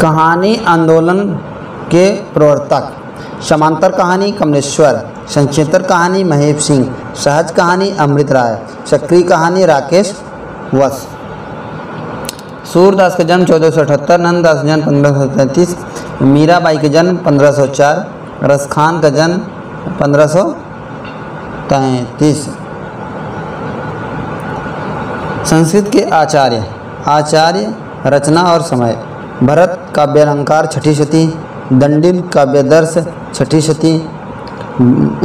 कहानी आंदोलन के प्रवर्तक। समांतर कहानी कमलेश्वर, संक्षेत्र कहानी महेश सिंह, सहज कहानी अमृत राय, सक्रिय कहानी राकेश वस। सूरदास का जन्म 1478, नंददास का जन्म 1533, मीराबाई का जन्म 1504, रसखान का जन्म 1533। संस्कृत के आचार्य रचना और समय। भरत काव्यालंकार छठी शती, दंडिल काव्यादर्श छठी शती,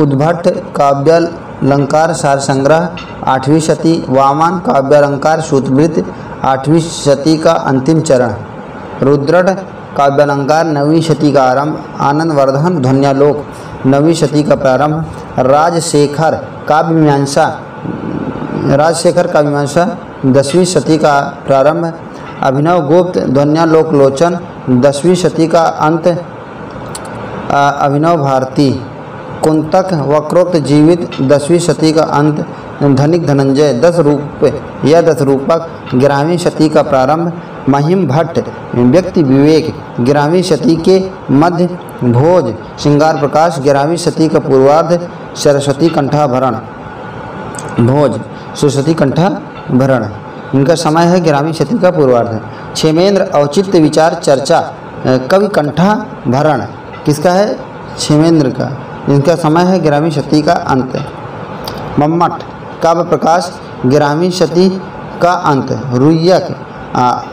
उद्भट काव्यालंकार सार संग्रह 8वीं शती, वामन काव्यालंकार सूत्रवृत्त 8वीं शती का अंतिम चरण, रुद्रट काव्यालंकार 9वीं शती का आरंभ, आनंदवर्धन ध्वन्यालोक 9वीं शती का प्रारंभ, राजशेखर काव्यमीमांसा 10वीं शती का प्रारंभ, अभिनव गुप्त ध्वन्यालोक लोचन 10वीं शती का अंत, अभिनव भारती कुंतक वक्रोक्त जीवित 10वीं शती का अंत, धनिक धनंजय 10 रूप या 10 रूपक 11वीं शती का प्रारंभ, महिम भट्ट व्यक्ति विवेक 11वीं शती के मध्य, भोज श्रृंगार प्रकाश 11वीं शती का पूर्वार्ध, सरस्वती कंठाभरण भोज सरस्वती कंठाभरण इनका समय है 11वीं शती का पूर्वार्ध। क्षेमेंद्र औचित्य विचार चर्चा कवि कंठाभरण किसका है? क्षेमेंद्र का, इनका समय है 11वीं शती का अंत। मम्मट काव्य प्रकाश 11वीं शती का अंत, रुय्यक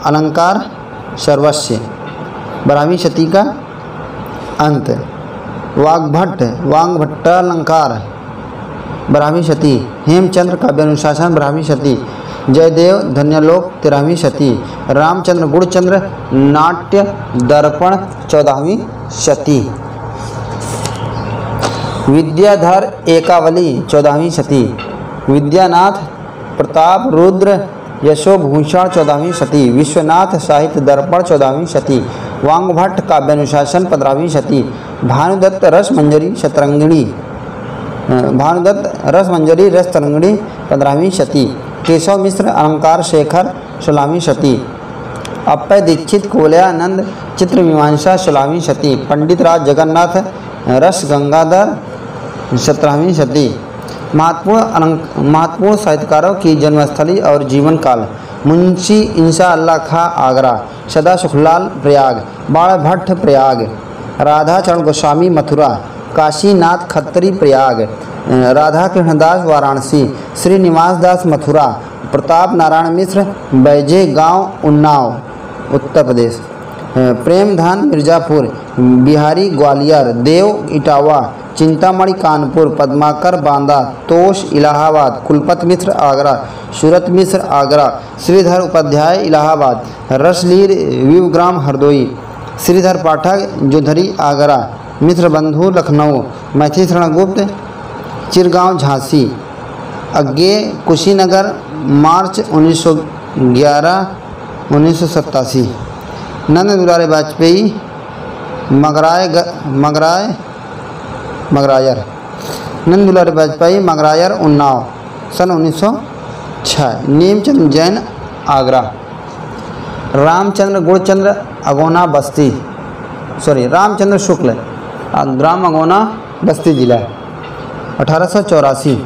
अलंकार सर्वस्व 12वीं शती का अंत, वाग्भट्टालंकार 12वीं शती, हेमचंद्र काव्यानुशासन 12वीं शती, जयदेव ध्वन्यालोक 13वीं शती, रामचंद्र गुणचंद्र नाट्य दर्पण 14वीं शती, विद्याधर एकावली 14वीं शती, विद्यानाथ प्रताप रुद्र यशोभूषण 14वीं शती, विश्वनाथ साहित्य दर्पण 14वीं शती, वाग्भट काव्यानुशासन 15वीं शती, भानुदत्त रसमंजरी रसतरंगिणी 15वीं शती, केशव मिश्र अलंकार शेखर 16वीं शती, अप्पय दीक्षित कोल्यानंद चित्र मीमांसा 16वीं शती, पंडित राज जगन्नाथ रस गंगाधर 17वीं शती। महत्वपूर्ण साहित्यकारों की जन्मस्थली और जीवन काल। मुंशी इंशा अल्लाह खां आगरा, सदा सुखलाल प्रयाग, बाण भट्ट प्रयाग, राधा चरण गोस्वामी मथुरा, काशीनाथ खत्री प्रयाग, राधा कृष्णदास वाराणसी, श्रीनिवास दास मथुरा, प्रताप नारायण मिश्र बैजे गांव उन्नाव उत्तर प्रदेश, प्रेमधन मिर्ज़ापुर, बिहारी ग्वालियर, देव इटावा, चिंतामणि कानपुर, पद्माकर बांदा, तोष इलाहाबाद, कुलपत मिश्र आगरा, सूरत मिश्र आगरा, श्रीधर उपाध्याय इलाहाबाद, रसलीर विवग्राम हरदोई, श्रीधर पाठक जोधरी आगरा, मिश्र बंधु लखनऊ, मैथिली शरण गुप्त चिरगांव झांसी, अज्ञे कुशीनगर मार्च 1911-1987, नंद दुलारे वाजपेयी मगरायर उन्नाव सन 1906, नीमचंद जैन आगरा, रामचंद्र गुणचंद्र अगोना बस्ती रामचंद्र शुक्ल ग्राम अगोना बस्ती जिला 1884,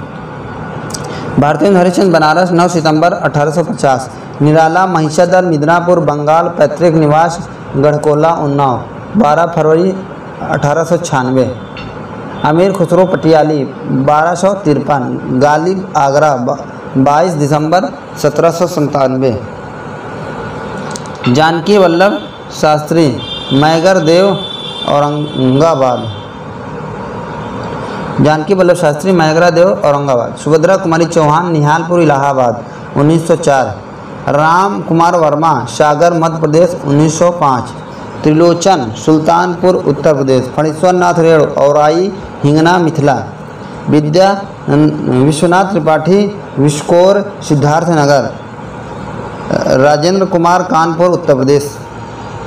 भारतेंद्र हरिश्चंद्र बनारस 9 सितंबर 1850, निराला महिषादल मिदनापुर बंगाल, पैतृक निवास गढ़कोला उन्नाव 12 फरवरी 1896, अमीर खुसरो पटियाली 1253, गालिब आगरा 22 दिसंबर 1797, जानकी वल्लभ शास्त्री मैगर देव औरंगाबाद, सुभद्रा कुमारी चौहान निहालपुर इलाहाबाद 1904, राम कुमार वर्मा सागर मध्य प्रदेश 1905, त्रिलोचन सुल्तानपुर उत्तर प्रदेश, फणीश्वर नाथ रेणु औराई हिंगना मिथिला, विश्वनाथ त्रिपाठी विस्कोर सिद्धार्थनगर, राजेंद्र कुमार कानपुर उत्तर प्रदेश,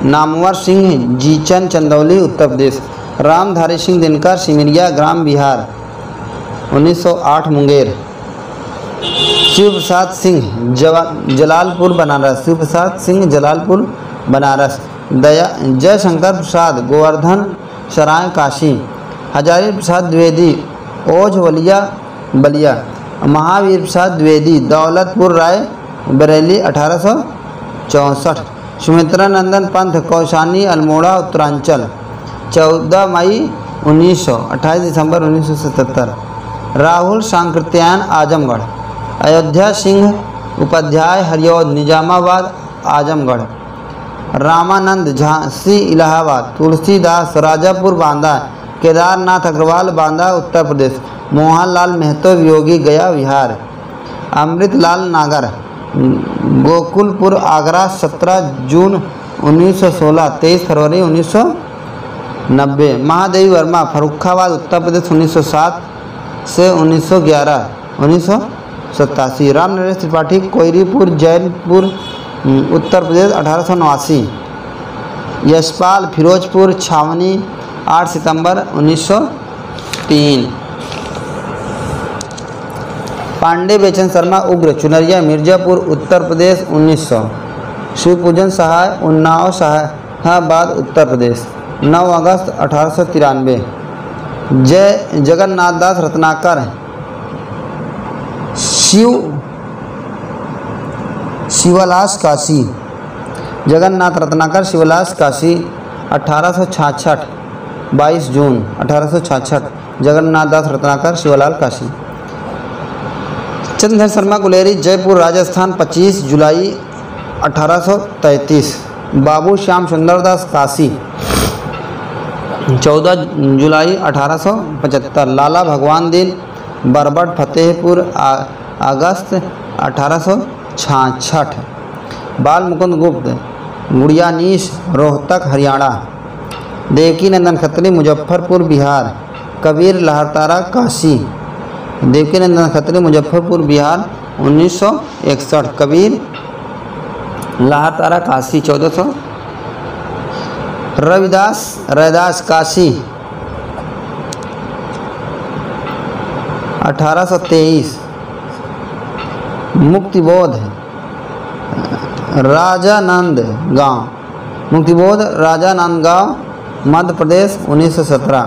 नामवर सिंह जीचन चंदौली उत्तर प्रदेश, रामधारी सिंह दिनकर सिमरिया ग्राम बिहार 1908 मुंगेर, शिव प्रसाद सिंह जलालपुर बनारस, दया जयशंकर प्रसाद गोवर्धन सराय काशी, हजारी प्रसाद द्विवेदी ओझवलिया बलिया, महावीर प्रसाद द्विवेदी दौलतपुर राय बरेली 1864, सुमित्रा नंदन पंथ कौशानी अल्मोड़ा उत्तरांचल 14 मई 1900, 28 दिसंबर 1977, राहुल सांकृत्यायन आजमगढ़, अयोध्या सिंह उपाध्याय हरिऔध निजामाबाद आजमगढ़, रामानंद झांसी इलाहाबाद, तुलसीदास राजापुर बांदा, केदारनाथ अग्रवाल बांदा उत्तर प्रदेश, मोहनलाल महतो वियोगी गया बिहार, अमृतलाल नागर गोकुलपुर आगरा 17 जून 1916, 23 फरवरी 1990, महादेवी वर्मा फर्रुखाबाद उत्तर प्रदेश 1907 से 1911, 1987, राम नरेश त्रिपाठी कोयरीपुर जैनपुर उत्तर प्रदेश 1889, यशपाल फिरोजपुर छावनी 8 सितंबर 1903, पांडे बेचन शर्मा उग्र चुनरिया मिर्जापुर उत्तर प्रदेश 1900, शिवपूजन सहाय उन्नाव शाहाबाद उत्तर प्रदेश 9 अगस्त 1893, जगन्नाथ दास रत्नाकर शिवलास काशी, जगन्नाथ रत्नाकर शिवलास काशी 1866, 22 जून 1866, जगन्नाथ दास रत्नाकर शिवलाल काशी, चंद्रधर शर्मा गुलेरी जयपुर राजस्थान 25 जुलाई 1833, बाबू श्याम सुंदर दास काशी 14 जुलाई 1875, लाला भगवान दिन बरबट फतेहपुर अगस्त 1866, बाल मुकुंद गुप्त गुड़ियानीश रोहतक हरियाणा, देवकी नंदन खत्री मुजफ्फरपुर बिहार, कबीर लहरतारा काशी, देवकी नंदन खत्री मुजफ्फरपुर बिहार 1961, कबीर लहरतारा काशी 1400, रविदास काशी 1823, मुक्तिबोध राजानंद गांव मध्य प्रदेश 1917,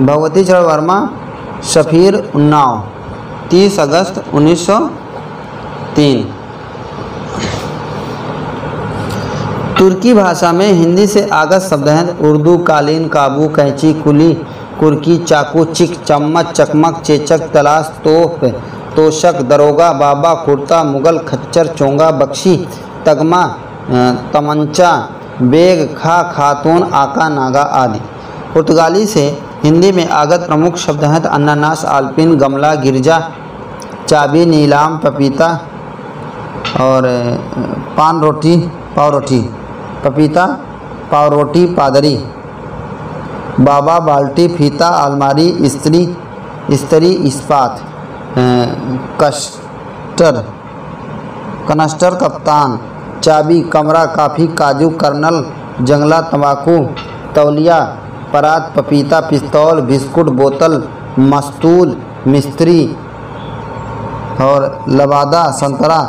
भगवती चरण वर्मा शफीर उन्नाव 30 अगस्त 1903, तुर्की भाषा में हिंदी से आगत शब्द हैं उर्दू कालीन काबू कैंची कुली कुर्की चाकू चिक चम्मच चकमक चेचक तलाश तोप तोशक दरोगा बाबा कुर्ता मुगल खच्चर चोंगा बख्शी तगमा तमंचा बेग खातून आका नागा आदि। पुर्तगाली से हिंदी में आगत प्रमुख शब्द हैं अनानास आल्पिन गमला गिरजा चाबी नीलाम पपीता और पाव रोटी पपीता पाव रोटी पादरी बाबा बाल्टी फीता अलमारी इस्त्री इस्पात कनस्टर कप्तान चाबी कमरा काफ़ी काजू कर्नल जंगला तंबाकू तौलिया परात पपीता पिस्तौल बिस्कुट बोतल मस्तूल मिस्त्री और लबादा संतरा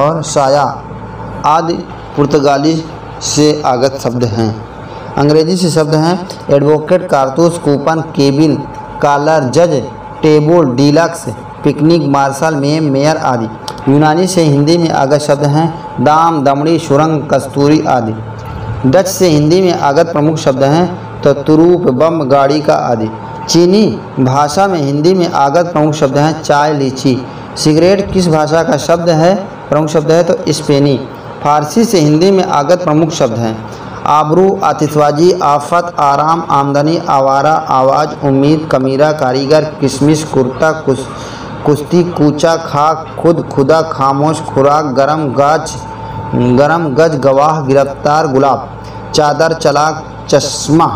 और साया आदि पुर्तगाली से आगत शब्द हैं। अंग्रेजी से शब्द हैं एडवोकेट कारतूस कूपन केबिल कॉलर जज table deluxe picnic marshal mayor आदि। यूनानी से हिंदी में आगत शब्द हैं दाम दमड़ी सुरंग कस्तूरी आदि। डच से हिंदी में आगत प्रमुख शब्द हैं तो तुरूप बम गाड़ी का आदि। चीनी भाषा में हिंदी में आगत प्रमुख शब्द हैं चाय लीची। सिगरेट किस भाषा का शब्द है प्रमुख शब्द है तो स्पेनी। फारसी से हिंदी में आगत प्रमुख शब्द हैं आबरू आतिशबाजी आफत आराम आमदनी आवारा आवाज़ उम्मीद कमीरा कारीगर किशमिश कुर्ता कुश्ती कूचा खाक खुद खुदा खामोश खुराक गरम गज गवाह गिरफ्तार गुलाब चादर चलाक चश्मा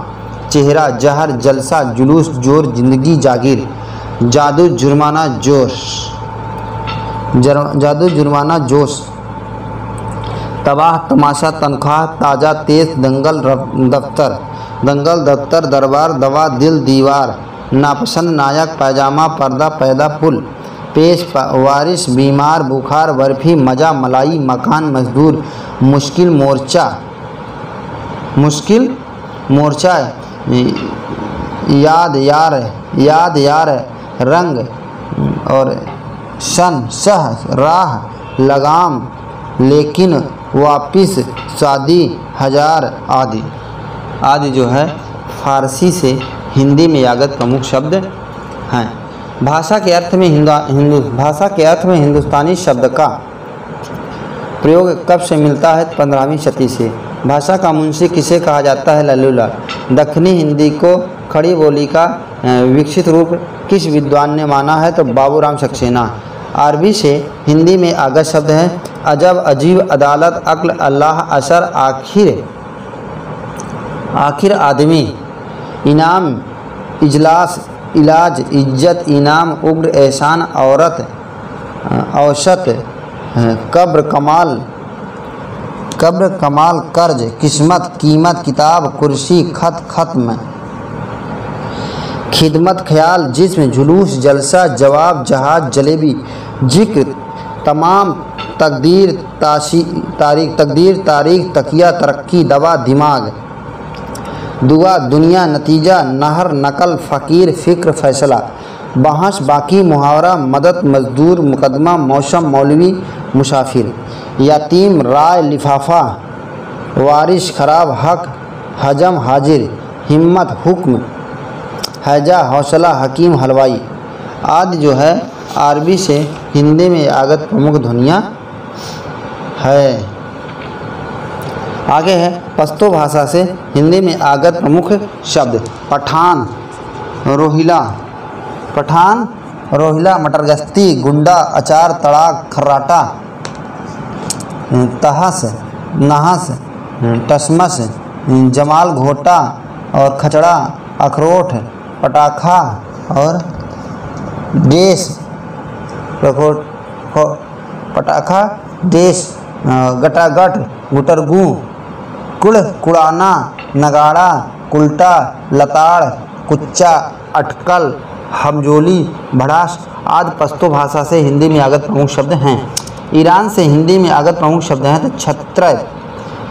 चेहरा जहर जलसा जुलूस जोर जिंदगी जागीर जादू जुर्माना जोश तबाह तमाशा तनख्वाह ताज़ा तेज दंगल दफ्तर दरबार दवा दिल दीवार नापसंद नायक पैजामा पर्दा पैदा पुल पेश वारिश बीमार बुखार बर्फी मजा मलाई मकान मजदूर मुश्किल मोर्चा मुश्किल, मोर्चा, याद यार, रंग और सन, सह, राह, लगाम, लेकिन, वापिस, शादी, हजार आदि। आदि जो है फारसी से हिंदी में आगत प्रमुख शब्द हैं। भाषा के अर्थ में हिंदुस्तानी शब्द का प्रयोग कब से मिलता है? 15वीं शती से। भाषा का मुंशी किसे कहा जाता है? लल्लूलाल। दक्षिणी हिंदी को खड़ी बोली का विकसित रूप किस विद्वान ने माना है? तो बाबूराम सक्सेना। अरबी से हिंदी में आगत शब्द हैं अजब, अजीब, अदालत, अक्ल, अल्लाह, असर, आखिर, आदमी, इनाम, इजलास, इलाज, इज्जत, इनाम, उग्र, एहसान, औरत, औसत, कब्र, कमाल, कर्ज, किस्मत, कीमत, किताब, कुर्सी, खत, खत्म, खिदमत, ख्याल, जिस्म, जुलूस, जलसा, जवाब, जहाज, जलेबी, जिक्र, तमाम, तकदीर, तारीख, तकिया, तरक्की, दवा, दिमाग, दुआ, दुनिया, नतीजा, नहर, नकल, फ़कीर, फ़िक्र, फ़ैसला, बहस, बाकी, मुहावरा, मदद, मजदूर, मुकदमा, मौसम, मौलवी, मुसाफिर, यतीम, राय, लिफाफा, वारिश, खराब, हक, हजम, हाजिर, हिम्मत, हुक्म, हैजा, हौसला, हकीम, हलवाई। आदि जो है अरबी से हिंदी में आगत प्रमुख ध्वनियाँ है। आगे है पश्तो भाषा से हिंदी में आगत प्रमुख शब्द। पठान, रोहिला, मटरगश्ती, गुंडा, अचार, तड़ाक, खर्राटा, तहस, नहस, टसमस, जमाल, घोटा और खचड़ा, अखरोट, पटाखा और देश, पटाखा, देश, गटागट, गुटरगू, कुड़, कुड़ाना, नगाड़ा, कुल्टा, लताड़, कुच्चा, अटकल, हमजोली, भड़ास आदि पश्तो भाषा से हिंदी में आगत प्रमुख शब्द हैं। ईरान से हिंदी में आगत प्रमुख शब्द हैं तो छत्र,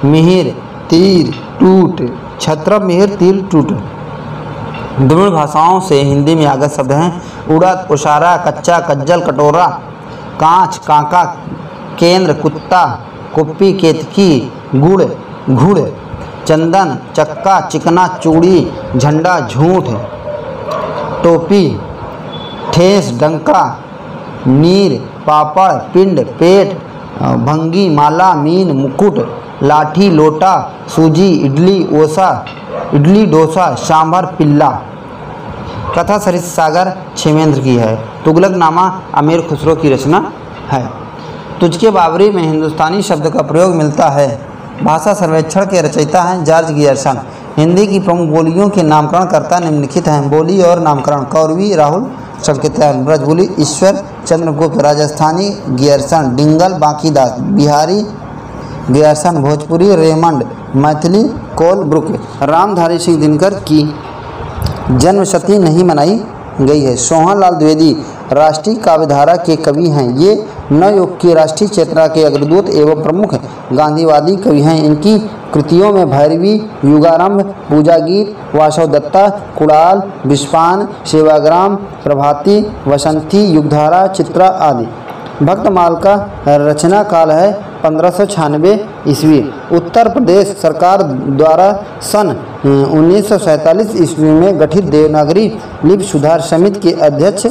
मिहिर, तीर, टूट, छत्र, मिहिर, तीर, टूट। द्रविड़ भाषाओं से हिंदी में आगत शब्द हैं उड़द, उशारा, कच्चा, कज्जल, कटोरा, कांच, कांका, केंद्र, कुत्ता, कुप्पी, केतकी, गुड़, घुड़, चंदन, चक्का, चिकना, चूड़ी, झंडा, झूठ, टोपी, ठेस, डंका, नीर, पापड़, पिंड, पेट, भंगी, माला, मीन, मुकुट, लाठी, लोटा, सूजी, इडली, डोसा, सांभर, पिल्ला। कथा सरित सागर क्षेमेंद्र की है। तुगलकनामा अमीर खुसरो की रचना है। तुझके बाबरी में हिंदुस्तानी शब्द का प्रयोग मिलता है। भाषा सर्वेक्षण के रचयिता हैं जॉर्ज गियर्सन। हिंदी की प्रमुख बोलियों के नामकरणकर्ता निम्नलिखित हैं। बोली और नामकरण: कौरवी राहुल सड़केतन, Brajboli Ishwar Chandragupta, Rajasthani Grierson, Dingal Bankidas, Bihari Grierson, Bhojpuri Raymond, Maithili Colebrooke. Ramdhari Singh Dinkar की जन्मशती नहीं मनाई गई है। सोहनलाल द्विवेदी राष्ट्रीय काव्यधारा के कवि हैं। ये नवयुग की राष्ट्रीय चेतना के अग्रदूत एवं प्रमुख गांधीवादी कवि हैं। इनकी कृतियों में भैरवी, युगारंभ, पूजा गीत, वासव दत्ता, कुणाल, विश्वान, सेवाग्राम, प्रभाती, वसंती, युगधारा, चित्रा आदि। भक्तमाल का रचना काल है 1596 ईस्वी। उत्तर प्रदेश सरकार द्वारा सन 1947 ईस्वी में गठित देवनागरी लिपि सुधार समिति के अध्यक्ष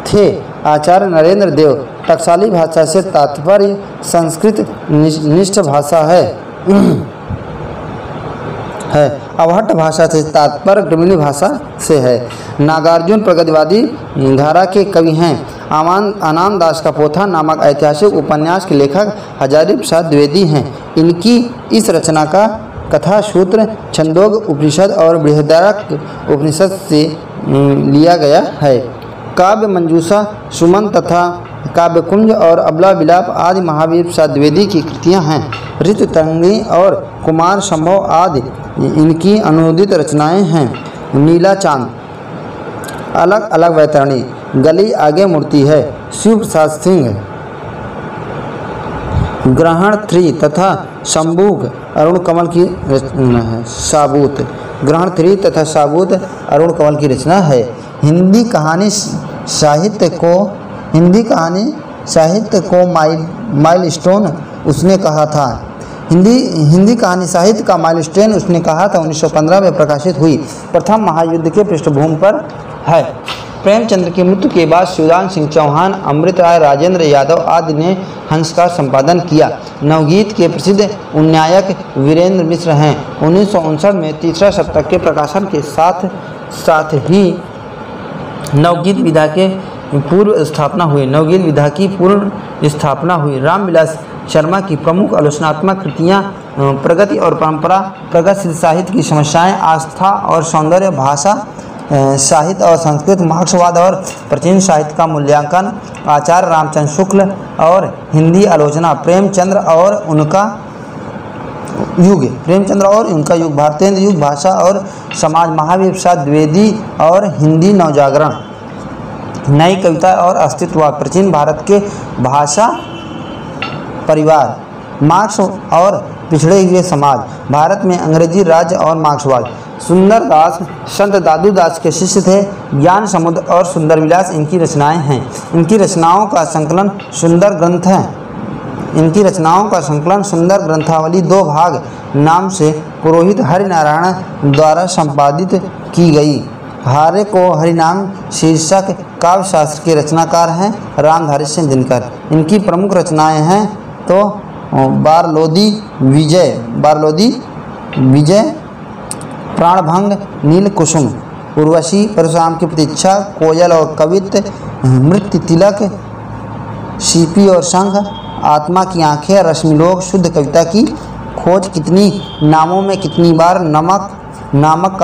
थे आचार्य नरेंद्र देव। टकसाली भाषा से तात्पर्य संस्कृत निष्ठ भाषा है। अवहट्ट भाषा से तात्पर्य ग्रामीण भाषा से है। नागार्जुन प्रगतिवादी धारा के कवि हैं। आनंद दास का पोथा नामक ऐतिहासिक उपन्यास के लेखक हजारी प्रसाद द्विवेदी हैं। इनकी इस रचना का कथा सूत्र छंदोग उपनिषद और बृहदारण्यक उपनिषद से लिया गया है। काव्य मंजूषा, सुमन तथा काव्यकुंज और अबला विलाप आदि महावीर प्रसाद द्विवेदी की कृतियां हैं। ऋतुतरंगिणी और कुमार संभव आदि इनकी अनुदित रचनाएं हैं। नीला चांद, अलग अलग वैतरणी, गली आगे मुड़ती है, शिव प्रसाद सिंह, ग्रहण 3 तथा शंभुक अरुण कमल की साबूत। ग्रहण 3 तथा साबूत अरुण कमल की रचना है। हिंदी कहानी साहित्य को माइलस्टोन उसने कहा था। हिंदी कहानी साहित्य का माइलस्टोन उसने कहा था 1915 में प्रकाशित हुई। प्रथम महायुद्ध के पृष्ठभूमि पर है। प्रेमचंद की मृत्यु के बाद शिवदान सिंह चौहान, अमृत राय, राजेंद्र यादव आदि ने हंस का संपादन किया। नवगीत के प्रसिद्ध उन्नायक वीरेंद्र मिश्र हैं। 1959 में तीसरा शतक के प्रकाशन के साथ ही नवगीत विधा की पूर्ण स्थापना हुई। रामविलास शर्मा की प्रमुख आलोचनात्मक कृतियाँ प्रगति और परंपरा, प्रगतिशील साहित्य की समस्याएं, आस्था और सौंदर्य, भाषा साहित्य और संस्कृत, मार्क्सवाद और प्राचीन साहित्य का मूल्यांकन, आचार्य रामचंद्र शुक्ल और हिंदी आलोचना, प्रेमचंद्र और उनका युग, भारतेंद्र युग, भाषा और समाज, महावीर प्रसाद द्विवेदी और हिंदी नवजागरण, नई कविता और अस्तित्ववाद, प्राचीन भारत के भाषा परिवार, मार्क्स और पिछड़े हुए समाज, भारत में अंग्रेजी राज्य और मार्क्सवाद। सुंदर दास संत दादू दास के शिष्य थे। ज्ञान समुद्र और सुंदर विलास इनकी रचनाएं हैं। इनकी रचनाओं का संकलन सुंदर ग्रंथावली 2 भाग नाम से पुरोहित हरिनारायण द्वारा संपादित की गई। हारे को हरिनाम शीर्षक काव्य शास्त्र के रचनाकार हैं रामधारी सिंह दिनकर। इनकी प्रमुख रचनाएं हैं तो बारलोदी विजय, प्राणभंग, नील कुसुम, उर्वशी, परशुराम की प्रतीक्षा, कोयल और कवित्त, मृत्यु तिलक, सीपी और संघ, आत्मा की आंखें, रश्मिलोक, शुद्ध कविता की खोज, कितनी नामों में कितनी बार, नामक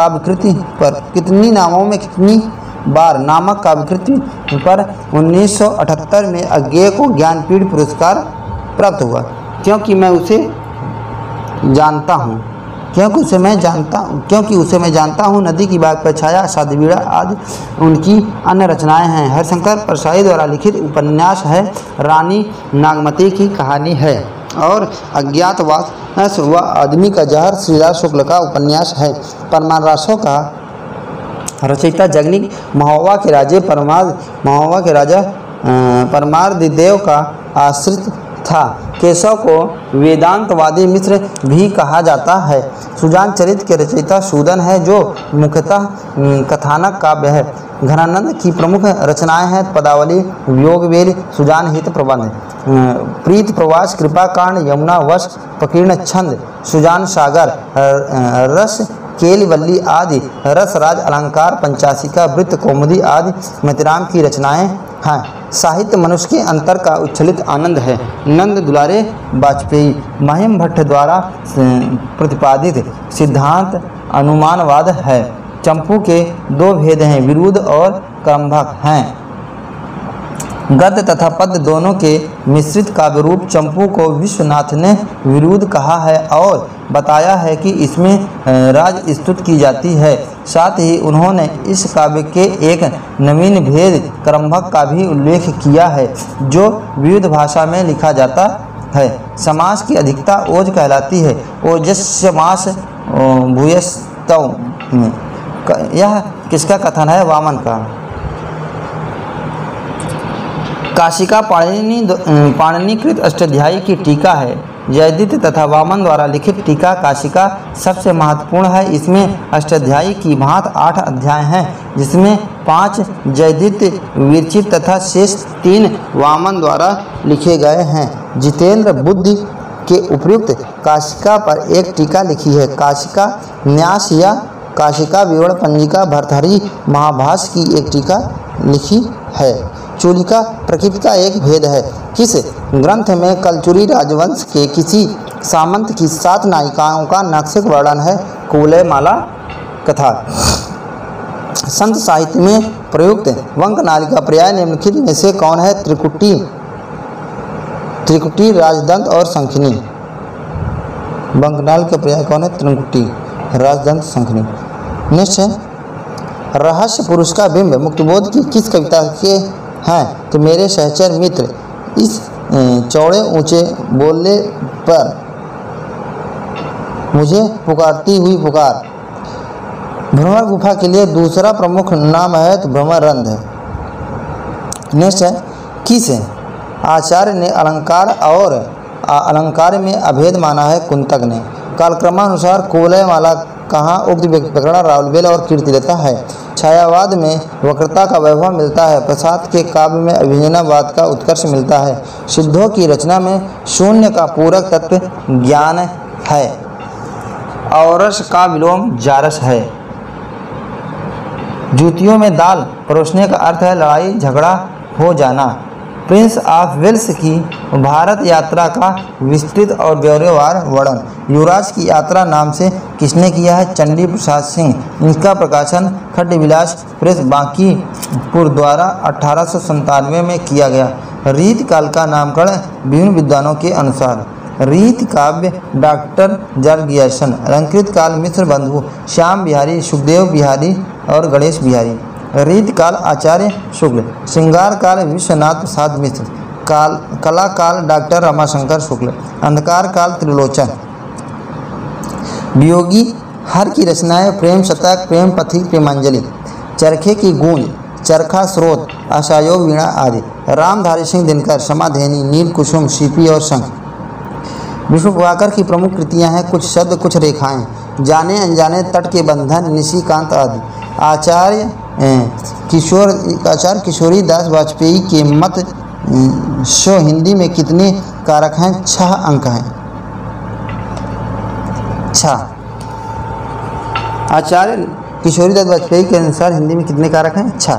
काव्यकृति पर 1978 में अज्ञेय को ज्ञानपीठ पुरस्कार प्राप्त हुआ। क्योंकि उसे मैं जानता हूँ, नदी की बाग पर छाया, साधवीड़ा आदि उनकी अन्य रचनाएं हैं। हरिशंकर परसाई द्वारा लिखित उपन्यास है रानी नागमती की कहानी है और अज्ञातवास व आदमी का जहर श्रीराज शुक्ल का उपन्यास है। परमार रासों का रचयिता जगनिक महोबा के राजा परमारदिदेव का आश्रित था। केशव को वेदांतवादी मिश्र भी कहा जाता है। सुजान चरित्र के रचयिता सूदन है जो मुख्यतः कथानक काव्य है। घनानंद की प्रमुख रचनाएं हैं पदावली, योगवेल, सुजान हित प्रबंध, प्रीत प्रवास, कृपा कांड, यमुना वश, प्रकीर्ण छंद, सुजान सागर, रस केलिवल्ली आदि, रसराज अलंकार, पंचाशिका, वृत्त कौमुदी आदि मतिराम की रचनाएं हैं। साहित्य मनुष्य के अंतर का उच्छलित आनंद है। नंद दुलारे वाजपेयी महिम भट्ट द्वारा प्रतिपादित सिद्धांत अनुमानवाद है। चंपू के 2 भेद हैं, विरुद्ध और क्रमभक हैं। गद्य तथा पद्य दोनों के मिश्रित काव्य रूप चंपू को विश्वनाथ ने विरुद्ध कहा है और बताया है कि इसमें राज स्तुति की जाती है। साथ ही उन्होंने इस काव्य के एक नवीन भेद क्रमभक का भी उल्लेख किया है जो विविध भाषा में लिखा जाता है। समास की अधिकता ओज कहलाती है। ओजस्यमास भूयस्तव, यह किसका कथन है? वामन का। काशिका पाणिनिकृत अष्टाध्यायी की टीका है। जयदित्य तथा वामन द्वारा लिखित टीका काशिका सबसे महत्वपूर्ण है। इसमें अष्टाध्यायी की भांति 8 अध्याय हैं, जिसमें 5 जयदित्य विरचित तथा शेष 3 वामन द्वारा लिखे गए हैं। जितेंद्र बुद्धि के उपयुक्त काशिका पर एक टीका लिखी है। काशिका न्यास या काशिका विवरण पंजिका भर्तृहरि महाभाष्य की एक टीका लिखी है। चूलिका प्रकृति का एक भेद है। किस ग्रंथ में कलचुरी राजवंश के किसी सामंत की 7 नायिकाओं का नाक्षिक वर्णन है? कुवलयमाला कथा। संत साहित्य में प्रयुक्त वंकनाल का पर्याय निम्नलिखित में से कौन है? त्रिकुटी, राजदंत और शंखिनी। वंकनाल का पर्याय कौन है? त्रिकुटी, राजदंत, शंखिनी। निश्चय रहस्य पुरुष का बिंब मुक्तिबोध की किस कविता के हैं? तो मेरे सहचर मित्र। इस चौड़े ऊंचे बोले पर मुझे पुकारती हुई पुकार। भ्रमर गुफा के लिए दूसरा प्रमुख नाम है तो भ्रमररंध्र है। नेक्स्ट है किस है। आचार्य ने अलंकार और अलंकार में अभेद माना है कुंतक ने। कालक्रमानुसार कुवलयमाला कहाँ उक्त प्रकरण रावलबेल और कीर्तिलता है। छायावाद में वक्रता का वैभव मिलता है। प्रसाद के काव्य में अभिनयवाद का उत्कर्ष मिलता है। सिद्धों की रचना में शून्य का पूरक तत्व ज्ञान है। औरस का विलोम जारस है। जूतियों में दाल परोसने का अर्थ है लड़ाई झगड़ा हो जाना। प्रिंस ऑफ वेल्स की भारत यात्रा का विस्तृत और ब्यौरेवार वर्णन। युवराज की यात्रा नाम से किसने किया है? चंडी प्रसाद सिंह। इसका प्रकाशन खड्डविलास प्रेस बांकीपुर द्वारा 1897 में किया गया। रीत काल का नामकरण विभिन्न विद्वानों के अनुसार। रीत काव्य डॉक्टर जॉर्ज गियर्सन। अलंकृत काल मिश्र बंधु श्याम बिहारी, सुखदेव बिहारी और गणेश बिहारी। रीत काल आचार्य शुक्ल। श्रृंगार काल विश्वनाथ प्रसाद मिश्र। कला काल डॉक्टर रमाशंकर शुक्ल। अंधकार काल त्रिलोचन। वियोगी हर की रचनाएं प्रेम शतक, प्रेम पथिक, प्रेमांजलि। चरखे की गूंज, चरखा स्रोत, आशायोग वीणा आदि। रामधारी सिंह दिनकर, समाधेनी, नील कुसुम, सीपी और शंख। विष्णु प्रभाकर की प्रमुख कृतियां हैं कुछ शब्द कुछ रेखाएं, जाने अनजाने, तट के बंधन, निशिकांत आदि। आचार्य किशोरी दास वाजपेयी के मत शो हिंदी में कितने कारक हैं? 6 अंक हैं। 6। आचार्य किशोरी दास वाजपेयी के अनुसार हिंदी में कितने कारक हैं? 6।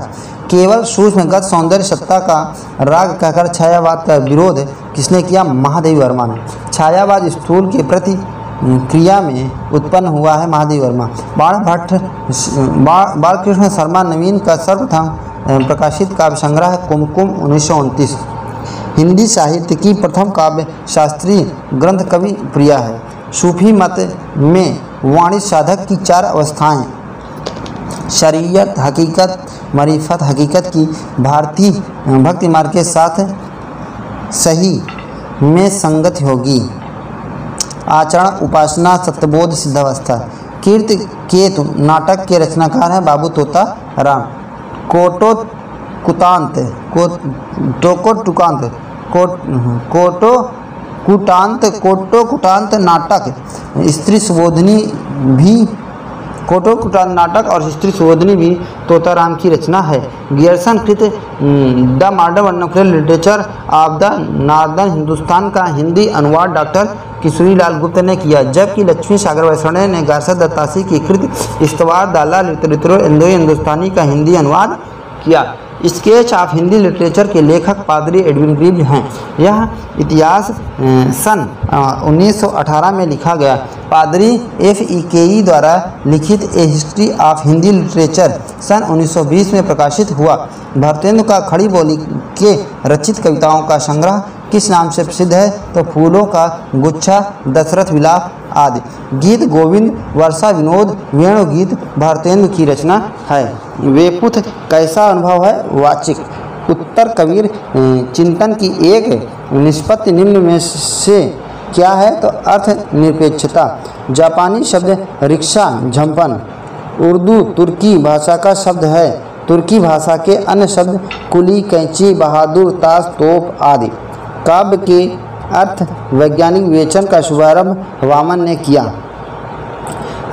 केवल सूक्ष्मगत सौंदर्य सत्ता का राग कहकर छायावाद का विरोध किसने किया? महादेवी वर्मा ने। छायावाद स्थूल के प्रति क्रिया में उत्पन्न हुआ है। महादेवी वर्मा। बालकृष्ण शर्मा नवीन का सर्वप्रथम प्रकाशित काव्य संग्रह कुमकुम 1929। हिंदी साहित्य की प्रथम काव्य शास्त्रीय ग्रंथ कवि प्रिया है। सूफी मत में वाणी साधक की 4 अवस्थाएं शरीयत, हकीकत, मरीफत। हकीकत की भारतीय भक्ति मार्ग के साथ सही में संगत होगी। आचरण, उपासना, सत्यबोध, सिद्धावस्था। कीर्ति केतु नाटक के रचनाकार हैं बाबू तोता राम। कोटोकुटांत नाटक स्त्री सुबोधनी भी कोटोकुटांत नाटक और स्त्री सुबोधनी भी तोताराम की रचना है। गियर्सन कृत the modern vernacular literature of the northern Hindustan का हिंदी अनुवाद डॉक्टर किशोरीलाल गुप्त ने किया, जबकि लक्ष्मी सागर वैष्णव ने गार्सा दत्तासी की कृत इस्तवार दाला लिटरेचर इंडो हिंदुस्तानी का हिंदी अनुवाद किया। स्केच ऑफ हिंदी लिटरेचर के लेखक पादरी एडविन ग्रीव्स हैं। यह इतिहास सन 1918 में लिखा गया। पादरी FEKE द्वारा लिखित ए हिस्ट्री ऑफ हिंदी लिटरेचर सन 1920 में प्रकाशित हुआ। भारतेंदु का खड़ी बोली के रचित कविताओं का संग्रह किस नाम से प्रसिद्ध है? तो फूलों का गुच्छा, दशरथ विलाप आदि। गीत गोविंद, वर्षा विनोद, वेणु गीत भारतेंदु की रचना है। वेपुथ कैसा अनुभव है? वाचिक। उत्तर कबीर चिंतन की एक निष्पत्ति निम्न में से क्या है? तो अर्थ निरपेक्षता। जापानी शब्द रिक्शा, झंपन। उर्दू तुर्की भाषा का शब्द है। तुर्की भाषा के अन्य शब्द कुली, कैंची, बहादुर, ताश, तोप आदि। काव्य के अर्थ वैज्ञानिक विवेचन का शुभारंभ वामन ने किया।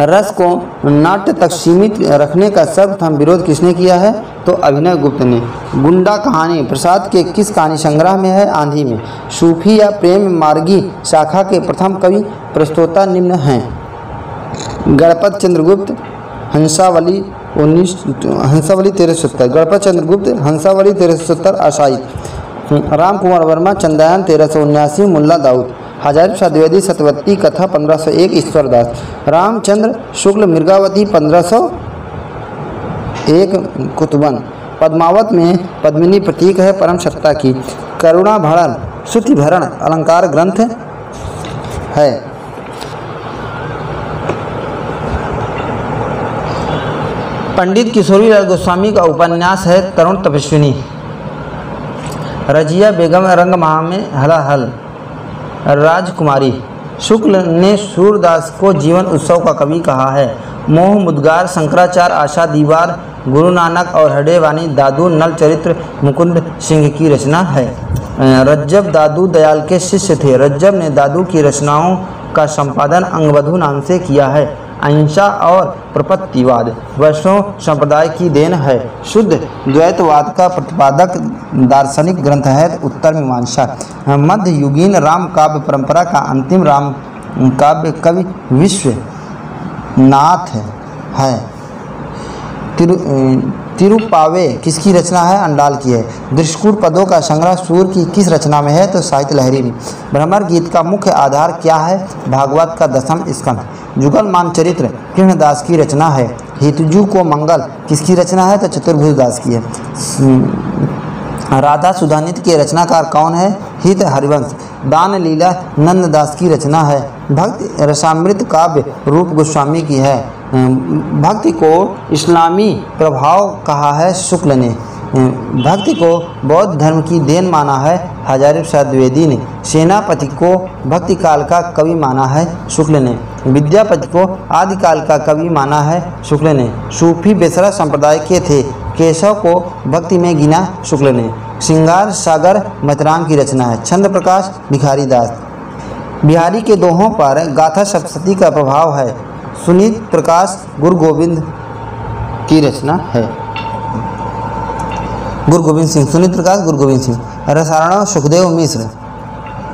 रस को नाट्य तक सीमित रखने का सर्वप्रथम विरोध किसने किया है? तो अभिनव गुप्त ने। गुंडा कहानी प्रसाद के किस कहानी संग्रह में है? आंधी में। सूफी या प्रेम मार्गी शाखा के प्रथम कवि प्रस्तोता निम्न हैं। गणपत चंद्रगुप्त, हंसावली 1370। गणपत चंद्रगुप्त, हंसावली 1370 आशायित। राम कुमार वर्मा, चंदायन 1379। मुल्ला दाऊद। हजारी प्रसाद द्विवेदी, सत्यवती कथा 1501। ईश्वरदास। रामचंद्र शुक्ल, मृगावती 1501। कुतुबन। पद्मावत में पद्मिनी प्रतीक है परम सत्ता की। करुणा भरण, श्रुति भरण अलंकार ग्रंथ है। पंडित किशोरीलाल गोस्वामी का उपन्यास है तरुण तपस्विनी। रजिया बेगम रंगमाह में हलाहल राजकुमारी। शुक्ल ने सूरदास को जीवन उत्सव का कवि कहा है। मोह मुद्गार शंकराचार्य आशा दीवार गुरु नानक और हडेवानी दादू नल चरित्र मुकुंद सिंह की रचना है। रज्जब दादू दयाल के शिष्य थे। रज्जब ने दादू की रचनाओं का संपादन अंगबधू नाम से किया है। अहिंसा और प्रपत्तिवाद वैष्णव संप्रदाय की देन है। शुद्ध द्वैतवाद का प्रतिपादक दार्शनिक ग्रंथ है उत्तर मीमांसा। मध्ययुगीन राम काव्य परंपरा का अंतिम राम काव्य कवि विश्वनाथ है। तिरुपावे किसकी रचना है? अंडाल की है। दृष्टकूट पदों का संग्रह सूर की किस रचना में है? तो साहित्य लहरी में। भ्रमर गीत का मुख्य आधार क्या है? भागवत का 10वां स्कंध। जुगल मानचरित्र कृष्णदास की रचना है। हितजू को मंगल किसकी रचना है? तो चतुर्भुज दास की है। राधा सुधानित के रचनाकार कौन है? हित हरिवंश। दान लीला नंददास की रचना है। भक्ति रसामृत काव्य रूप गोस्वामी की है। भक्ति को इस्लामी प्रभाव कहा है शुक्ल ने। भक्ति को बौद्ध धर्म की देन माना है हजारी प्रसाद द्विवेदी ने। सेनापति को भक्ति काल का कवि माना है शुक्ल ने। विद्यापति को आदिकाल का कवि माना है शुक्ल ने। सूफी बेसरा संप्रदाय के थे। केशव को भक्ति में गिना शुक्ल ने। श्रृंगार सागर मतराम की रचना है। छंद प्रकाश भिखारी दास। बिहारी के दोहों पर गाथा सप्तशती का प्रभाव है। सुनीत प्रकाश गुरु गोविंद की रचना है। गुरु गोविंद सिंह। सुनीत प्रकाश गुरु गोविंद सिंह। रसायण सुखदेव मिश्र।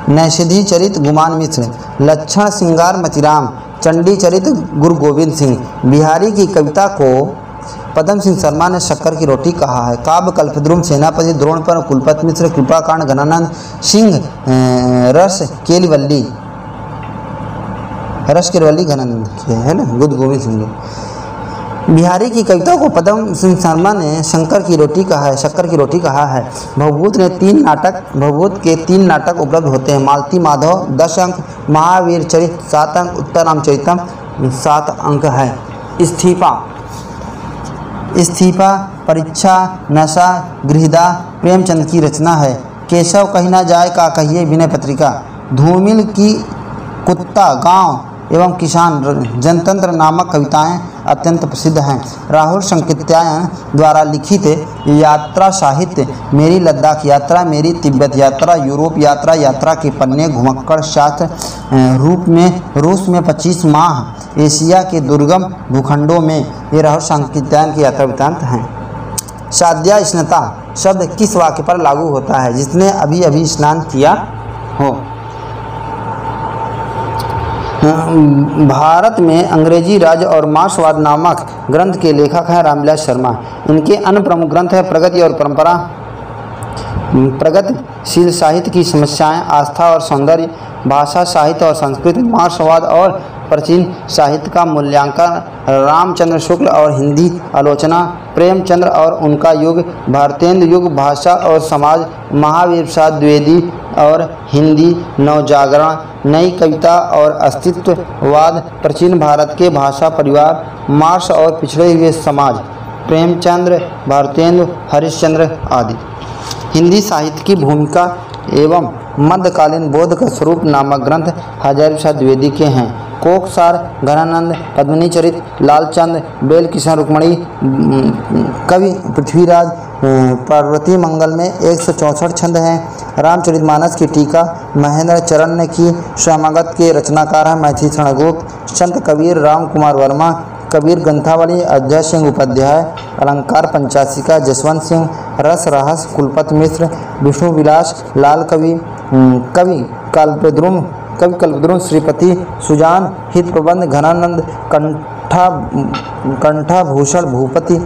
नैषधि चरित गुमान मिश्र। लक्षण श्रृंगार मतिराम। चंडी चरित गुरु गोविंद सिंह। बिहारी की कविता को पदम सिंह शर्मा ने शक्कर की रोटी कहा है। काव्य कल्पद्रुम सेनापति द्रोणपर कुलपति मिश्र कृपाकांड घनानंद सिंह रस केलवल्ली घनानंद है ना गुरु गोविंद सिंह। बिहारी की कविता को पदम सिंह शर्मा ने शंकर की रोटी कहा है। भवभूत के 3 नाटक उपलब्ध होते हैं। मालती माधव 10 अंक। महावीर चरित 7 अंक। उत्तर रामचरितम 7 अंक है। इस्तीफा परीक्षा नशा गृहदा प्रेमचंद की रचना है। केशव कहीं ना जाए का कहिए विनय पत्रिका। धूमिल की कुत्ता गांव एवं किसान जनतंत्र नामक कविताएं अत्यंत प्रसिद्ध हैं। राहुल संकीर्त्यायन द्वारा लिखित यात्रा साहित्य मेरी लद्दाख यात्रा, मेरी तिब्बत यात्रा, यूरोप यात्रा, यात्रा के पन्ने, घुमक्कड़ शास्त्र, रूस में 25 माह, एशिया के दुर्गम भूखंडों में, ये राहुल संकीर्त्यायन के यात्रा वृत्तांत हैं। साध्या स्नाता शब्द किस वाक्य पर लागू होता है? जिसने अभी अभी स्नान किया हो। भारत में अंग्रेजी राज और मार्क्सवाद नामक ग्रंथ के लेखक हैं रामविलास शर्मा। इनके अन्य प्रमुख ग्रंथ हैं प्रगति और परंपरा, प्रगतिशील साहित्य की समस्याएं, आस्था और सौंदर्य, भाषा साहित्य और संस्कृति, मार्क्सवाद और प्राचीन साहित्य का मूल्यांकन, रामचंद्र शुक्ल और हिंदी आलोचना, प्रेमचंद्र और उनका युग, भारतेंदु युग, भाषा और समाज, महावीर प्रसाद द्विवेदी और हिंदी नवजागरण, नई कविता और अस्तित्ववाद, प्राचीन भारत के भाषा परिवार, मार्क्स और पिछड़े हुए समाज, प्रेमचंद्र, भारतेंदु, हरिश्चंद्र आदि। हिंदी साहित्य की भूमिका एवं मध्यकालीन बोध का स्वरूप नामक ग्रंथ हजारी प्रसाद द्विवेदी के हैं। कोकसार, घनानंद, पद्मिनी चरित, लालचंद, बेल किशन रुक्मणी, कवि पृथ्वीराज, पार्वती मंगल में 164 छंद हैं। रामचरितमानस की टीका महेंद्र चरण ने की। स्वयमागत के रचनाकार हैं मैथिली शरणगुप्त, संत कबीर राम कुमार वर्मा, कबीर ग्रंथावली अजय सिंह उपाध्याय, अलंकार पंचाशिका जसवंत सिंह, रस रहस कुलपति मिश्र, विष्णु विलास लाल कवि, कवि कल्पद्रुम श्रीपति, सुजान, हित प्रबंध घनानंद, कंठाभूषण भूपति,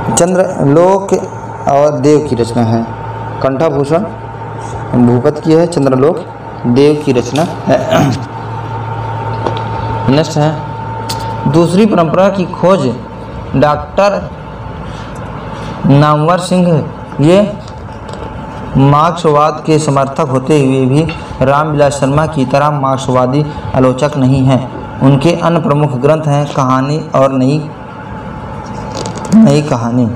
चंद्रलोक और देव की रचना है। कंठाभूषण भूपति की है, चंद्रलोक देव की रचना है। नेक्स्ट है दूसरी परंपरा की खोज डॉक्टर नामवर सिंह। ये मार्क्सवाद के समर्थक होते हुए भी रामविलास शर्मा की तरह मार्क्सवादी आलोचक नहीं हैं। उनके अन्य प्रमुख ग्रंथ हैं कहानी और नई कहानी।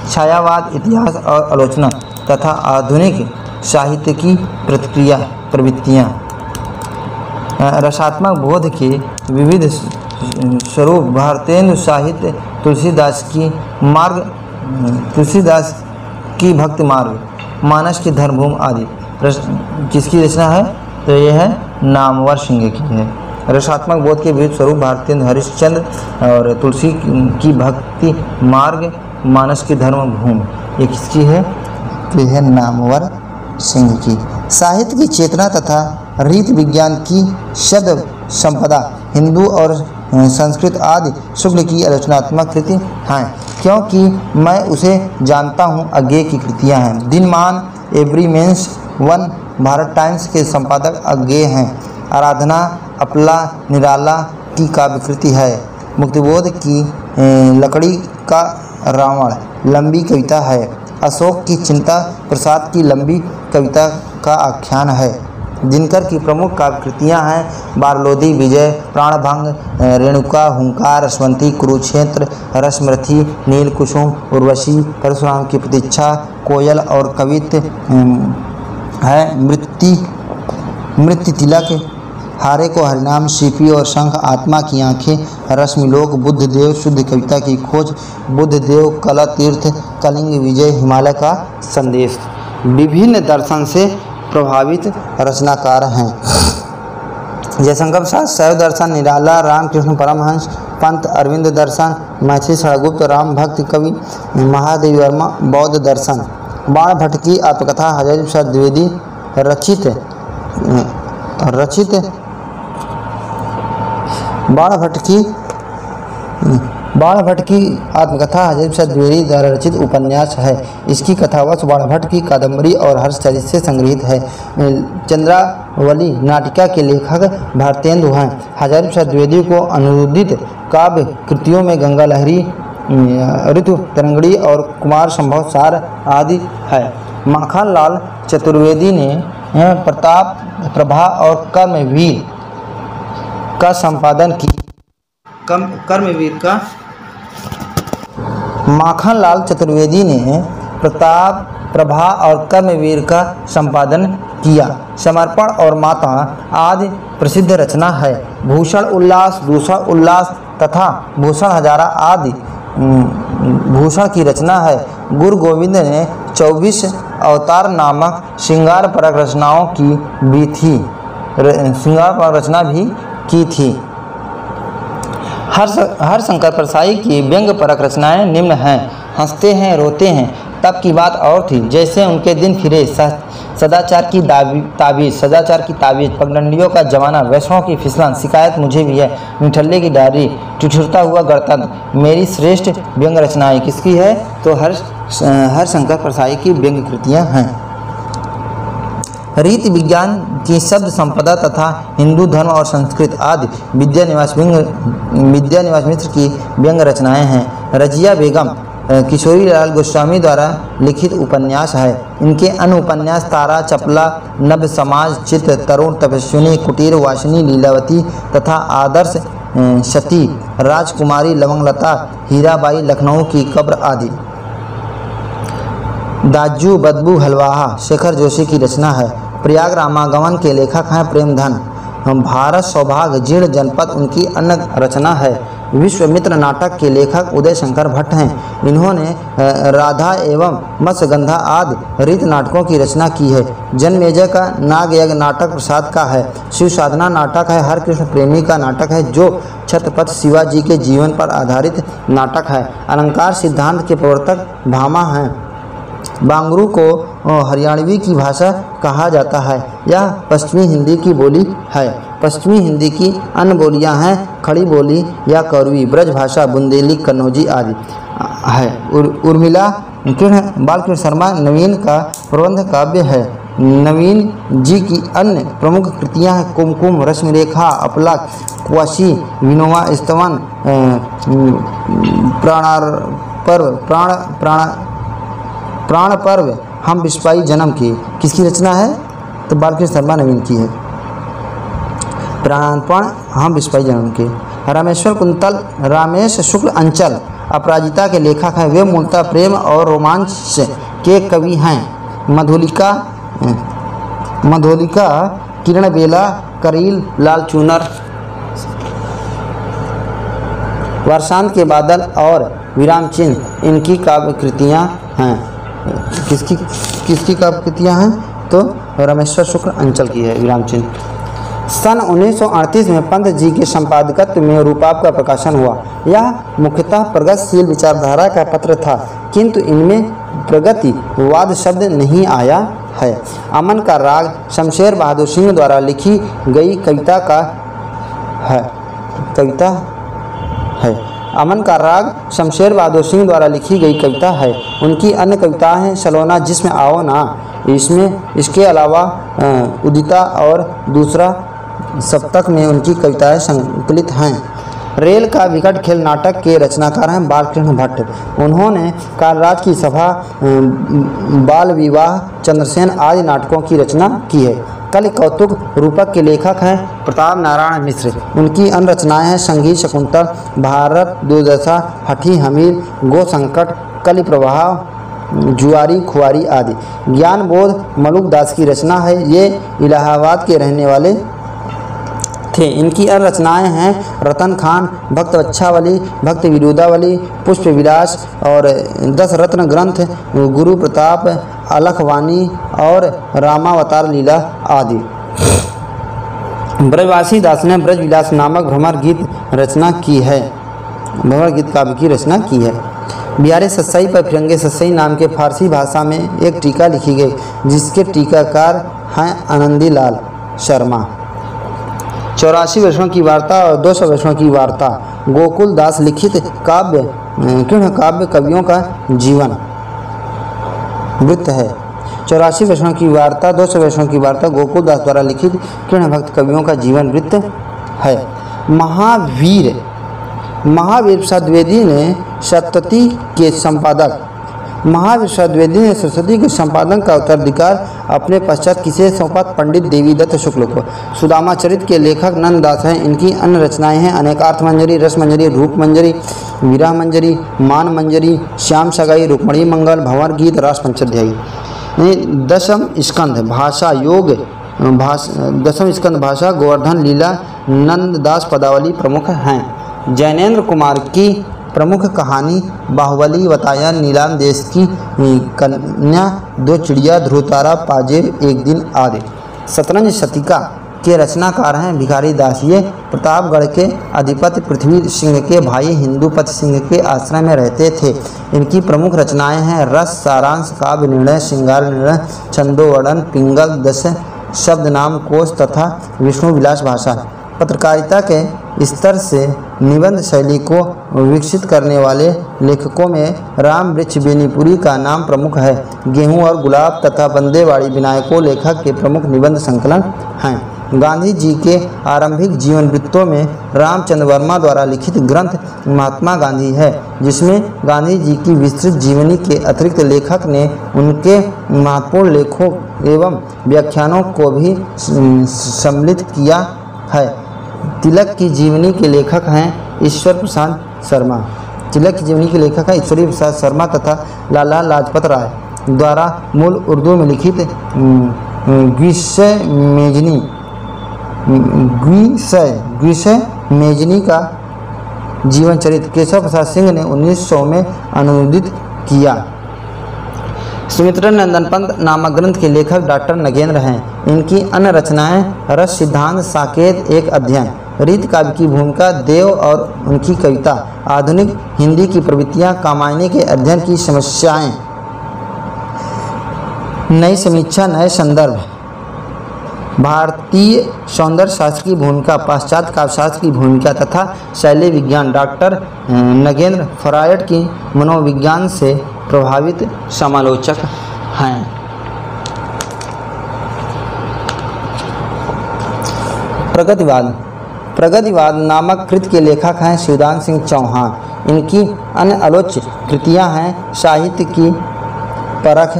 छायावाद, इतिहास और आलोचना तथा आधुनिक साहित्य की प्रवृत्तियाँ। रसात्मक बोध के विविध स्वरूप, भारतेंदु साहित्य, तुलसीदास की भक्ति मार्ग, मानस की धर्मभूमि आदि किसकी रचना है? तो यह है नामवर सिंह की है। रसात्मक बोध के विविध स्वरूप, भारतेंदु हरिश्चंद्र और तुलसी की भक्ति मार्ग, मानस की धर्मभूमि, ये किसकी है? तो यह नामवर सिंह की। साहित्य की चेतना तथा रीति विज्ञान की शब्द संपदा हिंदू और संस्कृत आदि शुक्ल की आलोचनात्मक कृति हैं, क्योंकि मैं उसे जानता हूँ। अज्ञेय की कृतियाँ हैं। दिनमान, एवरीमेंस, वन, भारत टाइम्स के संपादक अज्ञेय हैं। आराधना, अपला, निराला की काव्यकृति है। मुक्तिबोध की लकड़ी का रावण लंबी कविता है। अशोक की चिंता प्रसाद की लंबी कविता का आख्यान है। दिनकर की प्रमुख काव्यकृतियाँ हैं बारलोदी, विजय, प्राणभंग, रेणुका, हुंकार, रसवंती, कुरुक्षेत्र, रसमरथी, नीलकुसुम, उर्वशी, परशुराम की प्रतीक्षा, कोयल और कवित्त है। मृत्यु तिलक, हारे को हरिनाम, सीपी और शंख, आत्मा की आंखें, रश्मिलोक, बुद्धदेव, शुद्ध कविता की खोज, बुद्धदेव, कला तीर्थ, कलिंग विजय, हिमालय का संदेश। विभिन्न दर्शन से प्रभावित रचनाकार हैं। जयशंकर प्रसाद शैव दर्शन, निराला, रामकृष्ण परमहंस, पंत अरविंद दर्शन, मैथिली षड़गुप्त, राम भक्त कवि, महादेव वर्मा बौद्ध दर्शन। बाण भट्ट की आत्मकथा, हजारी प्रसाद द्विवेदी रचित बाण भट्ट की आत्मकथा हजारी प्रसाद द्विवेदी द्वारा रचित उपन्यास है। इसकी कथावश बाण भट्ट की कादम्बरी और हर्षचरित से संग्रहित है। चंद्रावली नाटिका के लेखक भारतेंदु हैं। हजारी प्रसाद द्विवेदी को अनुदित काव्य कृतियों में गंगा लहरी, ऋतु तरंगड़ी और कुमार संभव सार आदि है। माखनलाल चतुर्वेदी ने प्रताप, प्रभा और कर्मवीर का संपादन किया। माखनलाल चतुर्वेदी ने प्रताप, प्रभा और कर्मवीर का संपादन किया। समर्पण और माता आदि प्रसिद्ध रचना है। भूषण उल्लास, दूषण उल्लास तथा भूषण हजारा आदि भूषण की रचना है। गुरु गोविंद ने 24 अवतार नामक श्रृंगारपरक रचनाओं की भी थी। श्रृंगारपरक रचना भी की थी। हरशंकर परसाई की व्यंग्यपरक रचनाएं निम्न हैं। हंसते हैं, रोते हैं, तब की बात और थी, जैसे उनके दिन फिरे, सदाचार की ताबीज़, पगडंडियों का जमाना, वैष्णव की फिसलन, शिकायत मुझे भी है, निठल्ले की डायरी, ठिठुरता हुआ गणतंत्र, मेरी श्रेष्ठ व्यंग्य रचनाएं किसकी है? तो हरशंकर परसाई की व्यंग्य कृतियाँ हैं। रीति विज्ञान की शब्द संपदा तथा हिंदू धर्म और संस्कृत आदि विद्यानिवास मिश्र की व्यंग्य रचनाएं हैं। रजिया बेगम किशोरी लाल गोस्वामी द्वारा लिखित उपन्यास है। इनके अन्य उपन्यास तारा चपला, नभ समाज, चित्र, तरुण तपस्विनी, कुटीर वासिनी, लीलावती तथा आदर्श सती, राजकुमारी, लवंगलता, हीराबाई, लखनऊ की कब्र आदि। दाजू बदबू हलवाहा शेखर जोशी की रचना है। प्रयाग रामागमन के लेखक हैं प्रेमधन। भारत सौभाग्य जीर्ण जनपद उनकी अन्य रचना है। विश्वामित्र नाटक के लेखक उदय शंकर भट्ट हैं। इन्होंने राधा एवं मत्स्यगंधा आदि रीत नाटकों की रचना की है। जन्मेजय का नागयज्ञ नाटक प्रसाद का है। शिव साधना नाटक है। हरकृष्ण प्रेमी का नाटक है जो छत्रपति शिवाजी के जीवन पर आधारित नाटक है। अलंकार सिद्धांत के प्रवर्तक भामा हैं। बांगरू को हरियाणवी की भाषा कहा जाता है। यह पश्चिमी हिंदी की बोली है। पश्चिमी हिंदी की अन्य बोलियां हैं खड़ी बोली या कौरवी, ब्रज भाषा, बुंदेली, कन्नौजी आदि है। उर्मिला बालकृष्ण शर्मा नवीन का प्रबंध काव्य है। नवीन जी की अन्य प्रमुख कृतियां हैं कुमकुम, रश्मिरेखा, अपलाक, कुआसी, विनोवा, स्तवन, प्राण पर्व, हम विश्वाई जन्म की। किसकी रचना है? तो बालकृष्ण शर्मा नवीन की है। प्राणार्पण, हम विश्वाई जन्म की। रामेश्वर कुंतल, रामेश शुक्ल अंचल अपराजिता के लेखक हैं। वे मूलतः प्रेम और रोमांच के कवि हैं। मधुलिका, किरण बेला, करील, लाल चूनर, वर्षांत के बादल और विराम चिन्ह इनकी काव्य कृतियाँ हैं। किसकी काव्य कृतियाँ हैं? तो रामेश्वर शुक्ल अंचल की है विराम चिन्ह। सन 1938 में पंत जी के संपादकत्व में रूपाप का प्रकाशन हुआ। यह मुख्यतः प्रगतिशील विचारधारा का पत्र था, किंतु इनमें प्रगतिवाद शब्द नहीं आया है। अमन का राग शमशेर बहादुर सिंह द्वारा लिखी गई कविता है। अमन का राग शमशेर बहादुर सिंह द्वारा लिखी गई कविता है। उनकी अन्य कविताएं हैं सलोना, जिसमें आओ ना, इसके अलावा उदिता और दूसरा सप्तक में उनकी कविताएं संकलित हैं। रेल का विकट खेल नाटक के रचनाकार हैं बालकृष्ण भट्ट। उन्होंने कालराज की सभा, बाल विवाह, चंद्रसेन आदि नाटकों की रचना की है। कलि कौतुक रूपक के लेखक हैं प्रताप नारायण मिश्र। उनकी अन्य रचनाएं हैं संगीत शकुंतल, भारत दुर्दशा, हठी हमीर, गो संकट, कलि प्रवाह, जुआरी खुआरी आदि। ज्ञान बोध मलुक दास की रचना है। ये इलाहाबाद के रहने वाले थे। इनकी अन्य रचनाएं हैं रतन खान, भक्त बच्छावली, भक्त विरोधावली, पुष्प विलास और 10 रत्न ग्रंथ, गुरु प्रताप, अलखवाणी और रामावतार लीला आदि। ब्रजवासी दास ने ब्रज विलास नामक भ्रमर गीत रचना की है। भ्रमर गीत काव्य की रचना की है। बिहारी सत्साई पर फिरंगे सत्साई नाम के फारसी भाषा में एक टीका लिखी गई, जिसके टीकाकार हैं आनंदी लाल शर्मा। 84 वर्षों की वार्ता और 200 वर्षों की वार्ता गोकुल दास लिखित काव्य काव्य कवियों का जीवन वृत्त है। 84 वर्षों की वार्ता, 200 वर्षों की वार्ता गोकुल दास द्वारा लिखित कृष्ण भक्त कवियों का जीवन वृत्त है। महावीर प्रसाद द्विवेदी ने सप्तती के संपादक महावीर प्रसाद द्विवेदी ने सरस्वती के संपादन का उत्तराधिकार अपने पश्चात किसे सौंपा? पंडित देवीदत्त शुक्ल को। सुदामा चरित के लेखक नंददास हैं। इनकी अन्य रचनाएं हैं अनेकार्थ मंजरी, रस मंजरी, रूप मंजरी, विरह मंजरी, मान मंजरी, श्याम सगाई, रुक्मणी मंगल, भंवर गीत, रास पंचाध्यायी। दशम स्कंध भाषा योग, दशम स्कंध भाषा, गोवर्धन लीला, नंददास पदावली प्रमुख हैं। जैनेन्द्र कुमार की प्रमुख कहानी बाहुबली, वताया, नीलाम देश की कन्या, दो चिड़िया, ध्रुवतारा, पाजेब, एक दिन आदि। शतरंज शतिका के रचनाकार हैं भिखारी दास। ये प्रतापगढ़ के अधिपति पृथ्वी सिंह के भाई हिंदूपति सिंह के आश्रय में रहते थे। इनकी प्रमुख रचनाएं हैं रस, सारांश, काव्य निर्णय, श्रृंगार निर्णय, छंदोवर्णन, पिंगल, 10 शब्द नाम कोश तथा विष्णु विलास भाषा। पत्रकारिता के स्तर से निबंध शैली को विकसित करने वाले लेखकों में राम वृक्ष बेनीपुरी का नाम प्रमुख है। गेहूं और गुलाब तथा बंदेवाड़ी विनायकों लेखक के प्रमुख निबंध संकलन हैं। गांधी जी के आरंभिक जीवन वृत्तों में रामचंद्र वर्मा द्वारा लिखित ग्रंथ महात्मा गांधी है, जिसमें गांधी जी की विस्तृत जीवनी के अतिरिक्त लेखक ने उनके महत्वपूर्ण लेखों एवं व्याख्यानों को भी सम्मिलित किया है। तिलक की जीवनी के लेखक हैं ईश्वर प्रसाद शर्मा। तिलक की जीवनी के लेखक हैं ईश्वरी प्रसाद शर्मा तथा लाला लाजपत राय द्वारा मूल उर्दू में लिखित ग्विशय मेजनी का जीवन चरित्र केशव प्रसाद सिंह ने 1900 में अनुवादित किया। सुमित्रा नंदन पंत नामक ग्रंथ के लेखक डॉक्टर नगेंद्र हैं। इनकी अन्य रचनाएं रस सिद्धांत, साकेत, एक अध्ययन, रीत काव्य की भूमिका, देव और उनकी कविता, आधुनिक हिंदी की प्रवृत्तियां, कामायनी के अध्ययन की समस्याएं, नई समीक्षा, नए संदर्भ, भारतीय सौंदर्य शास्त्र की भूमिका, पाश्चात्य काव्यशास्त्र की भूमिका तथा शैली विज्ञान। डॉक्टर नगेंद्र फ्रायड की मनोविज्ञान से प्रभावित समालोचक हैं। प्रगतिवाद नामक कृति के लेखक हैं शिवदान सिंह चौहान। इनकी अन्य आलोच्य कृतियां हैं साहित्य की परख,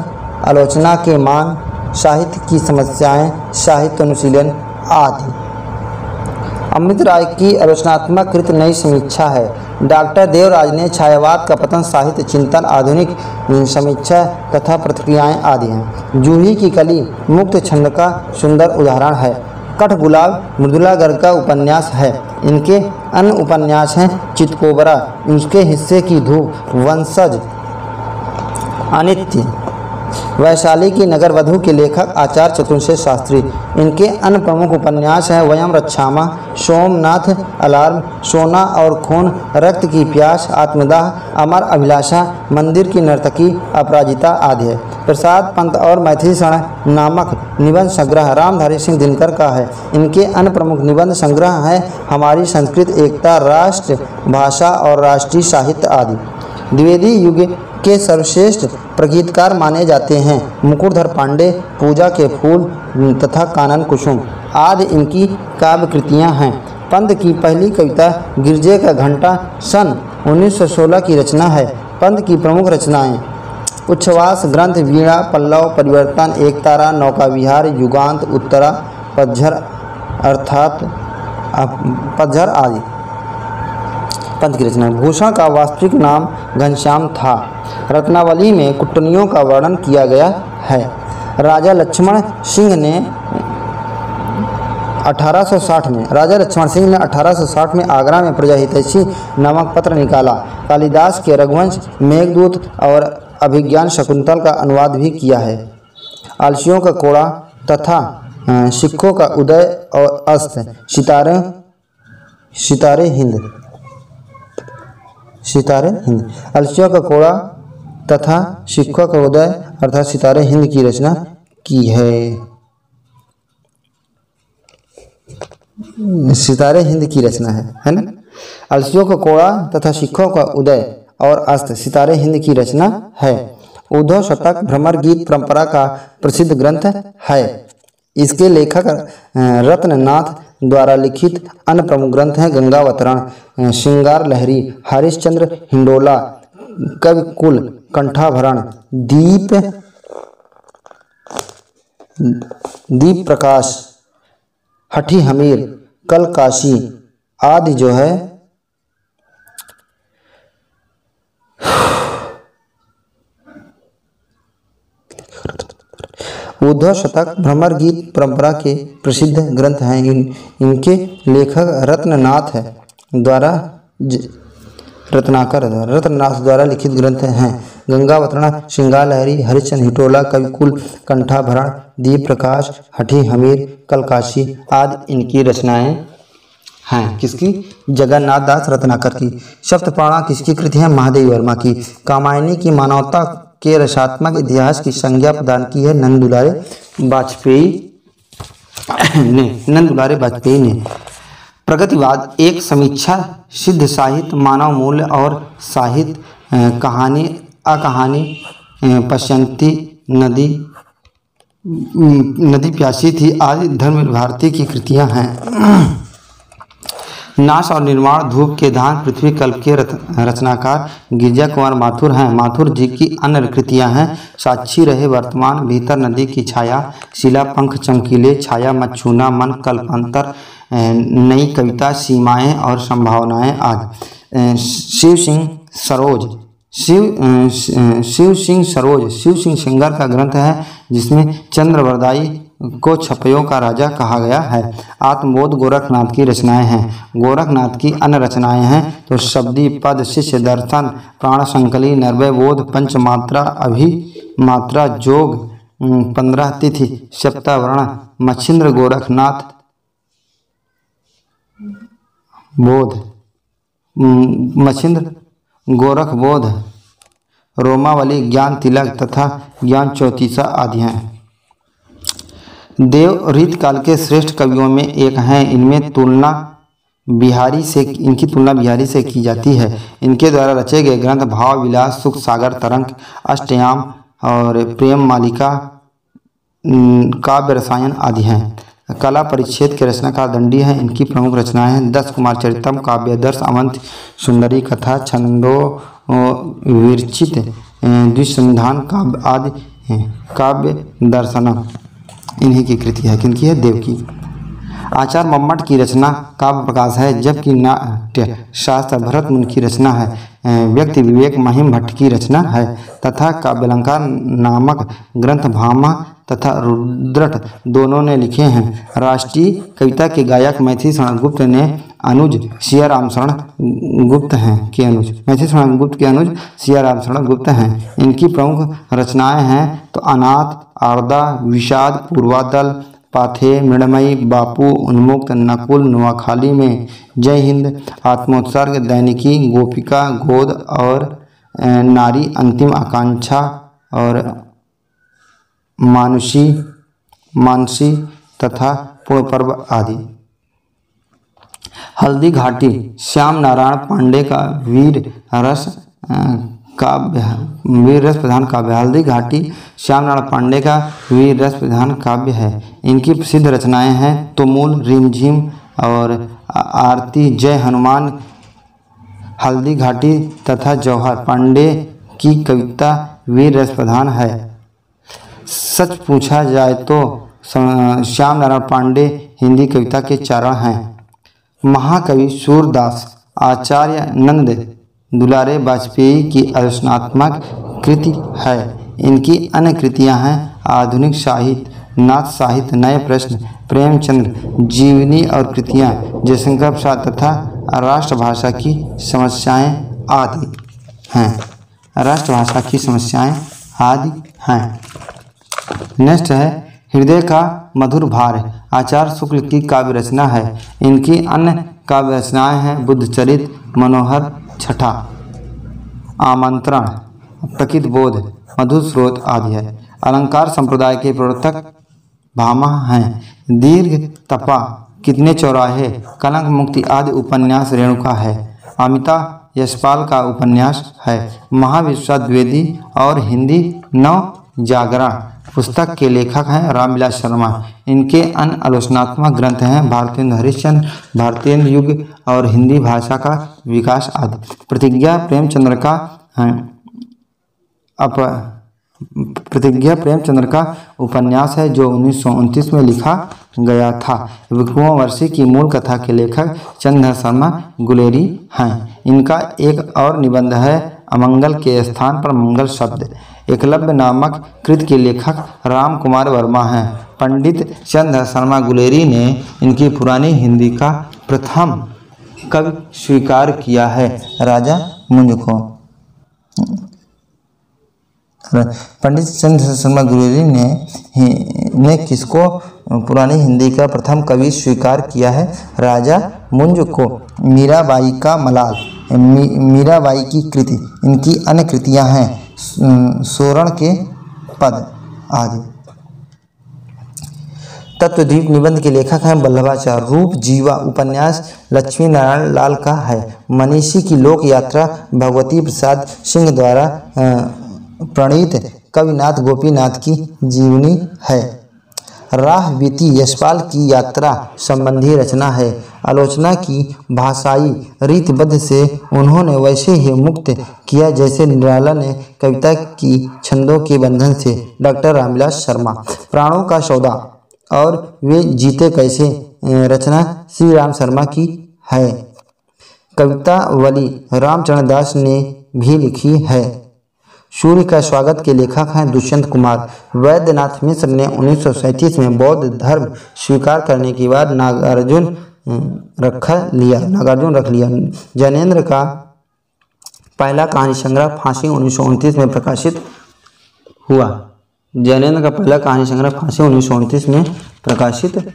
आलोचना के मान, साहित्य की समस्याएं, साहित्य अनुशीलन आदि। अमृत राय की आलोचनात्मक कृत नई समीक्षा है। डॉक्टर देवराज ने छायावाद का पतन, साहित्य चिंतन, आधुनिक समीक्षा तथा प्रतिक्रियाएं आदि हैं। जूही की कली मुक्त छंद का सुंदर उदाहरण है। कठगुलाब मृदुला गर्ग का उपन्यास है। इनके अन्य उपन्यास हैं चितकोबरा, उसके हिस्से की धूप, वंशज, अनित्य, वैशाली की नगर वधू के लेखक आचार्य चतुर्सेन शास्त्री। इनके अन्य प्रमुख उपन्यास हैं वयम रक्षामा, सोमनाथ अलार्म, सोना और खून, रक्त की प्यास, आत्मदाह, अमर अभिलाषा, मंदिर की नर्तकी, अपराजिता आदि है। प्रसाद पंत और मैथिली शरण नामक निबंध संग्रह रामधारी सिंह दिनकर का है। इनके अन्य प्रमुख निबंध संग्रह हैं हमारी संस्कृत एकता, राष्ट्र भाषा और राष्ट्रीय साहित्य आदि। द्विवेदी युग के सर्वश्रेष्ठ प्रगीतकार माने जाते हैं मुकुटधर पांडे, पूजा के फूल तथा कानन कुसुम आदि इनकी काव्य कृतियाँ हैं। पंत की पहली कविता गिरजे का घंटा सन 1916 की रचना है। पंत की प्रमुख रचनाएं उच्छ्वास ग्रंथ, वीणा, पल्लव, परिवर्तन, एक तारा, नौका विहार, युगांत, उत्तरा, पतझर अर्थात पतझर आदि पंत की रचना। भूषण का वास्तविक नाम घनश्याम था। रत्नावली में कुटनियों का वर्णन किया गया है। राजा लक्ष्मण सिंह ने 1860 में आगरा में प्रजाहितैषी नामक पत्र निकाला। कालिदास के रघुवंश, मेघदूत और अभिज्ञान शकुंतल का अनुवाद भी किया है। आलसियों का कोड़ा तथा सिखों का उदय और अस्त, सितारे हिंद, आलसियों का कोड़ा तथा सिखों का उदय अर्थात सितारे हिंद की रचना की है। सितारे हिंद की रचना है ना। आलसियों का कोड़ा तथा सिखों का उदय और अस्त सितारे हिंद की रचना है। उद्धव शतक भ्रमर गीत परंपरा का प्रसिद्ध ग्रंथ है। इसके लेखक रत्ननाथ द्वारा लिखित अन्य प्रमुख ग्रंथ हैं गंगावतरण, श्रृंगार लहरी, हरिश्चंद्र हिंडोला, कविकुल, कंठाभरण, दीप प्रकाश, हठी हमीर, कलकाशी आदि जो है उद्धव शतक भ्रमर गीत परंपरा के प्रसिद्ध ग्रंथ हैं। इनके लेखक रत्ननाथ द्वारा लिखित ग्रंथ हैं गंगावतरण, श्रृंगार लहरी, हरिश्चंद्र हिंडोला, कविकुल, कंठाभरण, दीप प्रकाश, हठी हमीर, कलकाशी आदि इनकी रचनाएं हैं। किसकी? जगन्नाथ दास रत्नाकर की। सप्तप्राणा किसकी कृति है? महादेवी वर्मा की। कामायनी की मानवता के रसात्मक इतिहास की संज्ञा प्रदान की है नंद दुलारे वाजपेयी ने। प्रगतिवाद एक समीक्षा सिद्ध साहित्य, मानव मूल्य और साहित्य, कहानी अकहानी, पश्यंती नदी प्यासी थी आदि धर्म भारती की कृतियां हैं। नाश और निर्माण, धूप के धान, पृथ्वी कल्प के रचनाकार गिरिजा कुमार माथुर हैं। माथुर जी की अन्य कृतियां हैं साक्षी रहे वर्तमान, भीतर नदी की छाया, शिला पंख चमकीले, छाया मच्छूना, मन कल्पांतर, नई कविता, सीमाएं और संभावनाएं आदि। शिव सिंह सिंगर का ग्रंथ है जिसमें चंद्रवरदाई को छपयों का राजा कहा गया है। आत्मबोध गोरखनाथ की रचनाएं हैं। गोरखनाथ की अन्य रचनाएं हैं तो शब्दी पद, शिष्य दर्शन, प्राण संकली, नर्वय बोध, पंचमात्रा, अभिमात्रा, जोग, 15 तिथि, सप्तावरण, मच्छिंद्र गोरखनाथ बोध, मच्छिंद्र गोरख बोध, रोमावली, ज्ञान तिलक तथा ज्ञान चौतीसा आदि हैं। देव रीतकाल के श्रेष्ठ कवियों में एक हैं। इनकी तुलना बिहारी से की जाती है। इनके द्वारा रचे गए ग्रंथ भाव विलास, सुख सागर तरंग, अष्टयाम और प्रेम मालिका, काव्य रसायन आदि हैं। कला परिच्छेद के रचनाकार दंडी हैं। इनकी प्रमुख रचनाएं हैं 10 कुमार चरितम, काव्यदर्श, अवंत सुंदरी कथा, छंदो विरचित, द्विसंधान काव्य आदि हैं। काव्य दर्शनम इन्हीं की कृति है। किनकी है? देव की। आचार्य मम्मट की रचना काव्य प्रकाश है, जबकि नाट्य शास्त्र भरत मुनि की रचना है। व्यक्ति विवेक महिम भट्ट की रचना है तथा काव्यालंकार नामक ग्रंथ भामा तथा रुद्रट दोनों ने लिखे हैं। राष्ट्रीय कविता के गायक मैथिली शरण गुप्त ने अनुज सियाराम शरण गुप्त हैं के अनुज मैथिली शरण गुप्त के अनुज सियाराम शरण गुप्त हैं। इनकी प्रमुख रचनाएं हैं तो अनाथ, आरदा, विषाद, पूर्वादल, पाथे, मृणमयी, बापू, उन्मुक्त, नकुल, नुआखाली में, जय हिंद, आत्मोत्सर्ग, दैनिकी, गोपिका, गोद और नारी अंतिम आकांक्षा और मानसी तथा पूर्ण पर्व आदि। हल्दी घाटी श्याम नारायण पांडे का वीर रस प्रधान काव्य। हल्दी घाटी श्याम नारायण पांडे का वीर रस प्रधान काव्य है। इनकी प्रसिद्ध रचनाएं हैं तुमुल, रिमझिम और आरती, जय हनुमान, हल्दी घाटी तथा जौहर। पांडे की कविता वीर रस प्रधान है। सच पूछा जाए तो श्याम नारायण पांडे हिंदी कविता के चारण हैं। महाकवि सूरदास आचार्य नंद दुलारे वाजपेयी की आलोचनात्मक कृति है। इनकी अन्य कृतियां हैं आधुनिक साहित्य, नाथ साहित्य, नए प्रश्न, प्रेमचंद्र, जीवनी और कृतियां, जयशंकर प्रसाद तथा राष्ट्रभाषा की समस्याएं आदि हैं। राष्ट्रभाषा की समस्याएं आदि हैं। नेक्स्ट है हृदय का मधुर भार, आचार्य शुक्ल की काव्य रचना है। इनकी अन्य काव्य रचनाएं हैं बुद्धचरित, मनोहर छठा, आमंत्रण, प्रकृत बोध, मधुर स्रोत आदि है। अलंकार संप्रदाय के प्रवर्तक भामा हैं। दीर्घ तपा, कितने चौराहे, कलंक मुक्ति आदि उपन्यास रेणुका है। अमिता यशपाल का उपन्यास है। महाविश्व द्विवेदी और हिंदी नव जागरण पुस्तक के लेखक हैं रामविलास शर्मा। इनके अन्य आलोचनात्मक ग्रंथ हैं भारतेंदु हरिश्चंद्र, भारतेंदु युग और हिंदी भाषा का विकास आदि। प्रतिज्ञा प्रेमचंद्र का उपन्यास है जो 1929 में लिखा गया था। विक्रमोर्वशी की मूल कथा के लेखक चंद्रधर शर्मा गुलेरी हैं। इनका एक और निबंध है अमंगल के स्थान पर मंगल शब्द। एकलव्य नामक कृत के लेखक राम कुमार वर्मा हैं। पंडित चंद्रधर शर्मा गुलेरी ने इनकी पुरानी हिंदी का प्रथम कवि स्वीकार किया है राजा मुंज को। पंडित चंद्रधर शर्मा गुलेरी ने किसको पुरानी हिंदी का प्रथम कवि स्वीकार किया है? राजा मुंज को। मीराबाई का मलाल, मीराबाई की कृति। इनकी अन्य कृतियां हैं सोरण के पद आदि। तत्वदीप निबंध के लेखक हैं वल्लभाचार्य। रूप जीवा उपन्यास लक्ष्मी नारायण लाल का है। मनीषी की लोक यात्रा भगवती प्रसाद सिंह द्वारा प्रणीत कविनाथ गोपीनाथ की जीवनी है। राह बीती यशपाल की यात्रा संबंधी रचना है। आलोचना की भाषाई रीतिबद्ध से उन्होंने वैसे ही मुक्त किया जैसे निराला ने कविता की छंदों के बंधन से। डॉक्टर रामविलास शर्मा। प्राणों का सौदा और वे जीते कैसे रचना श्री राम शर्मा की है। कवितावली रामचरण दास ने भी लिखी है। सूर्य का स्वागत के लेखक हैं दुष्यंत कुमार। वैद्यनाथ मिश्र ने 1937 में बौद्ध धर्म स्वीकार करने के बाद नागार्जुन रख लिया। जैनेन्द्र का पहला कहानी संग्रह फांसी 1929 में प्रकाशित हुआ। जैनेन्द्र का पहला कहानी संग्रह फांसी 1929 में प्रकाशित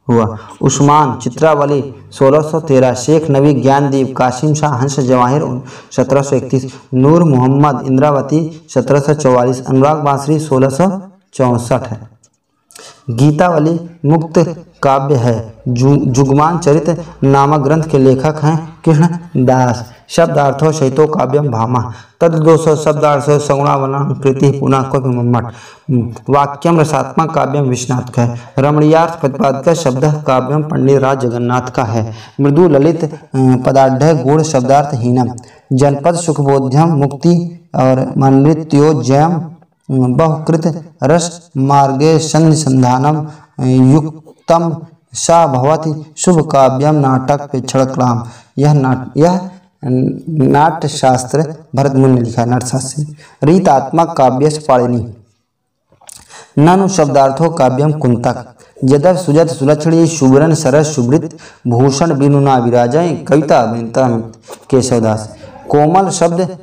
हुआ। उस्मान चित्रावली 1613, शेख नबी ज्ञानदीप, कासिम शाह हंस जवाहिर 1731, नूर मोहम्मद इंद्रावती 1744, अनुराग बांसुरी 1664 है। गीतावली मुक्त काव्य है। जुगमान चरित नामक ग्रंथ के लेखक हैं कृष्ण दास। शब्दार्थों सहितो काव्यम भामा, तद्दोषो शब्दार्थो सगुणावलन कृति पुनः कवि मम्मट। वाक्यम रसात्मक काव्यम विश्वनाथ का है। रमणीयार्थ प्रतिपादक शब्द काव्यम पंडित राज जगन्नाथ का है। मृदु ललित पदाढ़ गूढ़ शब्दार्थ हीनम। जनपद सुखबोध्यम मुक्ति और मनृत्योजयम बहुकृत रस मार्गे संधानम तम सा भवति शुभ काव्यम नाटक पेक्षणक्राम। यह नाट्य शास्त्र भरत मुनि ने लिखा है। नाट्यशास्त्र रीतात्मक काव्य पाणिनि ननु शब्दार्थो काव्यम कुंतक यदव सुजत सुलक्षणी सुबरन सरस सुवृत भूषण बिनुना विराजय कविता अभिनेता केशवदास। कोमल शब्द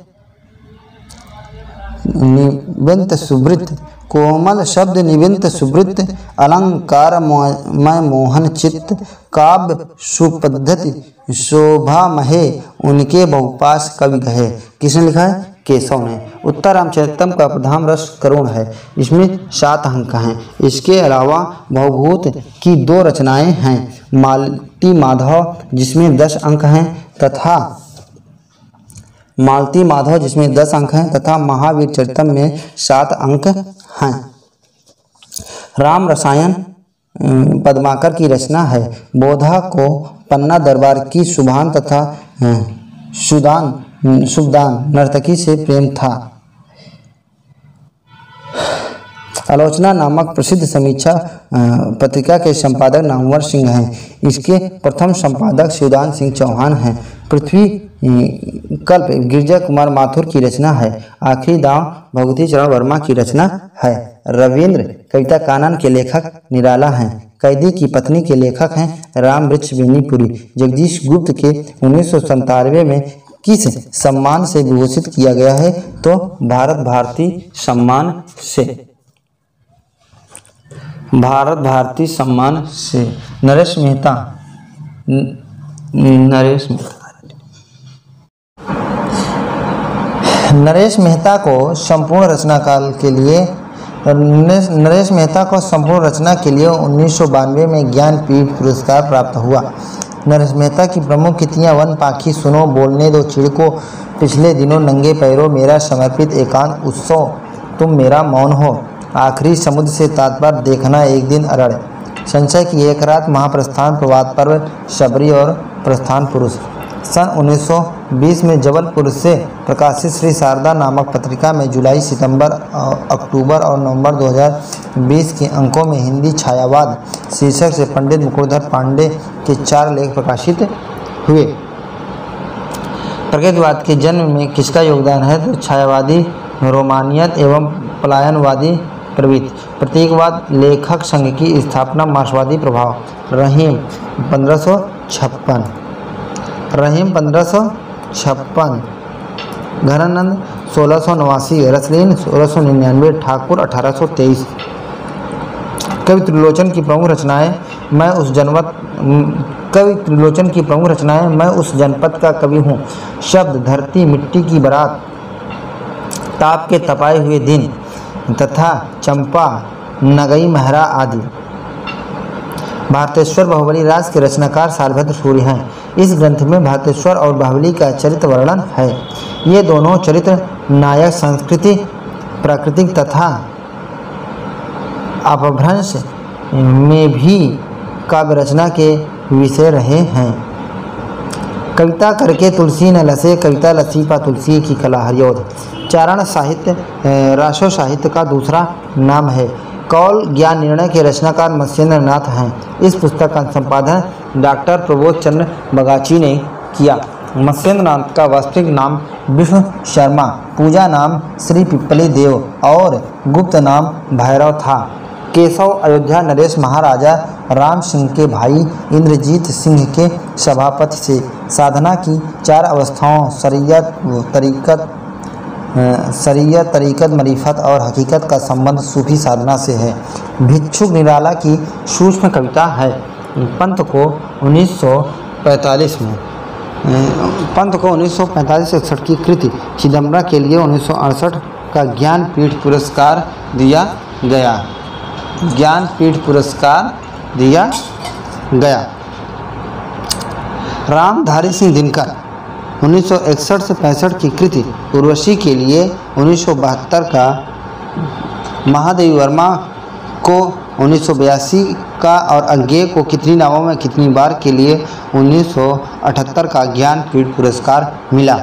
निवृत्त सुवृत कोमल शब्द निवृत्त सुवृत अलंकार मय मोहन चित्त काव्य सुपद्धति शोभा महे उनके बहुपास कवि कहे। किसने लिखा है? केशव ने। उत्तर रामचरितम का प्रधान रस करुण है, इसमें 7 अंक हैं। इसके अलावा भवभूत की 2 रचनाएं हैं, मालती माधव जिसमें 10 अंक हैं तथा महावीर चरितम में 7 अंक हैं। राम रसायन पद्माकर की रचना है। बोधा को पन्ना दरबार की सुभान तथा सुबदान नर्तकी से प्रेम था। आलोचना नामक प्रसिद्ध समीक्षा पत्रिका के संपादक नामवर सिंह हैं। इसके प्रथम संपादक शिवदान सिंह चौहान हैं। पृथ्वी कल्प गिरजा कुमार माथुर की रचना है। आखिरी दांव भगवती चरण वर्मा की रचना है। रविंद्र कविता कानन के लेखक निराला हैं। कैदी की पत्नी के लेखक हैं राम वृक्ष बेनीपुरी। जगदीश गुप्त के 1997 में किस सम्मान से विभूषित किया गया है? तो भारत भारती सम्मान से। भारत भारती सम्मान से। नरेश मेहता नरेश मेहता को संपूर्ण रचना के लिए 1992 में ज्ञानपीठ पुरस्कार प्राप्त हुआ। नरेश मेहता की प्रमुख कृतियाँ वन पाखी, सुनो, बोलने दो चिड़को, पिछले दिनों, नंगे पैरों, मेरा समर्पित एकांत उत्सव, तुम मेरा मौन हो, आखिरी समुद्र से तात्पर्य, देखना एक दिन अरड़, संशय की एक रात, महाप्रस्थान, प्रभात पर्व, शबरी और प्रस्थान पुरुष। सन 1920 में जबलपुर से प्रकाशित श्री शारदा नामक पत्रिका में जुलाई, सितंबर, अक्टूबर और नवंबर 2020 के अंकों में हिंदी छायावाद शीर्षक से पंडित मुकुटधर पांडे के 4 लेख प्रकाशित हुए। प्रगतिवाद के जन्म में किसका योगदान है? तो छायावादी रोमानियत एवं पलायनवादी प्रवृत्ति। प्रतीकवाद लेखक संघ की स्थापना, मार्क्सवादी प्रभाव। रहीम 1556, घनानंद 1689, रसलीन 1699, ठाकुर 1823। कवि त्रिलोचन की प्रमुख रचनाएं मैं उस जनपद का कवि हूँ, शब्द, धरती, मिट्टी की बारात, ताप के तपाए हुए दिन तथा चंपा, नगई महरा आदि। भारतेश्वर बाहुबली राज के रचनाकार शालभद्र सूर्य हैं। इस ग्रंथ में भारतेश्वर और बाहुबली का चरित्र वर्णन है। ये दोनों चरित्र नायक संस्कृति, प्राकृतिक तथा अपभ्रंश में भी काव्य रचना के विषय रहे हैं। कविता करके तुलसी न लसे, कविता लसी पा तुलसी की कला हरियोध। चारण साहित्य रासो साहित्य का दूसरा नाम है। कौल ज्ञान निर्णय के रचनाकार मत्स्येंद्र नाथ हैं। इस पुस्तक का संपादन डॉक्टर प्रबोध चंद्र बगाची ने किया। मत्स्येंद्र नाथ का वास्तविक नाम विष्णु शर्मा, पूजा नाम श्री पिप्पली देव और गुप्त नाम भैरव था। केशव अयोध्या नरेश महाराजा राम सिंह के भाई इंद्रजीत सिंह के सभापति से। साधना की 4 अवस्थाओं शरीयत, तरीकत, मरीफत और हकीकत का संबंध सूफी साधना से है। भिक्षुक निराला की सूक्ष्म कविता है। पंत को 1945-61 की कृति चिदम्बरा के लिए 1968 का ज्ञानपीठ पुरस्कार दिया गया। रामधारी सिंह दिनकर 1961 से 65 की कृति उर्वशी के लिए 1972 का, महादेवी वर्मा को 1982 का और अज्ञेय को कितनी नावों में कितनी बार के लिए 1978 का ज्ञानपीठ पुरस्कार मिला।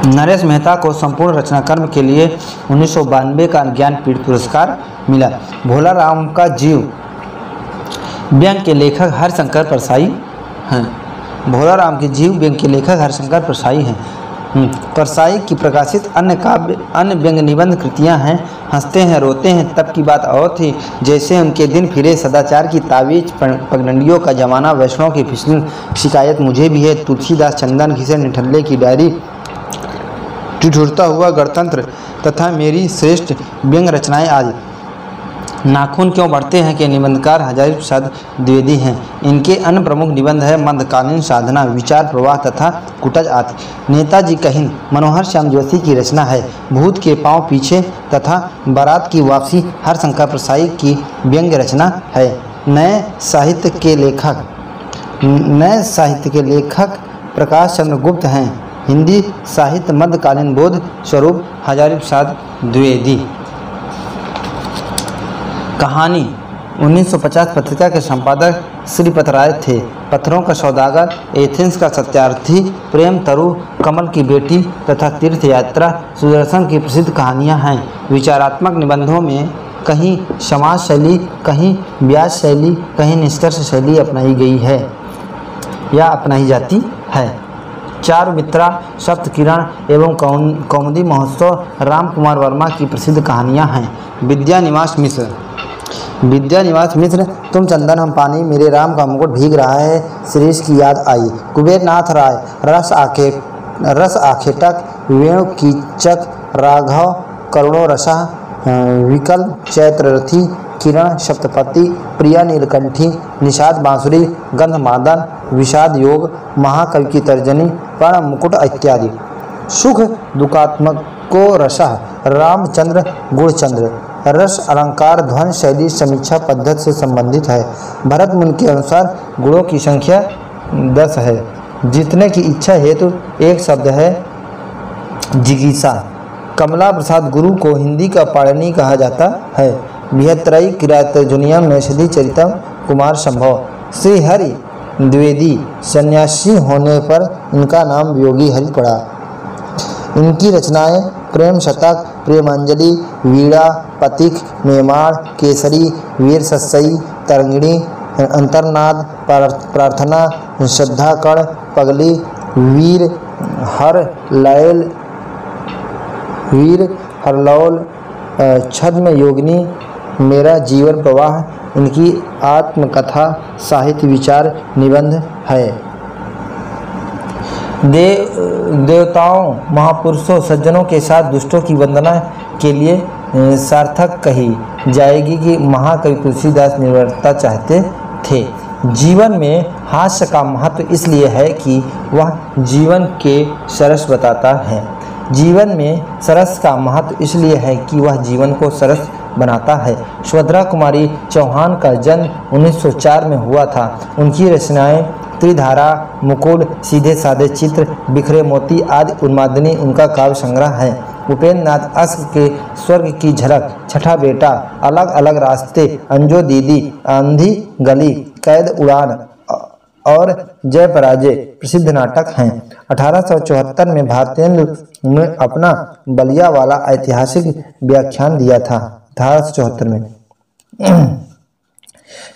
नरेश मेहता को संपूर्ण रचना कर्म के लिए 1992 का ज्ञानपीठ पुरस्कार मिला। भोला राम का जीव व्यंग्य के लेखक हरिशंकर परसाई हैं। भोला राम के जीव व्यंग्य के लेखक हरिशंकर परसाई हैं। परसाई की प्रकाशित अन्य काव्य अन्य व्यंग्य निबंध कृतियां हैं। हंसते हैं रोते हैं तब की बात और थी, जैसे उनके दिन फिरे, सदाचार की तावीज, पगडंडियों का जमाना, वैष्णव की फिसल, शिकायत मुझे भी है, तुलसीदास, चंदन घिसे, निठल्ले की डायरी, ठिठुरता हुआ गणतंत्र तथा मेरी श्रेष्ठ व्यंग्य रचनाएं आदि। नाखून क्यों बढ़ते हैं के निबंधकार हजारी प्रसाद द्विवेदी हैं। इनके अन्य प्रमुख निबंध है मध्यकालीन साधना, विचार प्रवाह तथा कुटज आदि। नेताजी कहिन मनोहर श्याम जोशी की रचना है। भूत के पांव पीछे तथा बारात की वापसी हरिशंकर परसाई की व्यंग्य रचना है। नए साहित्य के लेखक प्रकाश चंद्र गुप्त हैं। हिंदी साहित्य मध्यकालीन बोध स्वरूप हजारी प्रसाद द्विवेदी। कहानी 1950 पत्रिका के संपादक श्रीपत राय थे। पत्थरों का सौदागर, एथेंस का सत्यार्थी, प्रेम तरु, कमल की बेटी तथा तीर्थ यात्रा सुदर्शन की प्रसिद्ध कहानियां हैं। विचारात्मक निबंधों में कहीं समाज शैली, कहीं व्यास शैली, कहीं निष्कर्ष शैली अपनाई गई है या अपनाई जाती है। चारुमित्रा, सप्तकिरण एवं कौमुदी महोत्सव राम कुमार वर्मा की प्रसिद्ध कहानियां हैं। विद्यानिवास मिश्र, तुम चंदन हम पानी, मेरे राम का मुकुट भीग रहा है, शिरीष की याद आई। कुबेरनाथ राय, रस आखेटक, वेणु कीचक, राघव करुणो रसा, विकल चैत्ररथी, किरण सप्तपति, प्रिया नीलकंठी, निषाद बांसुरी, गंधमादन, विषाद योग, महाकवि की तर्जनी, पर्ण मुकुट इत्यादि। सुख दुखात्मक को रसः, रामचंद्र गुणचंद्र। रस अलंकार ध्वन शैली समीक्षा पद्धति से संबंधित है। भरत मुनि के अनुसार गुणों की संख्या 10 है। जीतने की इच्छा हेतु एक शब्द है जिगीसा। कमला प्रसाद गुरु को हिंदी का पाणिनि कहा जाता है। बृहत्त्रयी किरातर्जुनीयम नैषधि चरितम कुमार संभव। श्री हरि द्विवेदी सन्यासी होने पर इनका नाम योगी हरि पड़ा। इनकी रचनाएं प्रेम शतक, प्रेमांजलि, वीणा, पथिक, मेमाड़, केसरी, वीर सस्सई, तरंगिणी, अंतर्नाद, प्रार्थना, श्रद्धाकण, पगली, वीर हरलौल, छद्म योगिनी, मेरा जीवन प्रवाह इनकी आत्मकथा साहित्य विचार निबंध है। देवताओं, महापुरुषों, सज्जनों के साथ दुष्टों की वंदना के लिए सार्थक कही जाएगी कि महाकवि तुलसीदास निर्भरता चाहते थे। जीवन में हास्य का महत्व इसलिए है कि वह जीवन के सरस बताता है। जीवन में सरस का महत्व इसलिए है कि वह जीवन को सरस बनाता है। सुभद्रा कुमारी चौहान का जन्म 1904 में हुआ था। उनकी रचनाएं त्रिधारा, मुकुल, सीधे साधे चित्र, बिखरे मोती आदि उन्मादनी उनका काव्य संग्रह है। उपेंद्र नाथ अश्क के स्वर्ग की झलक, छठा बेटा, अलग अलग रास्ते, अंजो दीदी, आंधी गली, कैद उड़ान और जय पराजय प्रसिद्ध नाटक हैं। 1874 में भारतेंदु ने अपना बलिया वाला ऐतिहासिक व्याख्यान दिया था। 1874 में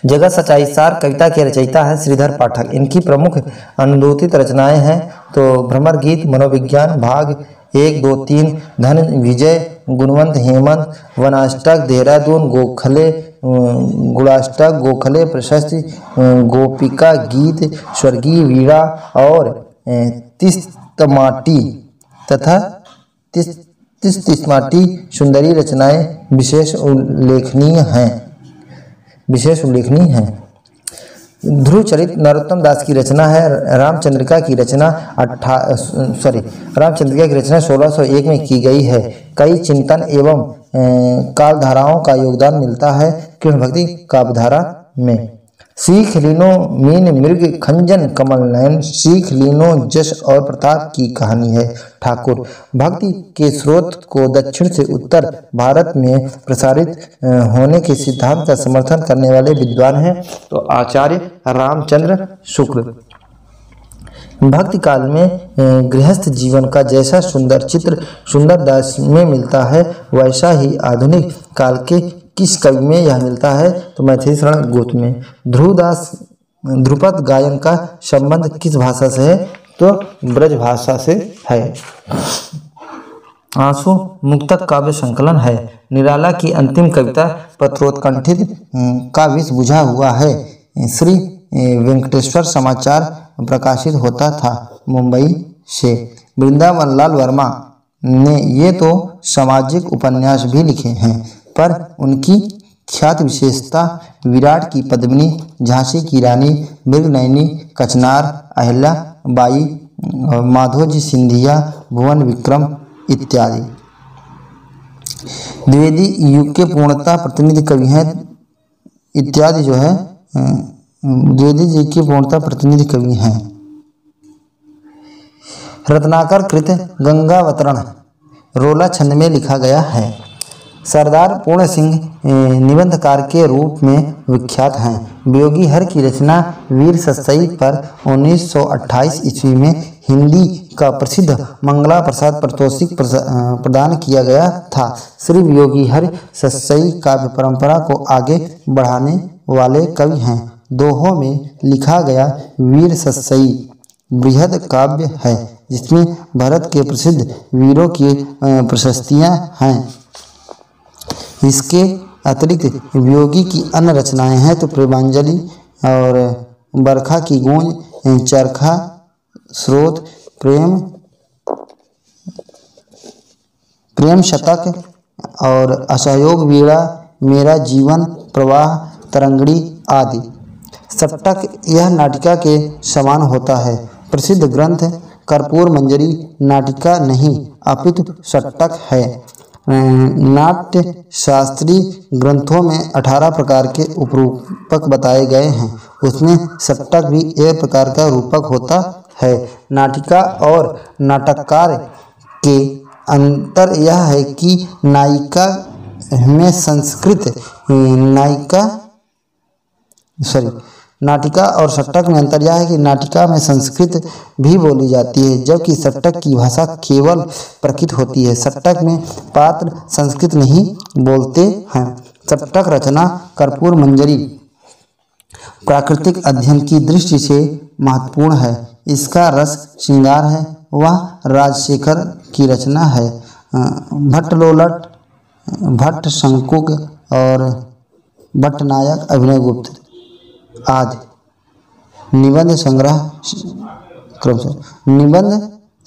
जगत सच्चाई सार कविता के रचयिता है श्रीधर पाठक। इनकी प्रमुख अनुदोतित रचनाएं हैं तो भ्रमर गीत, मनोविज्ञान, भाग 1, 2, 3, धन विजय, गुणवंत, हेमंत, वनाष्टक, देहरादून, गोखले, गुणाष्टक, गोखले प्रशस्ति, गोपिका गीत, स्वर्गीय वीणा और तिस्तमाटी तथा तिस्माटी सुंदरी रचनाएं विशेष उल्लेखनीय हैं। ध्रुव चरित नरोत्तम दास की रचना है। रामचंद्रिका की रचना 1601 में की गई है। कई चिंतन एवं काव्यधाराओं का योगदान मिलता है कृष्ण भक्ति काव्यधारा में। सीख लीनो मीन मृग खंजन कमल नयन, सीख लीनो जश और प्रताप की कहानी है। ठाकुर भक्ति के स्रोत को दक्षिण से उत्तर भारत में प्रसारित होने के सिद्धांत का समर्थन करने वाले विद्वान हैं तो आचार्य रामचंद्र शुक्ल। भक्ति काल में गृहस्थ जीवन का जैसा सुंदर चित्र सुंदर दास में मिलता है, वैसा ही आधुनिक काल के किस कवि में यह मिलता है? तो मैथिली शरण गुप्त में। ध्रुवदास ध्रुपद गायन का संबंध किस भाषा से है? तो ब्रज भाषा से है। आंसू मुक्तक काव्य संकलन है। निराला की अंतिम कविता पत्रोत्कंठित का विष बुझा हुआ है। श्री वेंकटेश्वर समाचार प्रकाशित होता था मुंबई से। वृंदावन लाल वर्मा ने ये तो सामाजिक उपन्यास भी लिखे हैं, पर उनकी ख्यात विशेषता विराट की पद्मिनी, झांसी की रानी, मृगनयनी, कचनार, अहिल्या बाई, माधोजी सिंधिया, भुवन विक्रम इत्यादि। द्विवेदी युग के पूर्णतः प्रतिनिधि कवि हैं इत्यादि जो है द्विवेदी जी के पूर्णतः प्रतिनिधि कवि हैं। रत्नाकर कृत गंगावतरण रोला छंद में लिखा गया है। सरदार पूर्ण सिंह निबंधकार के रूप में विख्यात हैं। वियोगी हर की रचना वीर सत्सई पर 1928 ईस्वी में हिंदी का प्रसिद्ध मंगला प्रसाद पारितोषिक प्रदान किया गया था। श्री वियोगी हर सत्सई काव्य परंपरा को आगे बढ़ाने वाले कवि हैं। दोहों में लिखा गया वीर सत्सई बृहद काव्य है, जिसमें भारत के प्रसिद्ध वीरों की प्रशस्तियाँ हैं। इसके अतिरिक्त वियोगी की अन्य रचनाएं हैं तो प्रेमांजलि और बरखा की गूंज, चरखा स्रोत, प्रेम शतक और असहयोग वीणा, मेरा जीवन प्रवाह, तरंगड़ी आदि। सट्टक यह नाटिका के समान होता है। प्रसिद्ध ग्रंथ कर्पूर मंजरी नाटिका नहीं अपितु सट्टक है। नाट्य शास्त्रीय ग्रंथों में 18 प्रकार के उपरूपक बताए गए हैं, उसमें सट्टक भी एक प्रकार का रूपक होता है। नाटिका और नाटककार के अंतर यह है कि नायिका में संस्कृत नाटिका और सट्टक में अंतर यह है कि नाटिका में संस्कृत भी बोली जाती है, जबकि सट्टक की भाषा केवल प्रकृत होती है। सट्टक में पात्र संस्कृत नहीं बोलते हैं। सट्टक रचना कर्पूर मंजरी प्राकृतिक अध्ययन की दृष्टि से महत्वपूर्ण है। इसका रस श्रृंगार है। वह राजशेखर की रचना है। भट्टलोलट, भट्ट शंकुक और भट्टनायक अभिनय गुप्त आदि। निबंध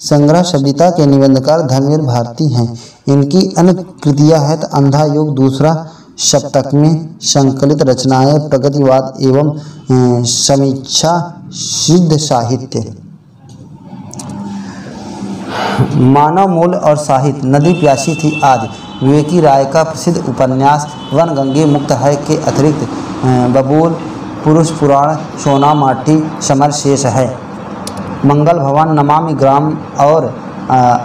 संग्रह शब्दिता के निबंधकार धर्मवीर भारती हैं। इनकी अन्य कृतियां हैं तो अंधा युग दूसरा शतक में संकलित रचनाएं, प्रगतिवाद एवं समीक्षा सिद्ध साहित्य। मानव मूल और साहित्य, नदी प्यासी थी आदि। विवेकी राय का प्रसिद्ध उपन्यास वनगंगे मुक्त है के अतिरिक्त बबूल, पुरुष पुराण, सोना माटी, समर शेष है। मंगल भवन, नमामि ग्राम और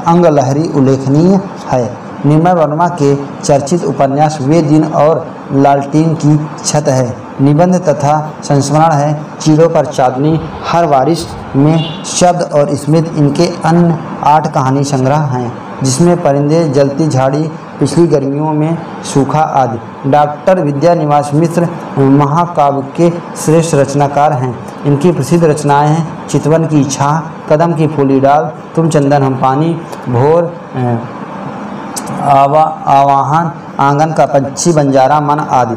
अंगलहरी उल्लेखनीय है। निर्मल वर्मा के चर्चित उपन्यास वे दिन और लालटीन की छत है। निबंध तथा संस्मरण है। चीरों पर चांदनी, हर बारिश में शब्द और स्मृति। इनके अन्य 8 कहानी संग्रह हैं, जिसमें परिंदे, जलती झाड़ी, पिछली गर्मियों में सूखा आदि। डॉक्टर विद्यानिवास मिश्र महाकाव्य के श्रेष्ठ रचनाकार हैं। इनकी प्रसिद्ध रचनाएं हैं चितवन की छाह, कदम की फूली डाल, तुम चंदन हम पानी, भोर, आवाहन, आंगन का पंछी, बंजारा मन आदि।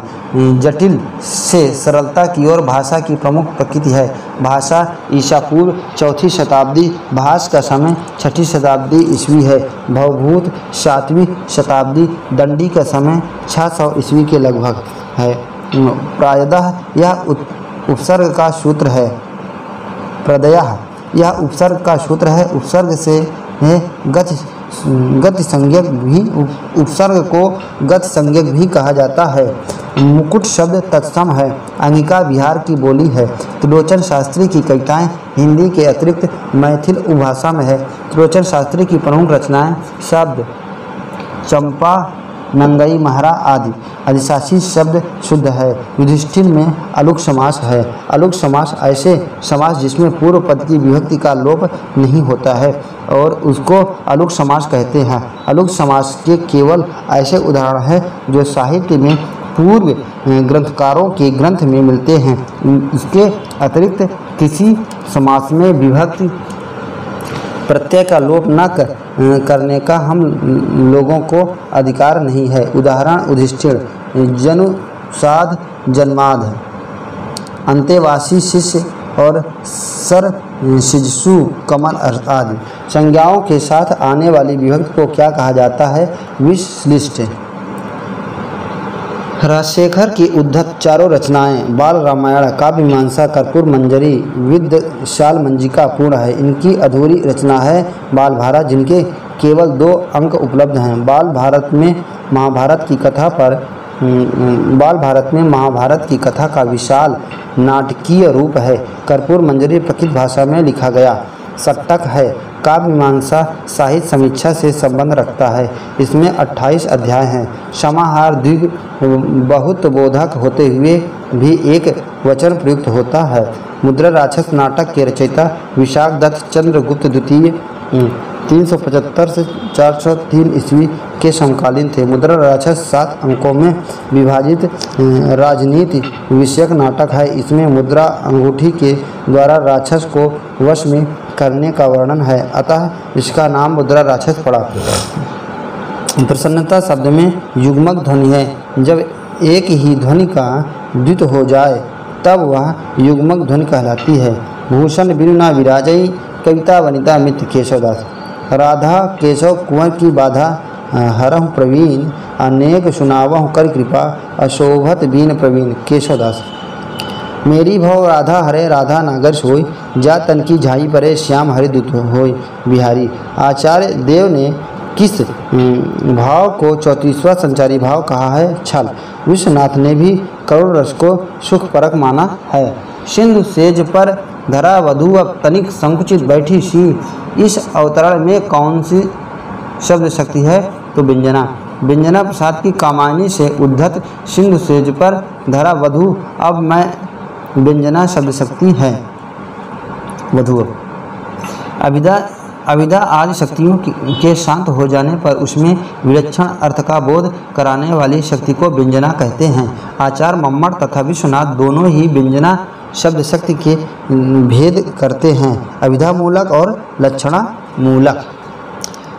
जटिल से सरलता की ओर भाषा की प्रमुख प्रकृति है। भाषा ईसा पूर्व 4वीं शताब्दी, भाष का समय 6वीं शताब्दी ईस्वी है। भवभूत 7वीं शताब्दी, दंडी का समय 600 ईस्वी के लगभग है। प्रायतः यह उपसर्ग का सूत्र है। प्रदयः यह उपसर्ग का सूत्र है। उपसर्ग से गति संज्ञक भी, उपसर्ग को गति संज्ञक भी कहा जाता है। मुकुट शब्द तत्सम है। अंगिका बिहार की बोली है। त्रिलोचन शास्त्री की कविताएं हिंदी के अतिरिक्त मैथिल उपभाषा में है। त्रिलोचन शास्त्री की प्रमुख रचनाएं शब्द चंपा, नंगई महरा आदि। अधिशासी शब्द शुद्ध है। युधिष्ठिर में अलुक समास है। अलुक समास ऐसे समास जिसमें पूर्व पद की विभक्ति का लोप नहीं होता है और उसको अलुक समास कहते हैं। अलुक समास के केवल ऐसे उदाहरण हैं जो साहित्य में पूर्व ग्रंथकारों के ग्रंथ में मिलते हैं। इसके अतिरिक्त किसी समास में विभक्ति प्रत्यय का लोप न करने का हम लोगों को अधिकार नहीं है। उदाहरण युधिष्ठिर, जनुसाद, जन्माद, अंतेवासी, शिष्य और सर, शिजसु, कमल आदि। संज्ञाओं के साथ आने वाली विभक्ति को क्या कहा जाता है? विश्लिष्ट। राजशेखर की उद्धत चारों रचनाएं बाल रामायण, काव्य मीमांसा, कर्पूर मंजरी, विद्याशाल मंजिका पूर्ण है। इनकी अधूरी रचना है बाल भारत, जिनके केवल 2 अंक उपलब्ध हैं। बाल भारत में महाभारत की कथा का विशाल नाटकीय रूप है। कर्पूर मंजरी प्रकृत भाषा में लिखा गया सट्टक है। काव्य मीमांसा साहित्य समीक्षा से संबंध रखता है। इसमें 28 अध्याय हैं। समाहार द्विग बहुत बोधक होते हुए भी एक वचन प्रयुक्त होता है। मुद्रा राक्षस नाटक के रचयिता विशाख दत्त चंद्रगुप्त द्वितीय 375 से 403 ईस्वी के समकालीन थे। मुद्रा राक्षस 7 अंकों में विभाजित राजनीति विषयक नाटक है। इसमें मुद्रा अंगूठी के द्वारा राक्षस को वश में करने का वर्णन है, अतः इसका नाम मुद्रा राक्षस पड़ा। प्रसन्नता शब्द में युग्मक ध्वनि है। जब एक ही ध्वनि का द्वित हो जाए तब वह युग्मक ध्वनि कहलाती है। भूषण बिरुना विराजई, कविता वनिता मित्र केशवदास। राधा केशव कुंवर की बाधा, हरहु प्रवीण, अनेक सुनावहु कर कृपा, अशोभत बीन प्रवीण केशवदास। मेरी भव राधा हरे राधा नागर सोई, जा तन की झाई परे श्याम हरि दूत होय बिहारी। आचार्य देव ने किस भाव को 34वां संचारी भाव कहा है? छल। विश्वनाथ ने भी करुण रस को सुख परक माना है। सिंधु सेज पर धरा वधु अब तनिक संकुचित बैठी सी। इस अवतरण में कौन सी शब्द शक्ति है? तो व्यंजना। व्यंजना प्रसाद की कामायनी से उद्धत सिंधु सेज पर धरा वधु अब मैं व्यंजना शब्द शक्ति है। वधु अविदा आदि शक्तियों के शांत हो जाने पर उसमें विलक्षण अर्थ का बोध कराने वाली शक्ति को व्यंजना कहते हैं। आचार्य मम्मट तथा विश्वनाथ दोनों ही व्यंजना शब्द शक्ति के भेद करते हैं, अविधा मूलक और लक्षणा मूलक।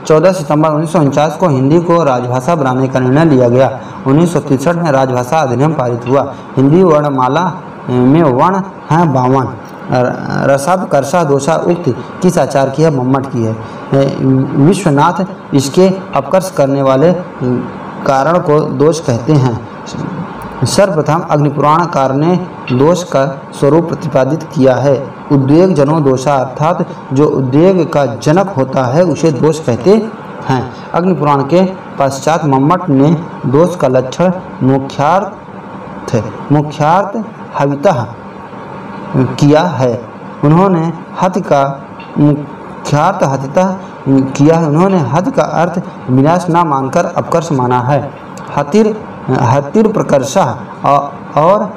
14 सितंबर 1949 को हिंदी को राजभाषा बनाने का निर्णय लिया गया। 1963 में राजभाषा अधिनियम पारित हुआ। हिंदी वर्णमाला में वर्ण हैं 52। रसभ कर्षा दोषा उक्त किस आचार की है? मम्मट की है। विश्वनाथ इसके अपकर्ष करने वाले कारण को दोष कहते हैं। सर्वप्रथम अग्निपुराणकार ने दोष का स्वरूप प्रतिपादित किया है। उद्वेग जनो दोषा, अर्थात जो उद्वेग का जनक होता है उसे दोष कहते हैं। अग्निपुराण के पश्चात मम्मट ने दोष का लक्षण मुख्यार्थ हवितः किया है। उन्होंने हत का मुख्यार्थ हतितः किया है। उन्होंने हत का अर्थ विनाश न मानकर अपकर्ष माना है। हतिर प्रकर्षः और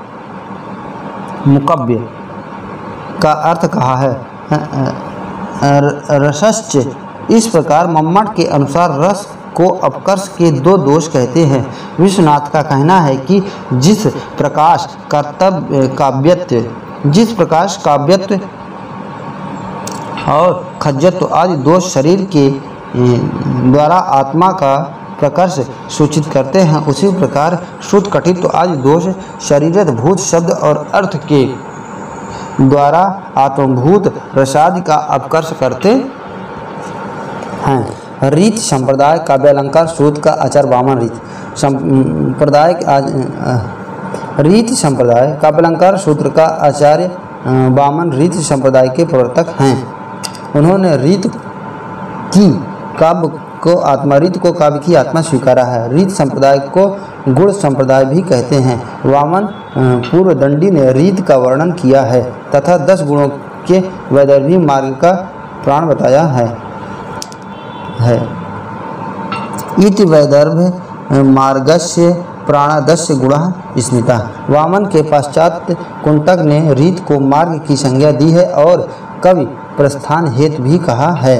मुकव्य का अर्थ कहा है। रसश्च। इस प्रकार मम्मट के अनुसार रस को अपकर्ष के 2 दोष कहते हैं। विश्वनाथ का कहना है कि जिस प्रकाश काव्यत्व और खज्जत्व आदि दोष शरीर के द्वारा आत्मा का प्रकर्ष सूचित करते हैं, उसी प्रकार शुद्ध कटित्व आदि दोष शरीरत भूत शब्द और अर्थ के द्वारा आत्मभूत रसादि का अपकर्ष करते हैं। रीत संप्रदाय काव्यालंकार सूत्र का आचार्य वामन। रीत संप्रदाय काव्यालंकार सूत्र का आचार्य वामन रीत संप्रदाय के प्रवर्तक हैं। उन्होंने रीत की काव्य को आत्मा, रीत को काव्य की आत्मा स्वीकारा है। रीत संप्रदाय को गुण संप्रदाय भी कहते हैं। वामन पूर्वदंडी ने रीत का वर्णन किया है तथा 10 गुणों के वैदर्भी मार्ग का प्राण बताया है। इति वैदर्भ मार्गस्य प्राणदस्य गुणः स्मिता। वामन के पश्चात कुंतक ने रीत को मार्ग की संज्ञा दी है और कवि प्रस्थान हेतु भी कहा है।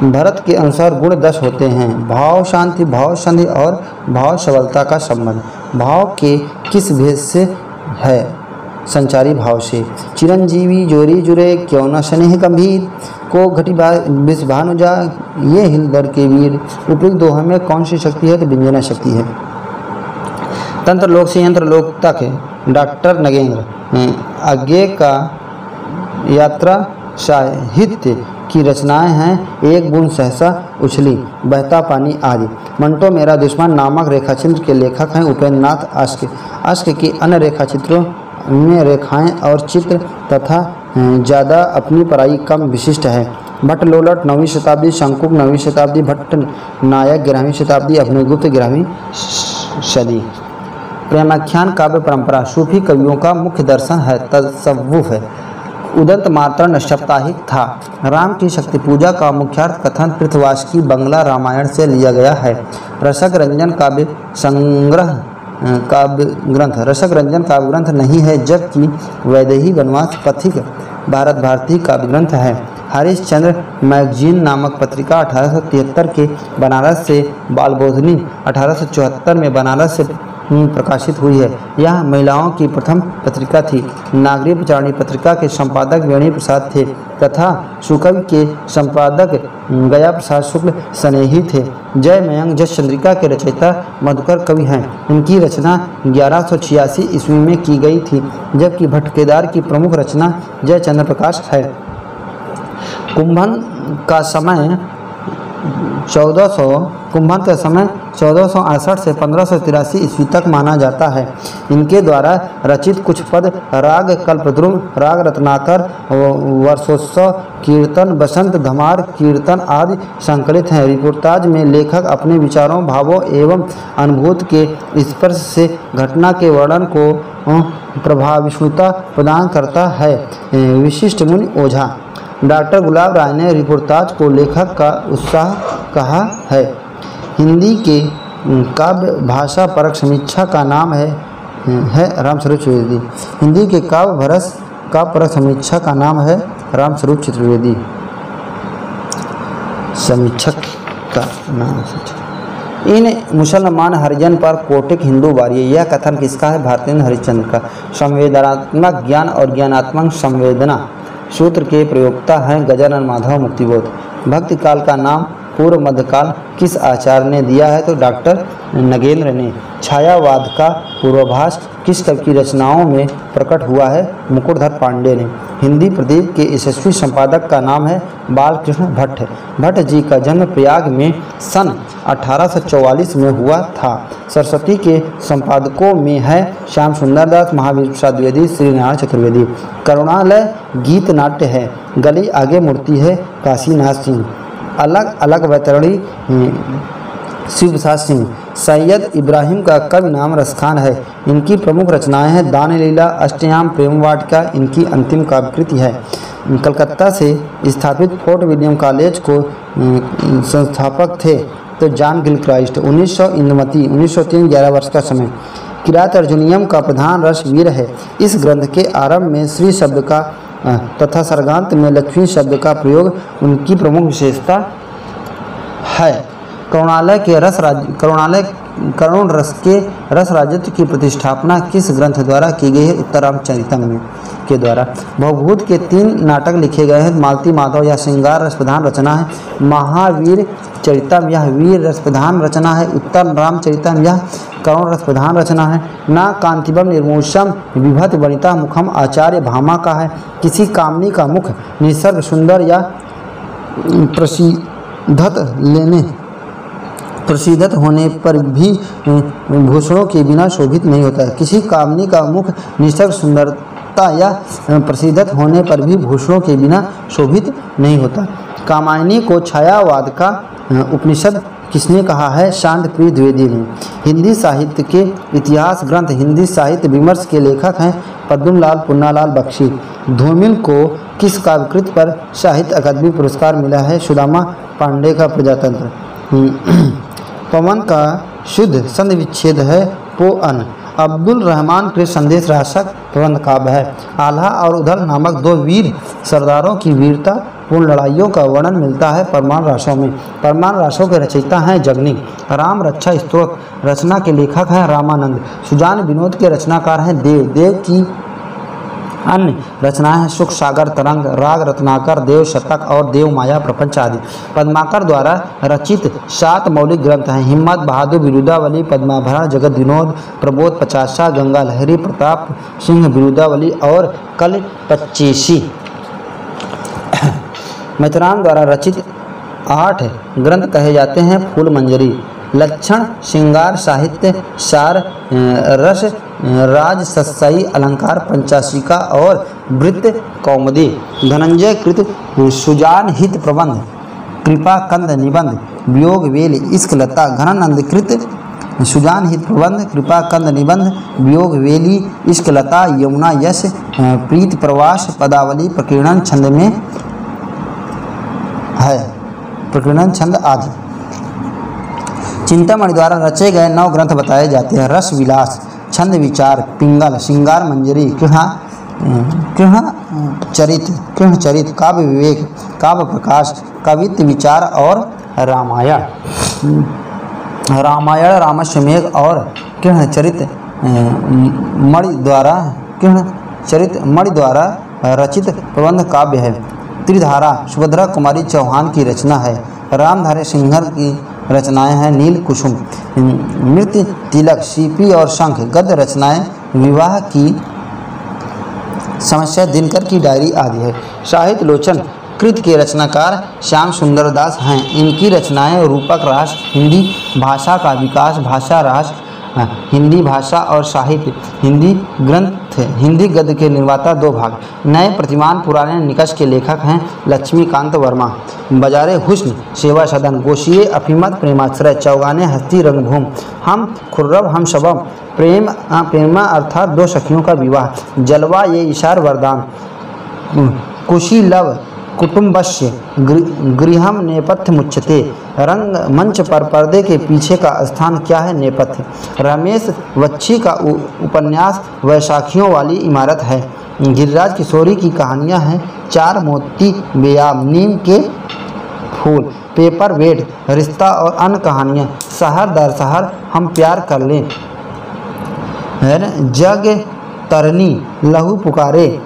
भरत के अनुसार गुण 10 होते हैं। भाव शांति, भाव संधि और भाव सबलता का संबंध। भाव के किस भेद से है? संचारी भाव से। चिरंजीवी जोरी जुरे क्यों न स्नेह गंभीर, को घटी विष भानुजा ये हिलदर के वीर। उपयुक्त दोहे में कौन सी शक्ति है? तो व्यंजना शक्ति है। तंत्र लोक से यंत्र लोक तक डॉक्टर नगेंद्र। आगे का यात्रा साहित्य की रचनाएं हैं। एक बूंद सहसा उछली, बहता पानी आदि। मंटो मेरा दुश्मन नामक रेखाचित्र के लेखक हैं उपेंद्र नाथ आश्के। आश्के के अन्य रेखाचित्रों में रेखाएं और चित्र तथा ज़्यादा अपनी पराई कम विशिष्ट है। भट्ट लोलट 9वीं शताब्दी, शंकुक 9वीं शताब्दी, भट्ट नायक 11वीं शताब्दी, अभिनवगुप्त 11वीं सदी। प्रेमाख्यान काव्य परंपरा सूफी कवियों का मुख्य दर्शन है, तसव्वुफ है। उदंत मातरण साप्ताहिक था। राम की शक्ति पूजा का मुख्यार्थ कथन पृथ्वास की बंगला रामायण से लिया गया है। रसक रंजन काव्य संग्रह काव्य ग्रंथ रसक रंजन काव्य ग्रंथ नहीं है, जबकि वैदेही वनवास पथिक भारत भारती काव्य ग्रंथ है। हरिश्चंद्र मैगजीन नामक पत्रिका 1873 के बनारस से, बालबोधनी 1874 में बनारस से प्रकाशित हुई है। यह महिलाओं की प्रथम पत्रिका थी। नागरी प्रचारणी पत्रिका के संपादक वेणी प्रसाद थे तथा सुकवि के संपादक गया प्रसाद शुक्ल स्नेही थे। जय मयंक जस चंद्रिका के रचयिता मधुकर कवि हैं। इनकी रचना 1186 ईस्वी में की गई थी, जबकि भट्ट केदार की प्रमुख रचना जय चंद्र प्रकाश है। कुंभन का समय 1468 से 1583 ईस्वी तक माना जाता है। इनके द्वारा रचित कुछ पद राग कल्पद्रुम, राग रत्नाकर, वर्षोत्सव कीर्तन, बसंत धमार कीर्तन आदि संकलित हैं। रिपोर्टाज में लेखक अपने विचारों, भावों एवं अनुभूति के स्पर्श से घटना के वर्णन को प्रभावशीलता प्रदान करता है। विशिष्ट मुनि ओझा। डॉक्टर गुलाब राय ने रिपोर्टाज को लेखक का उत्साह कहा है। हिंदी के काव्य भाषा परक समीक्षा का नाम है रामस्वरूप चतुर्वेदी। हिंदी के काव्य भरस का परक समीक्षा का नाम है रामस्वरूप चतुर्वेदी। समीक्षक का नाम। इन मुसलमान हरिजन पर कोटिक हिंदू वारिये, यह कथन किसका है? भारतेंद्र हरिश्चंद्र का। संवेदनात्मक ज्ञान और ज्ञानात्मक संवेदना सूत्र के प्रयोक्ता हैं गजानन माधव मुक्तिबोध। भक्ति काल का नाम पूर्व मध्यकाल किस आचार्य ने दिया है? तो डॉक्टर नगेंद्र ने। छायावाद का पूर्वाभास किस कवि की रचनाओं में प्रकट हुआ है? मुकुटधर पांडे ने। हिंदी प्रदीप के यशस्वी संपादक का नाम है बालकृष्ण भट्ट। भट्ट जी का जन्म प्रयाग में सन 1844 में हुआ था। सरस्वती के संपादकों में है श्याम सुंदर दास, महावीर प्रसाद द्विवेदी, श्री नारायण चतुर्वेदी। करुणालय गीत नाट्य है। गली आगे मूर्ति है काशीनाथ सिंह। अलग अलग वैतरणी शिव प्रसाद सिंह। सैयद इब्राहिम का कवि नाम रसखान है। इनकी प्रमुख रचनाएं हैं दान लीला, अष्टयाम, प्रेम वाटिका इनकी अंतिम काव्यकृति है। कलकत्ता से स्थापित फोर्ट विलियम कॉलेज को संस्थापक थे तो जॉन गिलक्राइस्ट। 1900 इंदुमती 1903 11 वर्ष का समय। किरात अर्जुनियम का प्रधान रस वीर है। इस ग्रंथ के आरंभ में श्री शब्द का तथा सर्गांत में लक्ष्मी शब्द का प्रयोग उनकी प्रमुख विशेषता है। करुण रस के रस राजत्व की प्रतिष्ठापना किस ग्रंथ द्वारा की गई है? उत्तरामचरितम के द्वारा। भवभूत के 3 नाटक लिखे गए हैं। मालती माधव यह श्रृंगार रस प्रधान रचना है। महावीर चरितम यह वीर रस प्रधान रचना है। उत्तर रामचरितम यह करुण रस प्रधान रचना है। ना कांतिबम निर्मोषम विभत वनिता मुखम आचार्य भामा का है। किसी कामनी का मुख निसर्ग सुंदर या प्रसिद्धत होने पर भी भूषणों के बिना शोभित नहीं होता है। किसी कामनी का मुख निसर्ग सुंदरता या प्रसिद्धत होने पर भी भूषणों के बिना शोभित नहीं होता। कामायनी को छायावाद का उपनिषद किसने कहा है? शांत प्रिय द्विवेदी ने। हिंदी साहित्य के इतिहास ग्रंथ हिंदी साहित्य विमर्श के लेखक हैं पद्मलाल पुन्नालाल बख्शी। धूमिल को किस काव्यकृत पर साहित्य अकादमी पुरस्कार मिला है? सुदामा पांडे का प्रजातंत्र। पवन का शुद्ध संधि विच्छेद है पोअन। अब्दुल रहमान के संदेश राशक प्रबंध काव्य है। आल्हा और उधल नामक दो वीर सरदारों की वीरता पूर्ण लड़ाइयों का वर्णन मिलता है परमान रासों में। परमान रासों के रचयिता हैं जगनी। राम रक्षा स्तोत्र रचना के लेखक हैं रामानंद। सुजान विनोद के रचनाकार हैं देव। देव की अन्य रचनाएं हैं सुख सागर तरंग, राग रत्नाकर, देव शतक और देव माया प्रपंच आदि। पद्माकर द्वारा रचित 7 मौलिक ग्रंथ हैं। हिम्मत बहादुर, बिरुदावली, पद्माभरण, जगत विनोद, प्रबोध, पचासा, गंगा लहरी, प्रताप सिंह, बिरुदावली और कल पच्चीसी। मैत्रान द्वारा रचित 8 ग्रंथ कहे जाते हैं फूल मंजरी, लक्षण, श्रृंगार, साहित्य, सार, रस, राज, सत्सई, अलंकार, पंचाशिका और वृत्त कौमुदी। धनंजय कृत सुजान हित प्रबंध, कृपा कंद निबंध, वियोग वेल, इश्क लता, घनानंद कृत सुजान हित प्रबंध, कृपा कंद निबंध, वियोग वेली, इश्क लता, यमुना यश, प्रीत प्रवास, पदावली, प्रकीर्णन छंद में है, प्रकीर्णन छंद आदि। चिंतामणि द्वारा रचे गए 9 ग्रंथ बताए जाते हैं। रस विलास, छंद विचार, पिंगल, श्रृंगार मंजरी, कृष्ण चरित, काव्य विवेक, काव्य प्रकाश, कवित्व विचार और रामायण। रामायण रामश्वमेघ और कृष्णचरित मणि द्वारा रचित प्रबंध काव्य है। त्रिधारा सुभद्रा कुमारी चौहान की रचना है। रामधारी सिंहर की रचनाएं हैं नील कुसुम, मृत्यु तिलक, सीपी और शंख। गद्य रचनाएं विवाह की समस्या, दिनकर की डायरी आदि है। साहित्य लोचन कृत के रचनाकार श्याम सुंदर दास हैं। इनकी रचनाएं रूपक रास, हिंदी भाषा का विकास, भाषा रास, हिंदी भाषा और साहित्य, हिंदी ग्रंथ, हिंदी गद्य के निर्माता 2 भाग। नए प्रतिमान पुराने निकष के लेखक हैं लक्ष्मीकांत वर्मा। बाजारे हुस्न, सेवा सदन, गोशिये अफीमत, प्रेमाश्रय, चौगाने हस्ती, रंगभूम, हम खुर्रब हम शबम, प्रेमा अर्थात 2 सखियों का विवाह, जलवा ये इशार वरदान, कुशी लव कुटुम्बस्य, गृहम नेपथ्य मुच्यते, रंग मंच पर पर्दे के पीछे का स्थान क्या है नेपथ्य, रमेश वच्छी का उपन्यास वैशाखियों वाली इमारत है, गिरिराज किशोरी की कहानियां हैं 4 मोती बेयाम, नीम के फूल, पेपर वेट, रिश्ता और अन्य कहानियां, शहर दर शहर, हम प्यार कर लें, है ना, जग तरनी, लहू पुकारे,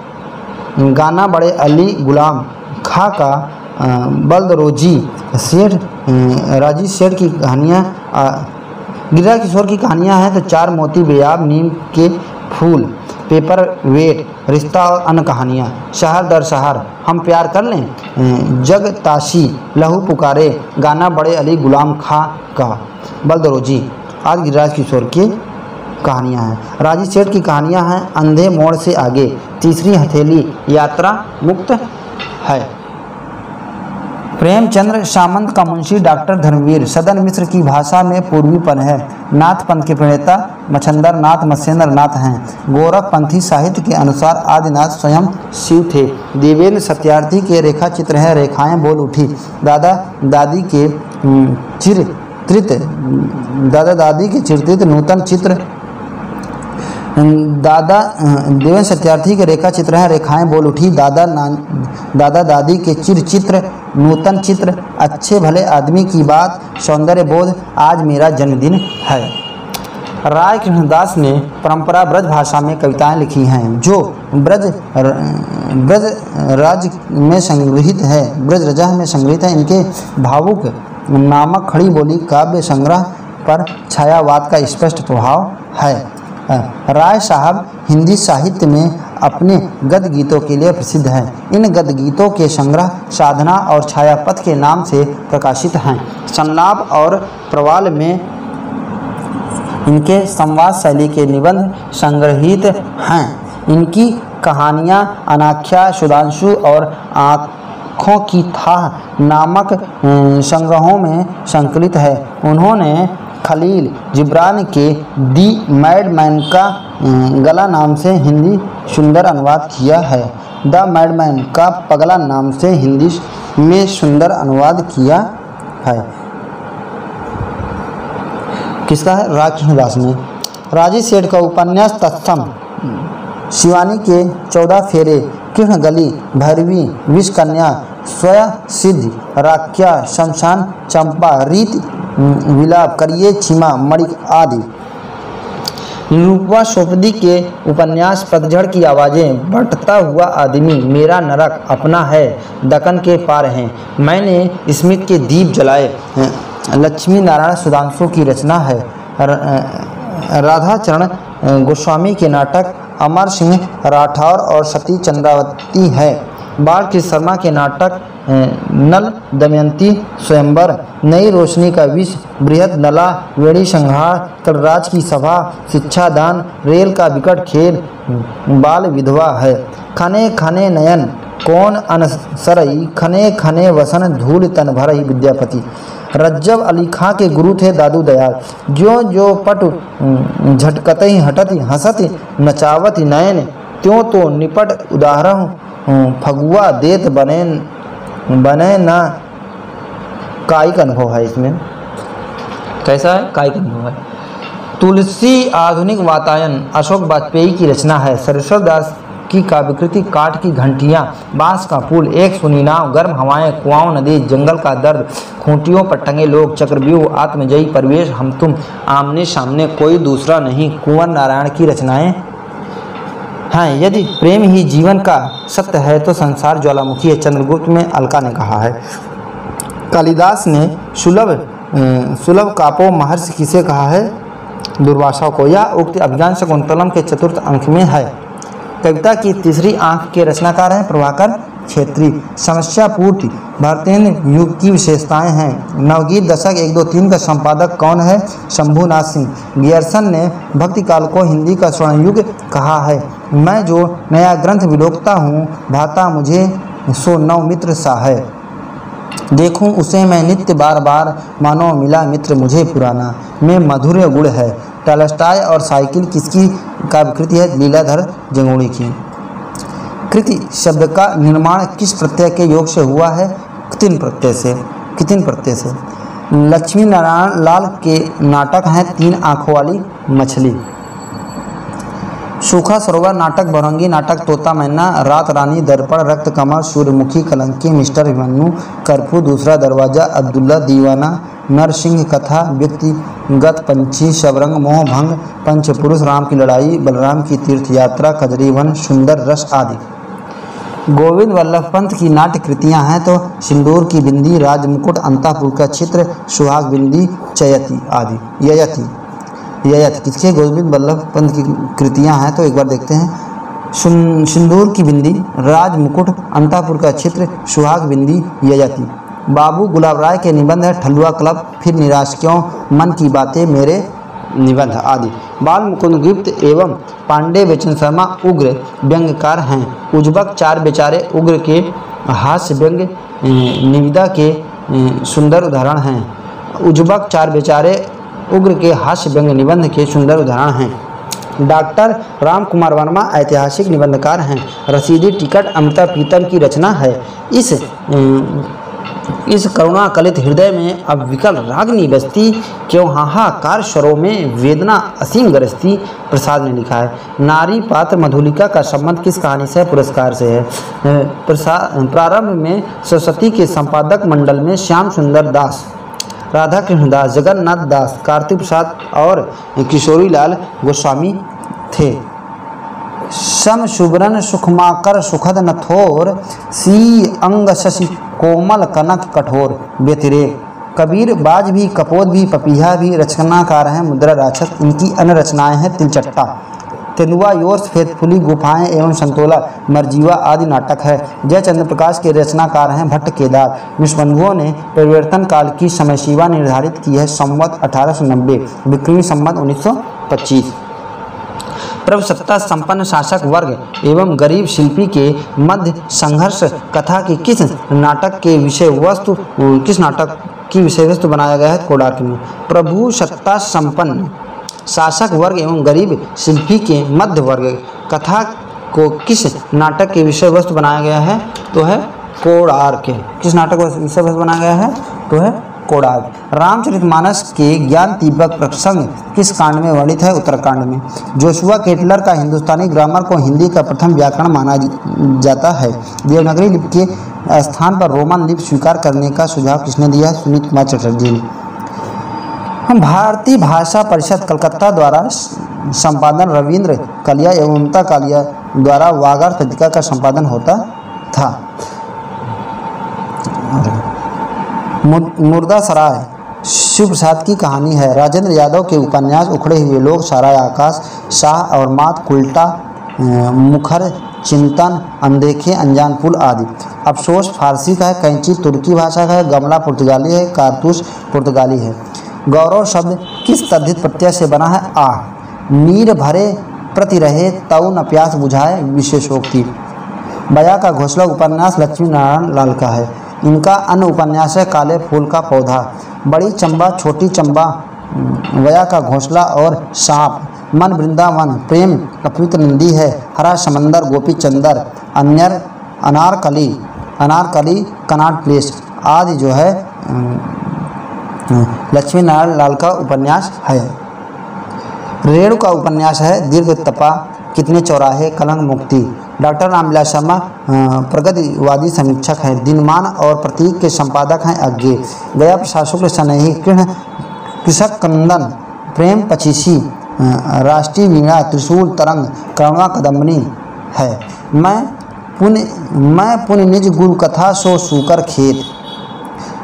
गाना बड़े अली गुलाम, खा का बल्दरोजी, सेठ राजी सेठ की कहानियाँ, गिरिराज किशोर की कहानियाँ हैं तो 4 मोती बेयाब, नीम के फूल, पेपर वेट, रिश्ता और अन्य कहानियाँ, शहर दर शहर, हम प्यार कर लें, जग ताशी, लहू पुकारे, गाना बड़े अली गुलाम, खा का बल्दरोजी आदि गिरिराज किशोर की कहानियाँ हैं। राजी सेठ की कहानियाँ हैं अंधे मोड़ से आगे, तीसरी हथेली, यात्रा मुक्त है। प्रेमचंद्र सामंत का मुंशी डॉक्टर धर्मवीर, सदन मिश्र की भाषा में पूर्वीपन है। नाथपंथ के प्रणेता मच्छंदर नाथ मत्स्येंद्र नाथ हैं। गोरखपंथी साहित्य के अनुसार आदिनाथ स्वयं शिव थे। देवेंद्र सत्यार्थी के रेखा चित्र है रेखाएं बोल उठी। दादा दादी के चित्रित नूतन चित्र, देवेंद्र सत्यार्थी के रेखा चित्र हैं रेखाएं बोल उठी। दादा दादी के चित्र, नूतन चित्र, अच्छे भले आदमी की बात, सौंदर्य बोध, आज मेरा जन्मदिन है। राय कृष्णदास ने परंपरा ब्रज भाषा में कविताएं लिखी हैं जो ब्रज राज में संग्रहित है, ब्रज रजा में संग्रहित है। इनके भावुक नामक खड़ी बोली काव्य संग्रह पर छायावाद का स्पष्ट प्रभाव है। राय साहब हिंदी साहित्य में अपने गद्य गीतों के लिए प्रसिद्ध हैं। इन गद्य गीतों के संग्रह साधना और छायापथ के नाम से प्रकाशित हैं। संलाप और प्रवाल में इनके संवाद शैली के निबंध संग्रहित हैं। इनकी कहानियाँ अनाख्या, सुधांशु और आँखों की थाह नामक संग्रहों में संकलित है। उन्होंने खलील जिब्रान के दी मैडमैन का गला नाम से हिंदी सुंदर अनुवाद किया है। द मैडमैन का पगला नाम से हिंदी में सुंदर अनुवाद किया है। किसका है? राज कृष्णदास ने। राजी सेठ का उपन्यास तत्सम, शिवानी के 14 फेरे, कृष्ण गली, भैरवी, विष कन्या, स्वयं सिद्ध, राख्या, शमशान चंपा, रीत विलाप, करिए छिमा, मणिक आदि। निरूपा चोपड़ी के उपन्यास पतझड़ की आवाज़ें, बटता हुआ आदमी, मेरा नरक अपना है, दक्कन के पार हैं, मैंने स्मित के दीप जलाए, लक्ष्मी नारायण सुधांशु की रचना है। राधा चरण गोस्वामी के नाटक अमर सिंह राठौर और सती चंद्रावती है। बालकृष्ण शर्मा के नाटक नल दमयंती स्वयंवर, नई रोशनी का विष, बृहद नला, वेणी संहार, कलराज की सभा, शिक्षादान, रेल का विकट खेल, बाल विधवा है। खने खने नयन कौन अनसरई, खने खने वसन धूल तन भरई विद्यापति। रज्जब अली खां के गुरु थे दादू दयाल, जो जो पटु झटकतई हटति हंसति नचावति नयन, त्यों तो निपट उदाहरण फगुआ देत बने न। कायिक अनुभव है इसमें। कैसा है? कायिक अनुभव है। तुलसी आधुनिक वातायन अशोक वाजपेयी की रचना है। सरस्वत दास की काव्यकृति काठ की घंटियाँ, बांस का पुल, एक सुनी नाव, गर्म हवाएं, कुआं नदी, जंगल का दर्द, खूंटियों पर टंगे लोग, चक्रव्यूह, आत्मजयी परिवेश, हम तुम, आमने सामने कोई दूसरा नहीं, कुंवर नारायण की रचनाएं हैं। यदि प्रेम ही जीवन का सत्य है तो संसार ज्वालामुखी है, चंद्रगुप्त में अलका ने कहा है। कालिदास ने सुलभ कापो महर्षि किसे कहा है? दुर्वासा को। यह उक्त अभिज्ञान शकुंतलम के चतुर्थ अंक में है। कविता की तीसरी आंख के रचनाकार हैं प्रभाकर छेत्री। समस्या पूर्ति भारतेंद्र युग की विशेषताएं हैं। नवगीत दशक 1, 2, 3 का संपादक कौन है? शंभुनाथ सिंह। गियर्सन ने भक्ति काल को हिंदी का स्वर्ण युग कहा है। मैं जो नया ग्रंथ विलोकता हूँ, भाता मुझे सो नव मित्र सा है, देखूं उसे मैं नित्य बार बार, मानो मिला मित्र मुझे पुराना, में मधुर गुण है। टॉलस्टॉय और साइकिल किसकी काव्यकृति है? लीलाधर जंगुड़ी की। कृति शब्द का निर्माण किस प्रत्यय के योग से हुआ है? कितिन प्रत्यय से। कितिन प्रत्यय से। लक्ष्मी नारायण लाल के नाटक हैं 3 आँखों वाली मछली, सूखा सरोवर नाटक, भौरंगी नाटक, तोता मैना, रात रानी, दर्पण, रक्त कमल, सूर्यमुखी, कलंकी, मिस्टर अभिमन्यु, कर्फ्यू, दूसरा दरवाजा, अब्दुल्ला, दीवाना, नरसिंह कथा, व्यक्तिगत पंछी, शबरंग, मोह भंग, पंचपुरुष, राम की लड़ाई, बलराम की तीर्थ यात्रा, कजरी वन, सुंदर रस आदि। गोविंद वल्लभ पंत की नाट्य कृतियाँ हैं तो सिंदूर की बिंदी, राजमुकुट, अंतापुर का चित्र, सुहाग बिंदी, चयति आदि। ययत किसके? गोविंद वल्लभ पंत की कृतियाँ हैं तो एक बार देखते हैं। सिंदूर की बिंदी, राजमुकुट, अंतापुर का चित्र, सुहाग बिंदी, ययति। बाबू गुलाब राय के निबंध है ठल्लुआ क्लब, फिर निराश क्यों, मन की बातें, मेरे निबंध आदि। बाल मुकुंद गुप्त एवं पांडे बेचन शर्मा उग्र व्यंग्यकार हैं। उज्बक 4 बेचारे उग्र के हास्य व्यंग्य निविदा के सुंदर उदाहरण हैं। उज्बक 4 बेचारे उग्र के हास्य व्यंग्य निबंध के सुंदर उदाहरण हैं। डॉक्टर राम कुमार वर्मा ऐतिहासिक निबंधकार हैं। रसीदी टिकट अमृता प्रीतम की रचना है। इस करुणा कलित हृदय में अब विकल रागनी बसती, क्यों हाहाकार स्वरों में वेदना असीम गरजती, प्रसाद ने लिखा है। नारी पात्र मधुलिका का संबंध किस कहानी से? पुरस्कार से है। प्रारंभ में सरस्वती के संपादक मंडल में श्याम सुंदर दास, राधा कृष्ण दास, जगन्नाथ दास, कार्तिक प्रसाद और किशोरी लाल गोस्वामी थे। सम सुबरन सुखमाकर सुखद नथोर, सी अंग शशि कोमल कनक कठोर, व्यतिरेक। कबीर बाज भी, कपोत भी, पपीहा भी रचनाकार हैं। मुद्रा राक्षस इनकी अन्य रचनाएं हैं। तिलचट्टा, तेंदुआ, योर्स, फेथफुली, गुफाएं एवं संतोला, मरजीवा आदि नाटक है। जयचंद्र प्रकाश के रचनाकार हैं भट्ट केदार। विश्वबंधुओं ने परिवर्तन काल की समय सीमा निर्धारित की है। संवत 1890, विक्रमी संवत 1925। प्रभुसत्ता संपन्न शासक वर्ग एवं गरीब शिल्पी के मध्य संघर्ष कथा की किस नाटक की विषय वस्तु बनाया गया है? कोडार्क में। प्रभुसत्ता संपन्न शासक वर्ग एवं गरीब शिल्पी के मध्य वर्ग कथा को किस नाटक के विषय वस्तु बनाया गया है? तो है कोणार्क। किस नाटक का विषय वस्तु बनाया गया है? तो है कोडाग। रामचरितमानस के ज्ञान दीपक प्रसंग किस कांड में वर्णित है? उत्तरकांड में। जोशुआ केटलर का हिंदुस्तानी ग्रामर को हिंदी का प्रथम व्याकरण माना जाता है। देवनागरी लिपि के स्थान पर रोमन लिपि स्वीकार करने का सुझाव किसने दिया? सुनीत कुमार चटर्जी ने। भारतीय भाषा परिषद कलकत्ता द्वारा संपादन रविंद्र कलिया एवं ममता कालिया द्वारा वागार्थ पत्रिका का संपादन होता था। मुर्दासराय शिव प्रसाद की कहानी है। राजेंद्र यादव के उपन्यास उखड़े हुए लोग, सराय आकाश, शाह और मात, उल्टा मुखर, चिंतन, अनदेखे, अनजान पुल आदि। अफसोस फारसी का है, कैंची तुर्की भाषा का है, गमला पुर्तगाली है, कारतूस पुर्तगाली है। गौरव शब्द किस तद्धित प्रत्यय से बना है? आ। नीर भरे प्रति रहे तऊ न प्यास बुझाए, विशेषोक्ति। बया का घोंसला उपन्यास लक्ष्मी नारायण लाल का है। इनका अन्य उपन्यास है काले फूल का पौधा, बड़ी चंबा, छोटी चंबा, बया का घोंसला और सांप, मन वृंदावन, प्रेम कपित नंदी है, हरा समंदर, गोपी चंदर, अन्यर, अनारकली, कनाट प्लेस आदि जो है लक्ष्मी नारायण लाल का उपन्यास है। रेणु का उपन्यास है दीर्घ तपा, कितने चौराहे, कलंक मुक्ति। डॉक्टर रामविलास शर्मा प्रगतिवादी समीक्षक हैं। दिनमान और प्रतीक के संपादक हैं अज्ञे। गया प्रशासक के स्नेही कृषक कंदन, प्रेम पचीसी, राष्ट्रीय वीणा, त्रिशूल तरंग, करुणा कदम्बनी है। मैं पुण्य निज गुरु कथा सो सूकर खेत,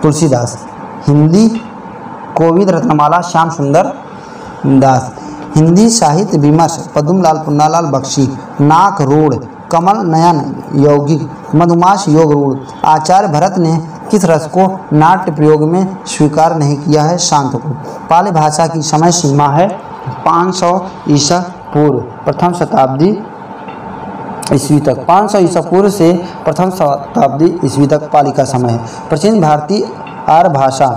तुलसीदास। हिंदी कोविद रत्नमाला, श्याम सुंदर दास। हिंदी साहित्य विमर्श पद्मलाल पुन्नालाल बख्शी। नाक रूढ़, कमल नयन यौगिक, मधुमास योग रूढ़। आचार्य भरत ने किस रस को नाट्य प्रयोग में स्वीकार नहीं किया है? शांत को। पाली भाषा की समय सीमा है 500 ईसा पूर्व प्रथम शताब्दी ईस्वी तक। 500 ईसा पूर्व से प्रथम शताब्दी ईस्वी तक पाली का समय है। प्राचीन भारतीय आर्य भाषा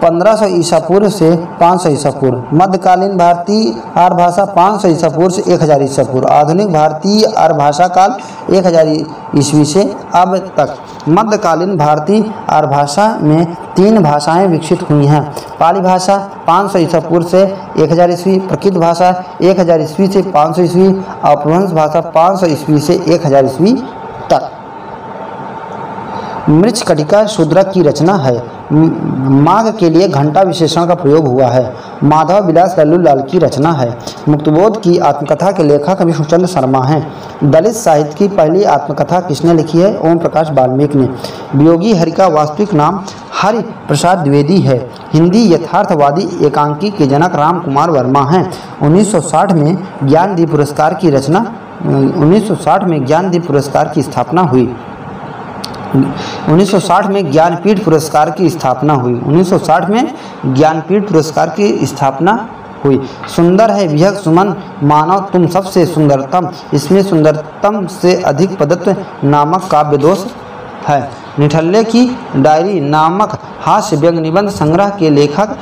1500 ईसा पूर्व से 500 ईसा पूर्व। मध्यकालीन भारतीय आर्य भाषा 500 ईसा पूर्व से 1000 ईसा पूर्व। आधुनिक भारतीय आर्य भाषा काल 1000 ईस्वी से अब तक। मध्यकालीन भारतीय आर्य भाषा में 3 भाषाएं विकसित हुई हैं। पाली भाषा 500 ईसा पूर्व से 1000 ईस्वी, प्रकृत भाषा 1000 ईस्वी से 500 ईस्वी और अपभ्रंश भाषा 500 ईस्वी से 1000 ईस्वी तक। मृच्छकटिका शूद्रक की रचना है। माघ के लिए घंटा विशेषण का प्रयोग हुआ है। माधव विलास लल्लू लाल की रचना है। मुक्तबोध की आत्मकथा के लेखक विष्णुचंद्र शर्मा हैं। दलित साहित्य की पहली आत्मकथा किसने लिखी है? ओम प्रकाश वाल्मीकि ने। वियोगी हरि का वास्तविक नाम हरि प्रसाद द्विवेदी है। हिंदी यथार्थवादी एकांकी के जनक राम कुमार वर्मा हैं। 1960 में ज्ञानदीप पुरस्कार की रचना 1960 में ज्ञानदीप पुरस्कार की स्थापना हुई। 1960 में ज्ञानपीठ पुरस्कार की स्थापना हुई। 1960 में ज्ञानपीठ पुरस्कार की स्थापना हुई। सुंदर है विहग सुमन मानव तुम सबसे सुंदरतम, इसमें सुंदरतम से अधिक पदत्व नामक काव्य दोष है। निठल्ले की डायरी नामक हास्य व्यंग निबंध संग्रह के लेखक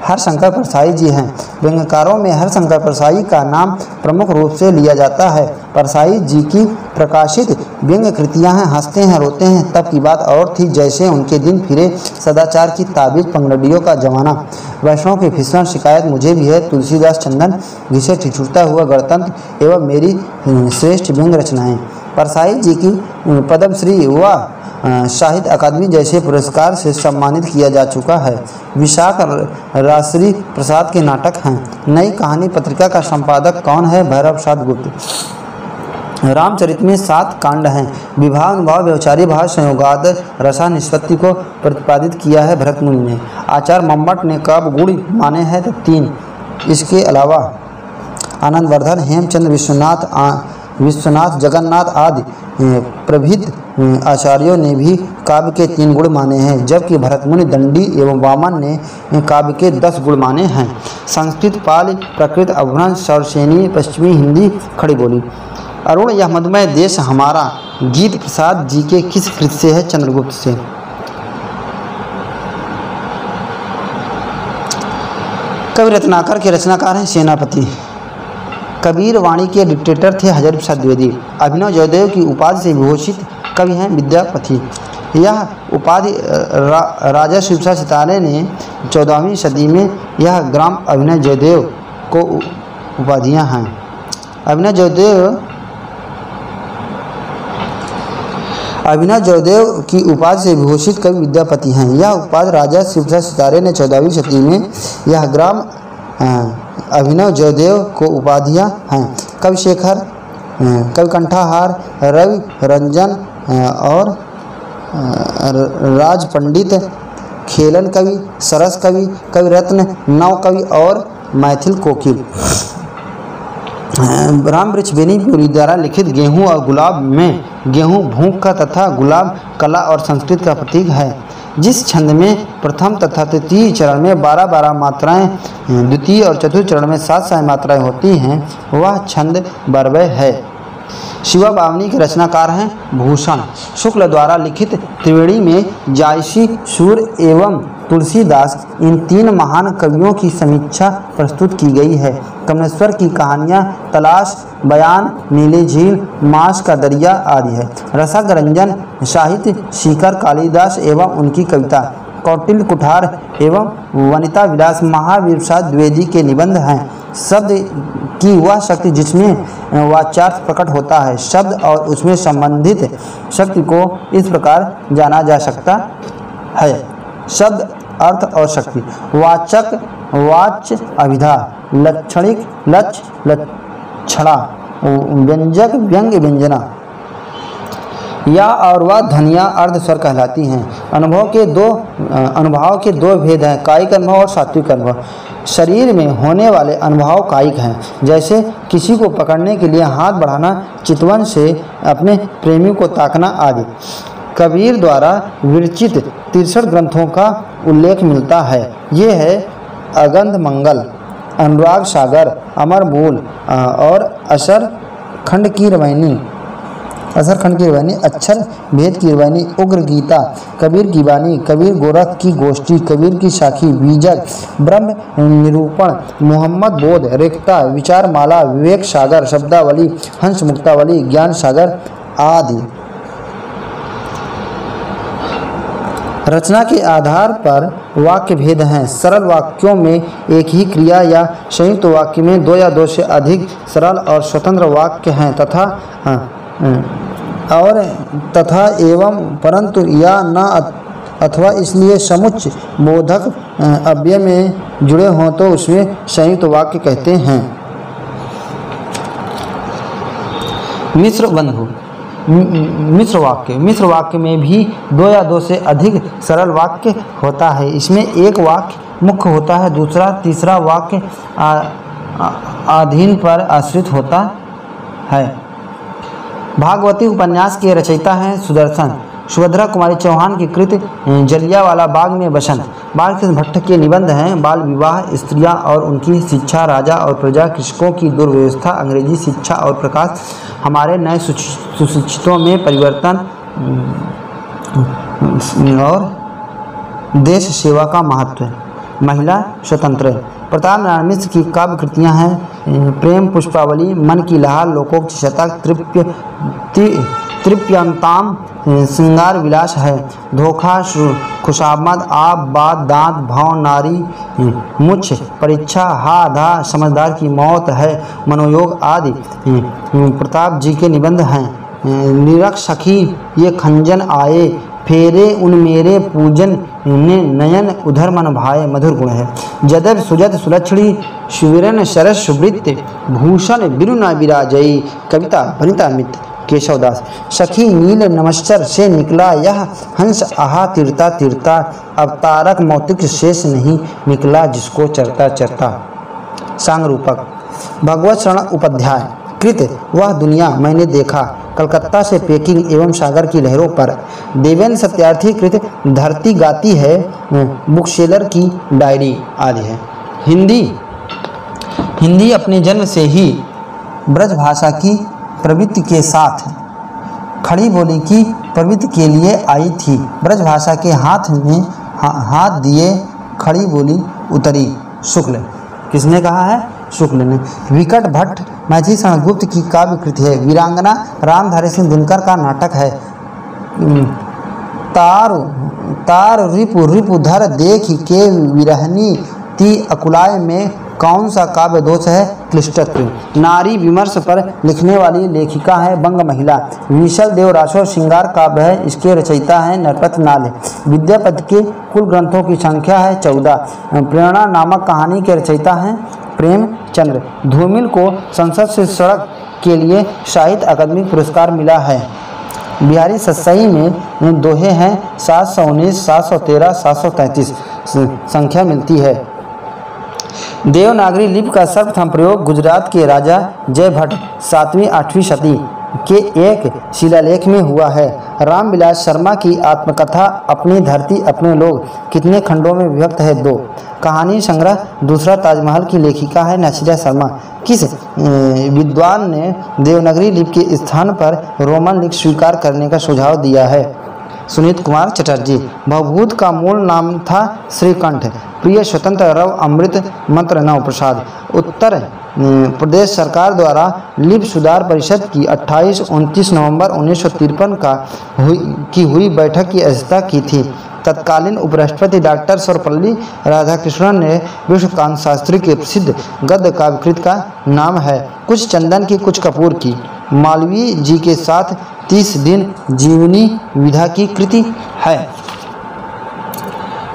हरशंकर परसाई जी हैं। व्यंग्यकारों में हरशंकर परसाई का नाम प्रमुख रूप से लिया जाता है। परसाई जी की प्रकाशित व्यंग्य कृतियाँ हैं हंसते हैं रोते हैं तब की बात और थी जैसे उनके दिन फिरे, सदाचार की ताबीज, पंगड़ियों का जमाना, वैष्णव की फिसलन, शिकायत मुझे भी है, तुलसीदास चंदन, घिसे ठिठुरता हुआ गणतंत्र एवं मेरी श्रेष्ठ व्यंग्य रचनाएँ। परसाई जी की पद्मश्री व साहित्य अकादमी जैसे पुरस्कार से सम्मानित किया जा चुका है। विशाख राजश्री प्रसाद के नाटक हैं। नई कहानी पत्रिका का संपादक कौन है? भैरव प्रसाद गुप्त। रामचरित में 7 कांड हैं। विवाह अनुभाव व्यवचारी भाव संयोगाद रसा निष्पत्ति को प्रतिपादित किया है भरत मुनि ने। आचार्य मम्मट ने कब गुण माने हैं? तो 3। इसके अलावा आनंदवर्धन, हेमचंद्र, विश्वनाथ, जगन्नाथ आदि प्रभृत आचार्यों ने भी काव्य के 3 गुण माने हैं, जबकि भरतमुनि, दंडी एवं वामन ने काव्य के 10 गुण माने हैं। संस्कृत, पाली, प्राकृत, अपभ्रंश, शौरसेनी, पश्चिमी हिंदी, खड़ी बोली। अरुण यह मधुमय देश हमारा गीत प्रसाद जी के किस कृत से है? चंद्रगुप्त से। कवि रत्नाकर के रचनाकार हैं सेनापति। कबीर वाणी के डिक्टेटर थे हरिप्रसाद द्विवेदी। अभिनव जयदेव की उपाधि से विभूषित कवि हैं विद्यापति। यह उपाधि राजा शिवसा सितारे ने 14वीं सदी में यह ग्राम अभिनव जयदेव को उपाधियां हैं। अभिनव जयदेव की उपाधि से विभूषित कवि विद्यापति हैं। यह उपाधि राजा शिवसा सितारे ने 14वीं सदी में यह ग्राम अभिनव जयदेव को उपाधियां हैं। कवि शेखर, कवि कंठाहार, रवि रंजन और राज पंडित, खेलन कवि, सरस कवि, कवि रत्न, नव कवि और मैथिल कोकिल। राम वृक्ष बेनीपुरी द्वारा लिखित गेहूँ और गुलाब में गेहूँ भूख का तथा गुलाब कला और संस्कृत का प्रतीक है। जिस छंद में प्रथम तथा तृतीय चरण में 12-12 मात्राएं, द्वितीय और चतुर्थ चरण में 7 मात्राएं होती हैं, वह छंद बरवय है। शिवा बावनी के रचनाकार हैं भूषण शुक्ल द्वारा लिखित त्रिवेणी में जायसी, सूर्य एवं तुलसीदास, इन 3 महान कवियों की समीक्षा प्रस्तुत की गई है। कमलेश्वर की कहानियाँ तलाश, बयान, नीली झील, मांस का दरिया आदि है। रसक रंजन साहित्य शिखर कालिदास एवं उनकी कविता, कौटिल्य कुठार एवं वनिता विलास महावीर प्रसाद द्विवेदी के निबंध हैं। शब्द की वह शक्ति जिसमें वाच्यार्थ प्रकट होता है। शब्द और उसमें संबंधित शक्ति को इस प्रकार जाना जा सकता है। शब्द, अर्थ और शक्ति। वाचक, वाच्य, अभिधा, लक्षणिक, लक्ष्य, लक्षणा, व्यंजक, व्यंग्य, व्यंजना, या और वह ध्वनियाँ अर्ध स्वर कहलाती हैं। अनुभव के दो भेद हैं, कायिक अनुभव और सात्विक अनुभव। शरीर में होने वाले अनुभव कायिक हैं, जैसे किसी को पकड़ने के लिए हाथ बढ़ाना, चितवन से अपने प्रेमी को ताकना आदि। कबीर द्वारा विरचित 63 ग्रंथों का उल्लेख मिलता है। ये है अगंध मंगल, अनुराग सागर, अमर मूल और असर खंड की रवानी, अक्षर भेद की रवानी, उग्र गीता, कबीर की वाणी, कबीर गोरख की गोष्ठी, कबीर की साखी, बीजक, ब्रह्म निरूपण, मोहम्मद बोध, रिक्ता, विचार माला, विवेक सागर, शब्दावली, हंस मुक्तावली, ज्ञान सागर आदि। रचना के आधार पर वाक्य भेद हैं। सरल वाक्यों में एक ही क्रिया या संयुक्त वाक्य में 2 या 2 से अधिक सरल और स्वतंत्र वाक्य हैं तथा एवं परंतु या न अथवा इसलिए समुच्चय बोधक अव्यय में जुड़े हों तो उसमें संयुक्त वाक्य कहते हैं। मिश्र वाक्य में भी 2 या 2 से अधिक सरल वाक्य होता है। इसमें एक वाक्य मुख्य होता है, दूसरा तीसरा वाक्य अधीन पर आश्रित होता है। भागवती उपन्यास के रचयिता हैं सुदर्शन। सुभद्रा कुमारी चौहान की कृत जलियावाला बाग में बसंत। बालकृष्ण भट्ट के निबंध हैं बाल विवाह, स्त्रियां और उनकी शिक्षा, राजा और प्रजा, कृषकों की दुर्व्यवस्था, अंग्रेजी शिक्षा और प्रकाश, हमारे नए सुशिक्षितों में परिवर्तन और देश सेवा का महत्व, महिला स्वतंत्र। प्रताप नारायण मिश्र की काव्य कृतियाँ हैं प्रेम पुष्पावली, मन की लहार, लोकोक्त शतक, तृप्यंताम, श्रृंगार विलास है, धोखा, खुशामद, आप, बात, दांत, भाव, नारी, मुछ, परीक्षा, हा धा, समझदार की मौत है, मनोयोग आदि प्रताप जी के निबंध हैं। निरख सखी ये खंजन आए, फेरे उन मेरे पूजन ने, नयन उधर मन भाए, मधुर गुण है। जदव सुजत सुलक्षणी, सुविरन सरस सुवृत्त, भूषण बिरुना विराजयी, कविता वनिता मित्र केशवदास। सखी नील नमस्तर से निकला यह हंस, आहा तिरता तिरता, अवतारक मौतिक शेष नहीं निकला जिसको चरता चरता। सांगरूपक। भगवत शरण उपाध्याय कृत वह दुनिया मैंने देखा, कलकत्ता से पेकिंग एवं सागर की लहरों पर। देवेंद्र सत्यार्थी कृत धरती गाती है, बुकसेलर की डायरी आदि है। हिंदी अपने जन्म से ही ब्रज भाषा की प्रवृत्ति के साथ खड़ी बोली की प्रवृत्ति के लिए आई थी। ब्रज भाषा के हाथ में हाथ दिए खड़ी बोली उतरी। शुक्ल। किसने कहा है? शुक्ल ने। विकट भट्ट मैथिली शरण गुप्त की काव्य कृति है। वीरांगना रामधारी सिंह दिनकर का नाटक है। तार तार रिपु रिपुधर देख के विरहनी ती अकुलाय में कौन सा काव्य दोष है? क्लिष्टत्व। नारी विमर्श पर लिखने वाली लेखिका है बंग महिला। विशल देव रासो श्रृंगार काव्य है, इसके रचयिता है नरपत नाल। विद्यापति के कुल ग्रंथों की संख्या है 14। प्रेरणा नामक कहानी के रचयिता हैं प्रेमचंद्र। धूमिल को संसद से सड़क के लिए साहित्य अकादमी पुरस्कार मिला है। बिहारी सत्सई में दोहे हैं 719, 713, 733 संख्या मिलती है। देवनागरी लिपि का सर्वप्रथम प्रयोग गुजरात के राजा जयभट्ट 7वीं-8वीं सदी के एक शिलालेख में हुआ है। रामविलास शर्मा की आत्मकथा अपनी धरती अपने लोग कितने खंडों में विभक्त है? 2। कहानी संग्रह दूसरा ताजमहल की लेखिका है नसीरा शर्मा। किस विद्वान ने देवनागरी लिपि के स्थान पर रोमन लिपि स्वीकार करने का सुझाव दिया है? सुनीत कुमार चटर्जी। भवभूत का मूल नाम था श्रीकंठ। प्रिय स्वतंत्र रव अमृत मंत्र नव प्रसाद। उत्तर प्रदेश सरकार द्वारा लिपि सुधार परिषद की 28-29 नवंबर 1953 की हुई बैठक की अध्यक्षता की थी। तत्कालीन उपराष्ट्रपति डॉक्टर सर्वपल्ली राधाकृष्णन ने विश्वकांत शास्त्री के प्रसिद्ध गद्य काव्यकृत का नाम है कुछ चंदन की कुछ कपूर की। मालवीय जी के साथ 30 दिन जीवनी विधा की कृति है।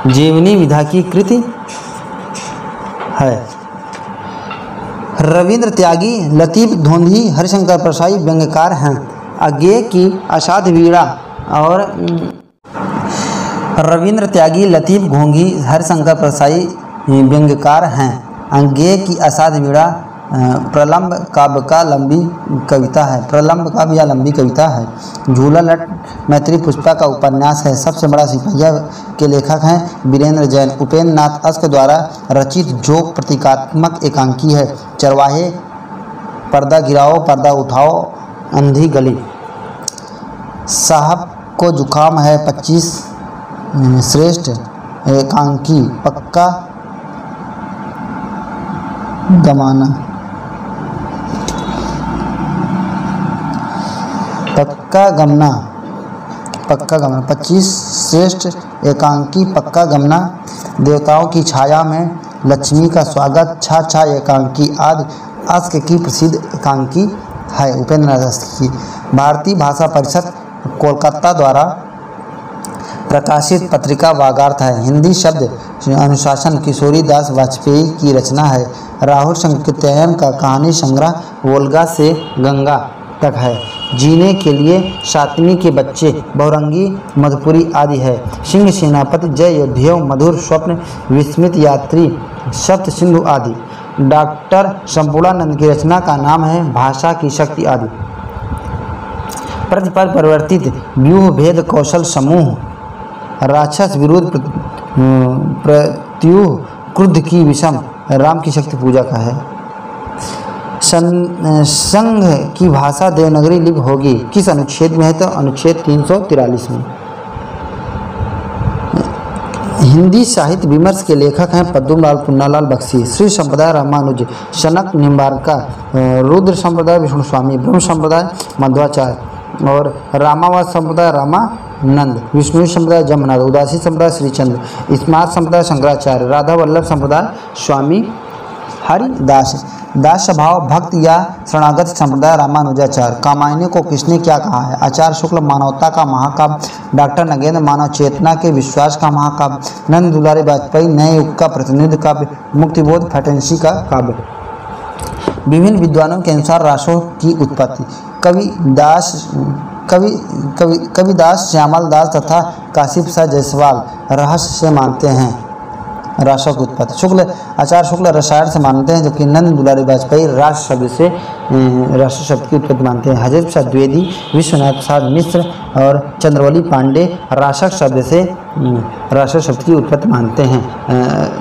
जीवनी विधा की कृति है। रविंद्र त्यागी, लतीफ धोंधी, हरिशंकर परसाई व्यंग्यकार हैं। अज्ञेय की असाध्य वीणा और रविंद्र त्यागी, लतीफ घोंघी, हरिशंकर परसाई व्यंग्यकार हैं। अज्ञेय की असाध्य वीणा प्रलंब काव्य का लंबी कविता है। प्रलंब काव्य या लंबी कविता है। झूला लट मैत्री पुष्पा का उपन्यास है। सबसे बड़ा सिपहिया के लेखक हैं वीरेंद्र जैन। उपेंद्र नाथ अस्क द्वारा रचित जोक प्रतीकात्मक एकांकी है। चरवाहे, पर्दा गिराओ, पर्दा उठाओ, अंधी गली। साहब को जुकाम है 25 श्रेष्ठ एकांकी। पक्का गमाना, पक्का गमना, पक्का गमना। 25 श्रेष्ठ एकांकी पक्का गमना। देवताओं की छाया में लक्ष्मी का स्वागत, छा छा एकांकी आदि अस्क की प्रसिद्ध एकांकी है उपेंद्र नाथ अस्क की। भारतीय भाषा परिषद कोलकाता द्वारा प्रकाशित पत्रिका वागार्थ है। हिंदी शब्द अनुशासन किशोरी दास वाजपेयी की रचना है। राहुल संकीर्तन का कहानी संग्रह वोल्गा से गंगा तक है। जीने के लिए सातवीं के बच्चे, बहुरंगी, मधुपुरी आदि है। सिंह सेनापति, जय योद्धेय, मधुर स्वप्न, विस्मित यात्री, सप्त सिंधु आदि। डॉक्टर संपूर्णानंद की रचना का नाम है भाषा की शक्ति आदि। प्रतिपल परिवर्तित व्यूह भेद कौशल समूह। राक्षस विरुद्ध प्रत्युह क्रुद्ध की विषम राम की शक्ति पूजा का है। संघ की भाषा देवनागरी लिपि होगी। किस अनुच्छेद में है? तो अनुच्छेद 343 में। हिंदी साहित्य विमर्श के लेखक हैं पद्मलाल पुन्नालाल बख्शी। श्री संप्रदाय रामानुज, सनक निम्बारका, रुद्र संप्रदाय विष्णु स्वामी, ब्रह्म संप्रदाय मध्वाचार्य और रामावाद संप्रदाय रामानंद, विष्णु संप्रदाय जमनाथ, उदासी संप्रदाय श्रीचंद्र, स्मार्त संप्रदाय शंकराचार्य, राधा वल्लभ संप्रदाय स्वामी हरिदास। दास स्वभाव भक्त या शरणागत संप्रदाय रामानुजाचार्य। कामायनी को किसने क्या कहा है? आचार्य शुक्ल, मानवता का महाकाव्य। डॉक्टर नगेंद्र, मानव चेतना के विश्वास का महाकाव्य। नंद दुलारी वाजपेयी, नए युग का प्रतिनिधि काव्य। मुक्तिबोध फैटेंसी का काव्य। विभिन्न विद्वानों के अनुसार रासों की उत्पत्ति। कविदास, श्यामल दास तथा काशी प्रसाद जायसवाल रहस्य से मानते हैं रासों की उत्पत्ति। शुक्ल, आचार्य शुक्ल रसायन से मानते हैं, जबकि नंद दुलारी वाजपेयी रास शब्द से राष्ट्र शब्द की उत्पत्ति मानते हैं। हजरत प्रसाद द्विवेदी, विश्वनाथ प्रसाद मिश्र और चंद्रवली पांडे राशक शब्द से राष्ट्र शब्द की उत्पत्ति मानते हैं।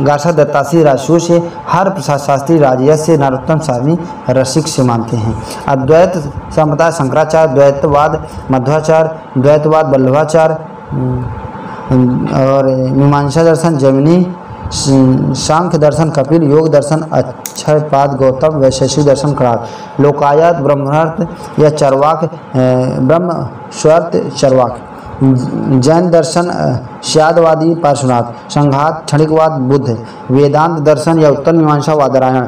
गार्सा दत्तासी राशियों से, हर प्रसाद शास्त्री राजयश से, नरोत्तम स्वामी रसिक से मानते हैं। अद्वैत संप्रदाय शंकराचार्य, द्वैतवाद मध्वाचार्य, द्वैतवाद वल्लभाचार्य और मीमांसा दर्शन जैमिनी, सांख्य दर्शन कपिल, योग दर्शन अक्षयपाद गौतम, वैशेषिक दर्शन करार। लोकायत ब्रह्मार्थ या चरवाक, ब्रह्म स्वर्त चरवाक। जैन दर्शन स्यादवादी पार्श्वनाथ, संघात क्षणिकवाद बुद्ध, वेदांत दर्शन या उत्तर मीमांसा वादरायण।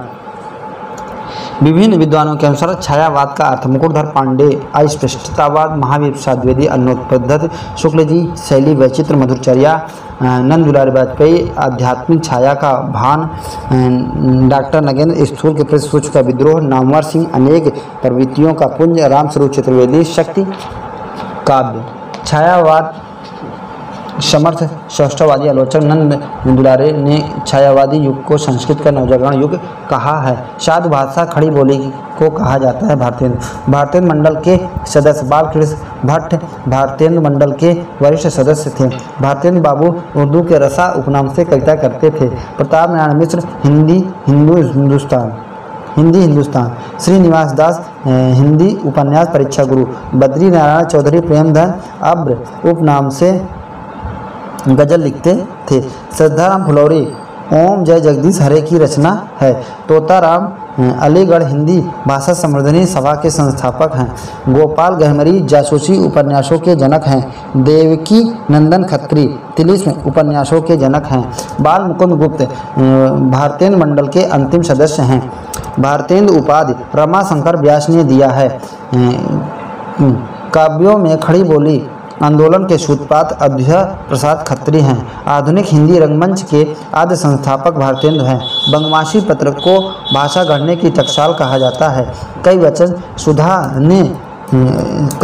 विभिन्न विद्वानों के अनुसार छायावाद का अर्थ मुकुटधर पांडे अस्पष्टतावाद, महावीर प्रसाद द्विवेदी अन्योपद्धत, शुक्ल जी शैली वैचित्र मधुरचर्या, नंद दुलारी वाजपेयी आध्यात्मिक छाया का भान, डॉक्टर नगेंद्र स्थूल के प्रति सूक्ष्म का विद्रोह, नामवर सिंह अनेक प्रवृत्तियों का पुंज, रामस्वरूप चतुर्वेदी शक्ति काव्य। छायावाद समर्थ सौष्ठववादी आलोचक नंद दुलारे ने छायावादी युग को संस्कृत का नवजागरण युग कहा है। साधु भाषा खड़ी बोली को कहा जाता है। भारतेंद्र मंडल के सदस्य बालकृष्ण भट्ट भारतेंद्र मंडल के वरिष्ठ सदस्य थे। भारतेंद्र बाबू उर्दू के रसा उपनाम से कविता करते थे। प्रताप नारायण मिश्र हिंदी हिंदुस्तान, श्रीनिवास दास हिंदी उपन्यास परीक्षा गुरु, बद्री नारायण चौधरी प्रेमधन अब्र उपनाम से गजल लिखते थे। श्रद्धाराम फुलौरी ओम जय जगदीश हरे की रचना है। तोताराम अलीगढ़ हिंदी भाषा संवर्धनी सभा के संस्थापक हैं। गोपाल गहमरी जासूसी उपन्यासों के जनक हैं। देवकी नंदन खत्री तिलिस्म उपन्यासों के जनक हैं। बाल मुकुंद गुप्त भारतेंद्र मंडल के अंतिम सदस्य हैं। भारतेंद्र उपाधि रमाशंकर व्यास ने दिया है। काव्यों में खड़ी बोली आंदोलन के सूत्रपात अभय प्रसाद खत्री हैं। आधुनिक हिंदी रंगमंच के आद्य संस्थापक भारतेंद्र हैं। बंगवासी पत्र को भाषा गढ़ने की टकसाल कहा जाता है। कई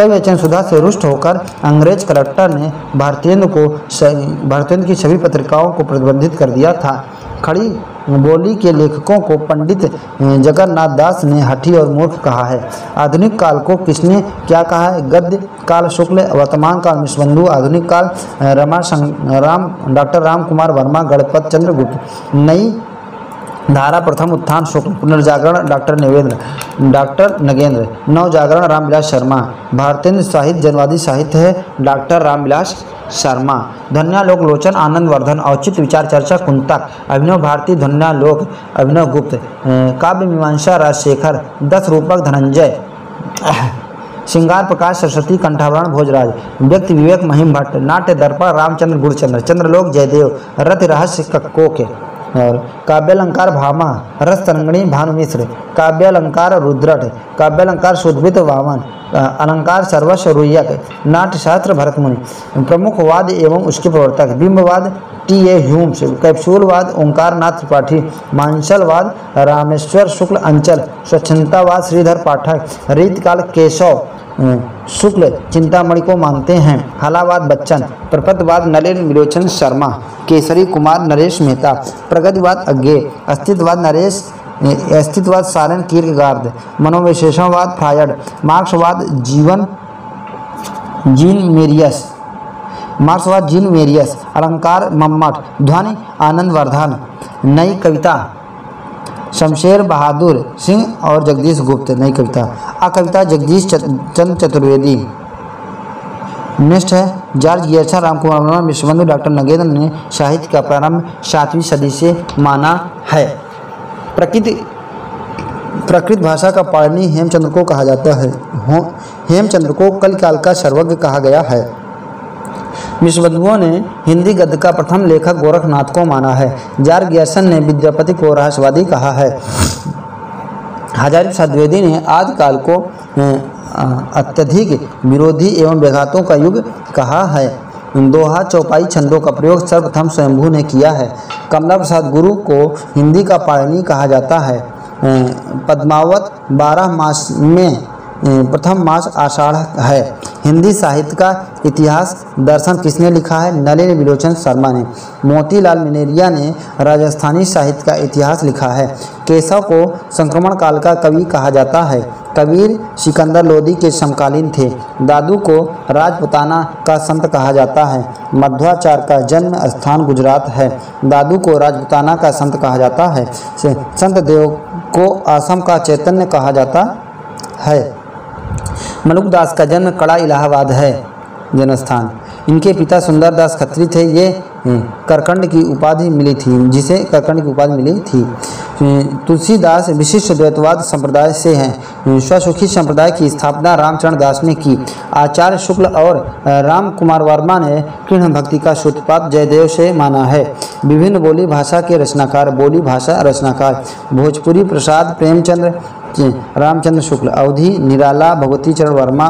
वचन सुधा से रुष्ट होकर अंग्रेज कलेक्टर ने भारतेंद्र की सभी पत्रिकाओं को प्रतिबंधित कर दिया था। खड़ी बोली के लेखकों को पंडित जगन्नाथ दास ने हठी और मूर्ख कहा है। आधुनिक काल को किसने क्या कहा है? गद्य काल शुक्ल, वर्तमान काल मिश्रबंधु, आधुनिक काल डॉक्टर राम कुमार वर्मा, गणपत चंद्र गुप्त। नई धारा प्रथम उत्थान शुक्ल, पुनर्जागरण डॉक्टर नगेंद्र, नवजागरण रामविलास शर्मा। भारतेंद्र साहित्य जनवादी साहित्य है, डॉक्टर रामविलास शर्मा। ध्वन्यालोक लोचन आनंद वर्धन, औचित्य विचार चर्चा कुंतक, अभिनव भारती ध्वन्यालोक अभिनव गुप्त, काव्य मीमांसा राजशेखर, 10 रूपक धनंजय, श्रृंगार प्रकाश सरस्वती, कंठाभरण भोजराज, व्यक्ति विवेक महिम भट्ट, नाट्य दर्पण रामचंद्र गुरचंद्र, चंद्रलोक जयदेव, रति रहस्य कक्कोके और काव्यालंकार भामा, रस तरंगणी भानु मिश्र, काव्यालंकार रुद्रट, काव्यालंकार सुद्भित वामन, अलंकार सर्वस्व रुय्यक, नाट्यशास्त्र भरतमुनि। प्रमुखवाद एवं उसके प्रवर्तक बिंबवाद टी.ए. ह्यूम्स, कैप्सूलवाद ओंकारनाथ त्रिपाठी, मांसलवाद रामेश्वर शुक्ल अंचल, स्वच्छंदतावाद श्रीधर पाठक, रीतकाल केशव शुक्ल चिंतामणि को मानते हैं। हलावाद बच्चन, प्रपदवाद नलिन विलोचन शर्मा, केसरी कुमार नरेश मेहता, प्रगतिवाद अज्ञे, अस्तित्ववाद सारन कीर्केगार्ड, मनोविशेषणवाद फ्रायड, मार्क्सवाद जीन मेरियस, अलंकार मम्मट, ध्वनि आनंद वर्धन। नई कविता शमशेर बहादुर सिंह और जगदीश गुप्त। नई कविता अकविता जगदीश चंद्र चतुर्वेदी। नेक्स्ट है George Gierson, Ramkumar Verma, Vishwabandhu, doctor Nagendra ने साहित्य का प्रारंभ 7वीं सदी से माना है। प्राकृत भाषा का पाणिनि हेमचंद्र को कहा जाता है। हेमचंद्र को कलिकाल का सर्वज्ञ कहा गया है। विश्वबंधुओं ने हिंदी गद्य का प्रथम लेखक गोरखनाथ को माना है। जॉर्ज गियर्सन ने विद्यापति को रहस्यवादी कहा है। हजारी प्रसाद द्विवेदी ने आदिकाल को अत्यधिक विरोधी एवं व्याघातों का युग कहा है। दोहा चौपाई छंदों का प्रयोग सर्वप्रथम स्वयंभू ने किया है। कमला प्रसाद गुरु को हिंदी का पाणिनि कहा जाता है। पद्मावत 12 मास में प्रथम मास आषाढ़ है। हिंदी साहित्य का इतिहास दर्शन किसने लिखा है? नलिन विलोचन शर्मा ने। मोतीलाल मिनेरिया ने राजस्थानी साहित्य का इतिहास लिखा है। केशव को संक्रमण काल का कवि कहा जाता है। कबीर सिकंदर लोदी के समकालीन थे। दादू को राजपुताना का संत कहा जाता है। मध्वाचार्य का जन्म स्थान गुजरात है। दादू को राजपुताना का संत कहा जाता है। संत देव को असम का चैतन्य कहा जाता है। मलुकदास का जन्म कड़ा इलाहाबाद है जन्मस्थान। इनके पिता सुंदरदास खत्री थे। ये करकंड की उपाधि मिली थी, जिसे करकंड की उपाधि मिली थी। तुलसीदास विशिष्ट द्वैतवाद संप्रदाय से हैं। स्वसुखी संप्रदाय की स्थापना रामचरण दास ने की। आचार्य शुक्ल और राम कुमार वर्मा ने कृष्ण भक्ति का सूत्रपात जयदेव से माना है। विभिन्न बोली भाषा के रचनाकार, बोली भाषा रचनाकार भोजपुरी प्रसाद प्रेमचंद्र रामचंद्र शुक्ल, अवधि निराला भगवती चरण वर्मा,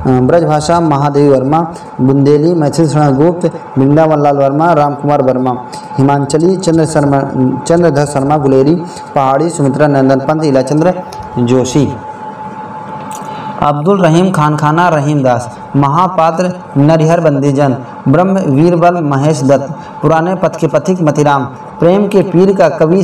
ब्रजभाषा महादेवी वर्मा, बुंदेली मैथिली शरण गुप्त, वृंदावन लाल वर्मा, राम कुमार वर्मा, हिमांचली चंद्रधर शर्मा गुलेरी, पहाड़ी सुमित्रा नंदन पंत, इलाचंद्र जोशी। अब्दुल रहीम खानखाना रहीम दास, महापात्र नरिहर बंदीजन, ब्रह्म वीरबल महेश दत्त, पुराने पथ के पथिक मतिराम, प्रेम के पीर का कवि,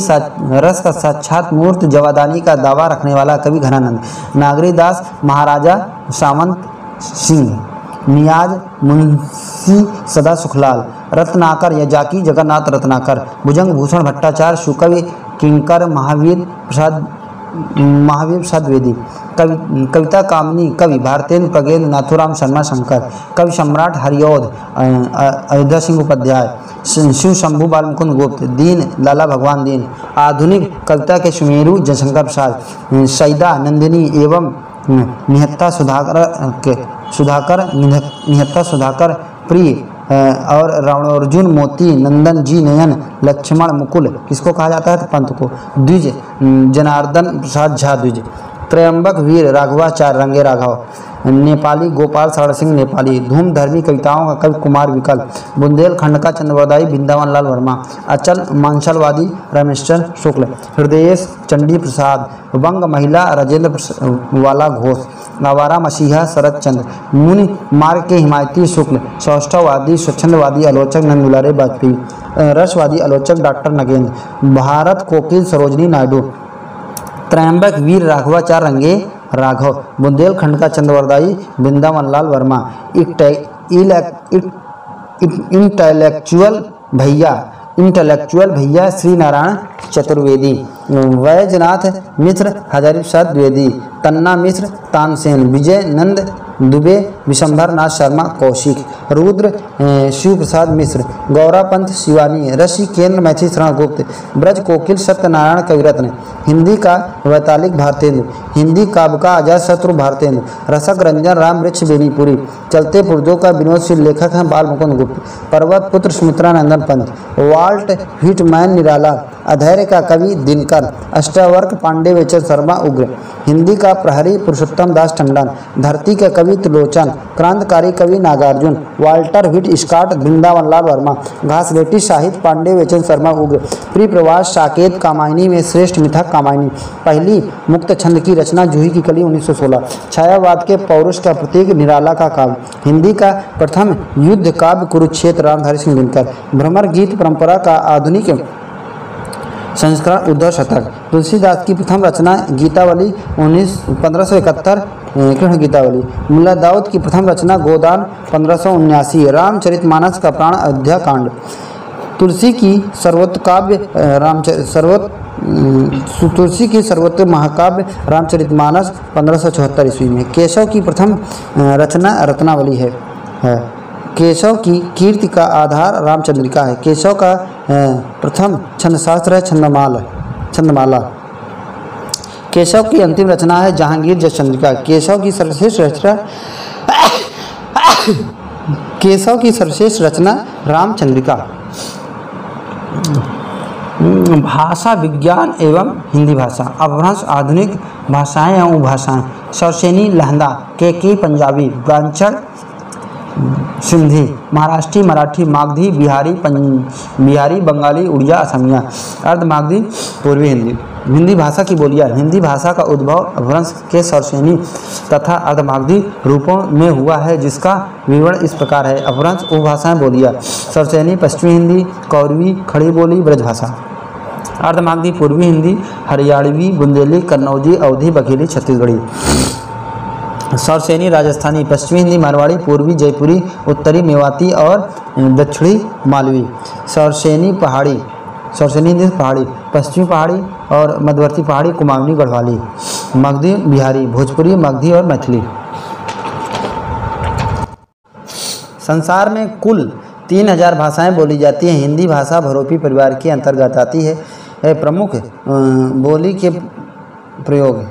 रस का साक्षात मूर्त, जवादानी का दावा रखने वाला कवि घनानंद, नागरी दास, महाराजा सावंत सिंह, नियाज मुंशी सदा सुखलाल, रत्नाकर यजाकी जगन्नाथ रत्नाकर, भुजंग भूषण भट्टाचार्य, सुकवि किंकर महावीर प्रसाद द्विवेदी, कविता कामनी कवि भारतेंद्र प्रगेंद्र नाथुराम शर्मा शंकर, कवि सम्राट हरिऔध अयोध्या सिंह उपाध्याय, शिव शंभु बालमुकुंद गुप्त, दीन लाला भगवान दीन, आधुनिक कविता के सुमेरु जयशंकर प्रसाद, सईदा नंदिनी एवं निहत्था सुधाकर प्रिय और रावणार्जुन मोती, नंदन जी नयन, लक्ष्मण मुकुल किसको कहा जाता है? पंत को। द्विज जनार्दन प्रसाद झा द्विज, त्रयंबक वीर राघवाचार्य रंगे राघव, नेपाली गोपाल शरण सिंह नेपाली, धूम धर्मी कविताओं का कवि कुमार विकल, बुंदेलखंड का चंद्रवरदायी वृंदावन लाल वर्मा, अचल मांसलवादी रमेश्वर शुक्ल, हृदयेश चंडी प्रसाद, वंग महिला राजेंद्र वाला घोष, आवारा मसीहा शरद चंद्र, मुनि मार्ग के हिमायती शुक्ल, सौष्ठववादी स्वच्छंदवादी आलोचक नंदुलारे वाजपेयी, रसवादी आलोचक डॉक्टर नगेंद्र, भारत कोकिल सरोजनी नायडू, त्रयंबक वीर राघवाचार्य रंगे राघव, बुंदेलखंड का चंद्रवरदायी वृंदावन लाल वर्मा, इंटेलेक्चुअल भैया श्री नारायण चतुर्वेदी, वैजनाथ मिश्र हजारी प्रसाद द्विवेदी, तन्ना मिश्र तानसेन, विजय नंद दुबे, विशंभर नाथ शर्मा कौशिक, रुद्र शिव प्रसाद मिश्र, गौरा पंत शिवानी, ऋषि केंद्र मैथिली शरण गुप्त, ब्रज कोकिल सत्यनारायण कविरत्न, हिंदी का वैतालिक भारतेंद्र, हिंदी काव्य का अजात शत्रु भारतेंद्र, रसक रंजन राम वृक्ष बेनीपुरी, चलते पुर्जों का विनोदशील लेखक हैं बाल मुकुंद गुप्त, पर्वत पुत्र सुमित्रा नंदन पंत, वाल्ट व्हिटमैन निराला, अधैर्य का कवि दिनकर, अष्टावर्क पांडे वेचन शर्मा उग्र, हिंदी का प्रहरी पुरुषोत्तम दास टंडन, धरती के कवि त्रिलोचन, क्रांतिकारी कवि नागार्जुन, वाल्टर व्हिट स्कॉट वृंदावन लाल वर्मा, घासलेटी साहित्य पांडे वेचन शर्मा उग्र, प्री प्रवास साकेत कामायनी में श्रेष्ठ मिथक कामायनी, पहली मुक्त छंद की रचना जूही की कली 1916, छायावाद के पौरुष का प्रतीक निराला का काव्य, हिंदी का प्रथम युद्ध काव्य कुरुक्षेत्र रामधारी सिंह दिनकर, भ्रमर गीत परंपरा का आधुनिक संस्करण उद्धव शतक, तुलसीदास की प्रथम रचना गीतावली 1571 कृष्ण गीतावली, मुल्ला दाऊद की प्रथम रचना गोदान 1579, रामचरितमानस का प्राण अयोध्या कांड, तुलसी की सर्वोत्तम महाकाव्य रामचरितमानस 1574 ईस्वी में, केशव की प्रथम रचना रत्नावली है। केशव की कीर्ति का आधार रामचंद्रिका है। केशव का प्रथम छंदशास्त्र है छंदमाला। केशव की अंतिम रचना है जहांगीर जसचंद्रिका। केशव की सर्वश्रेष्ठ रचना रामचंद्रिका। भाषा विज्ञान एवं हिंदी भाषा, अपभ्रंश आधुनिक भाषाएं एवं उपभाषाएं, सरसेनी लहंदा, के पंजाबी, ब्रांचड़ सिंधी, महाराष्ट्री मराठी, मागधी बिहारी बंगाली, उड़िया असमिया, अर्धमागधी पूर्वी हिंदी। हिंदी भाषा की बोलियां। हिंदी भाषा का उद्भव अपभ्रंश के सरसेनी तथा अर्धमागधी रूपों में हुआ है, जिसका विवरण इस प्रकार है। अपभ्रंश उपभाषाएं बोलियां, सरसेनी पश्चिमी हिंदी, कौरवी खड़ी बोली ब्रजभाषा, अर्धमागधी पूर्वी हिंदी, हरियाणवी, बुंदेली, कन्नौजी, अवधी, बघेली, छत्तीसगढ़ी, सरसेनी राजस्थानी, पश्चिमी हिंदी मारवाड़ी, पूर्वी जयपुरी, उत्तरी मेवाती और दक्षिणी मालवी, सरसेनी हिंदी पहाड़ी, पश्चिमी पहाड़ी और मध्यवर्ती पहाड़ी, कुमाऊनी गढ़वाली, मगधी बिहारी, भोजपुरी, मगधी और मैथिली। संसार में कुल 3000 भाषाएं बोली जाती हैं। हिंदी भाषा भरोपी परिवार के अंतर्गत आती है। प्रमुख बोली के प्रयोग: